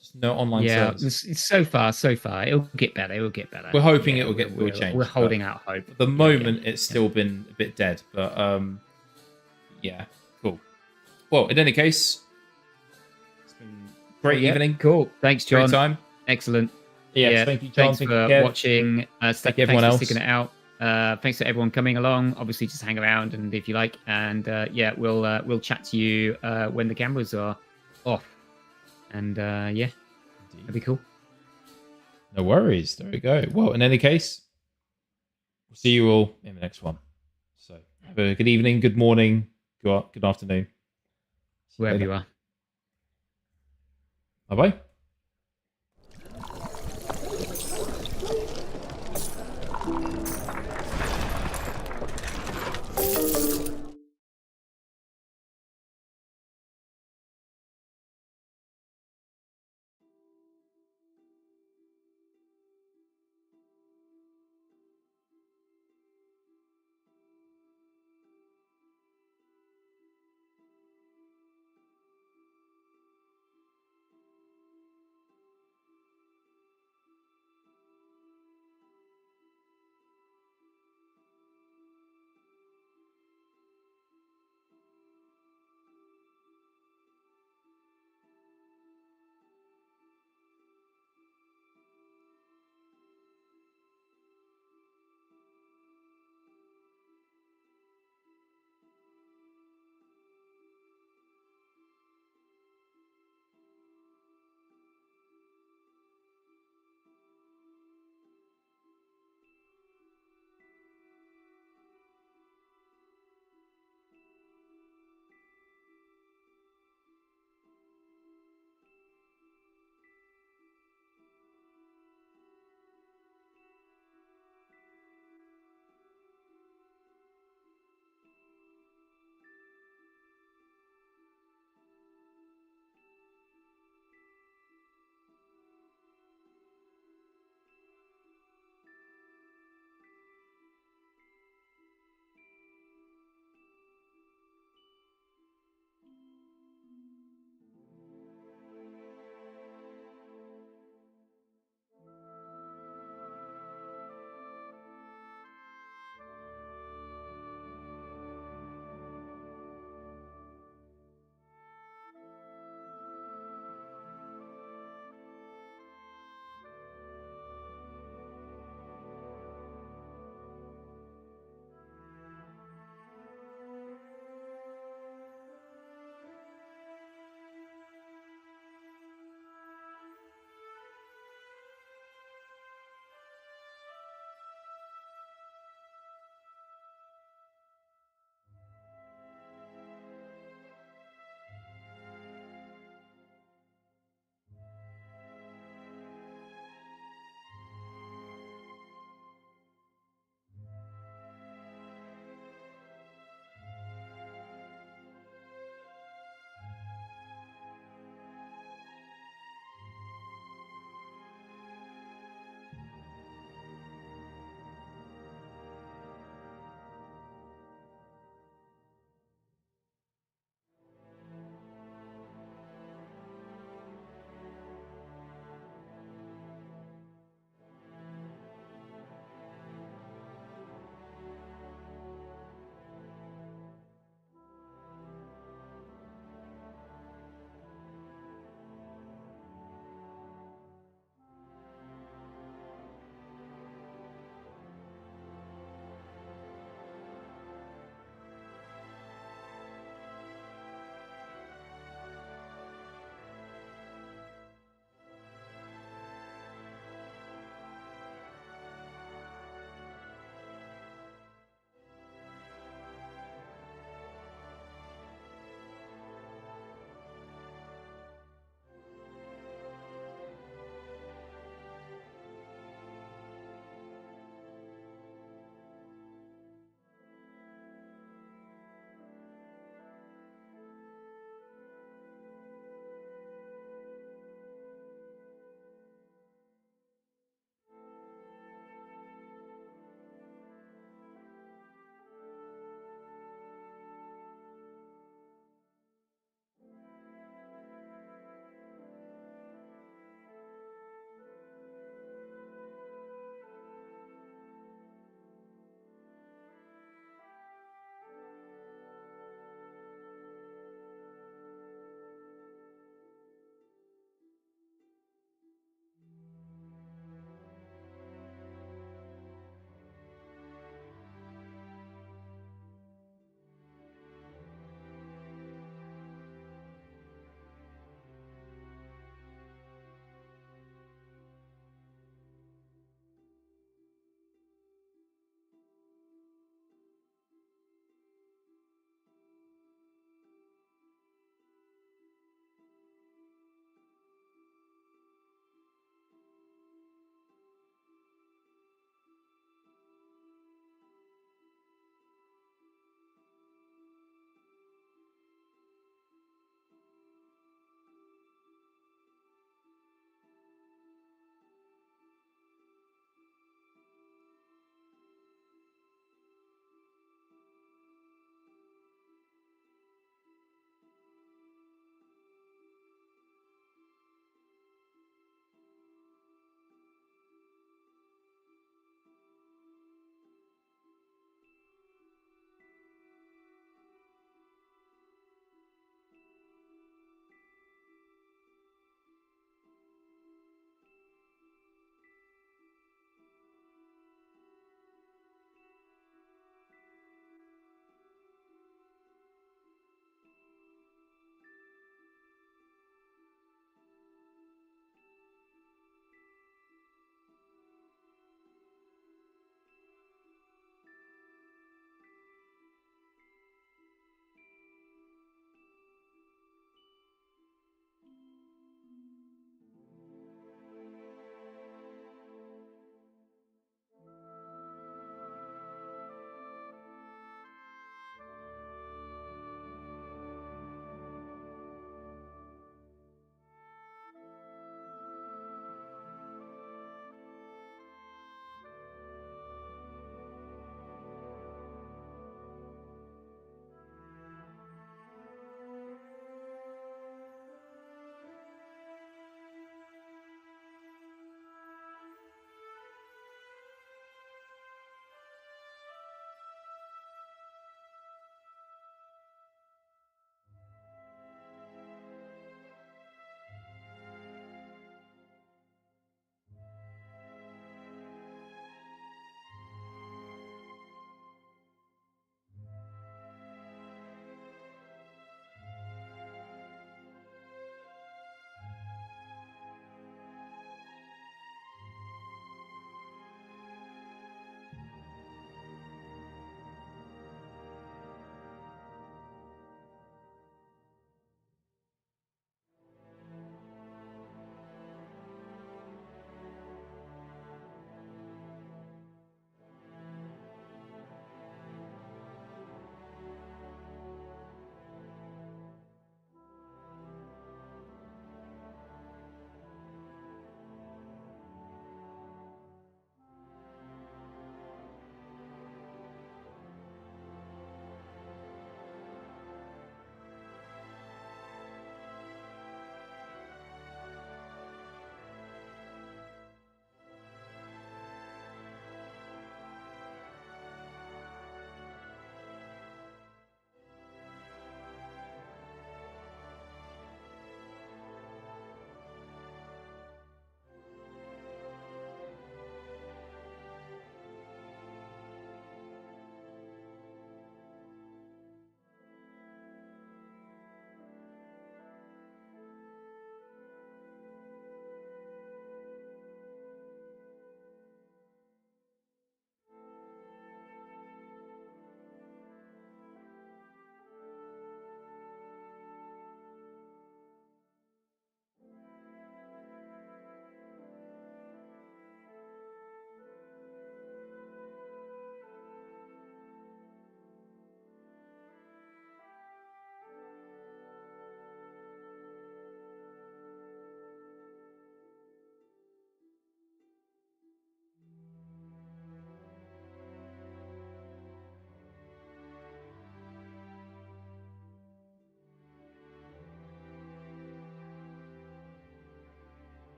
Just no online service. It's so far. It'll get better. We're hoping it will change. We're holding out hope. At the moment, it's still been a bit dead, but yeah, cool. Well, in any case, it's been a great evening. Cool. Thanks, John. Great time. Excellent. Yeah, thank you, John. Thanks for watching. Thank you, everyone else. For sticking it out. Thanks to everyone coming along. Obviously, just hang around and if you like. And we'll chat to you when the cameras are off. And that'd be cool. No worries. There we go. Well, in any case, we'll see you all in the next one. So have a good evening, good morning, good afternoon. Wherever you are. Bye-bye.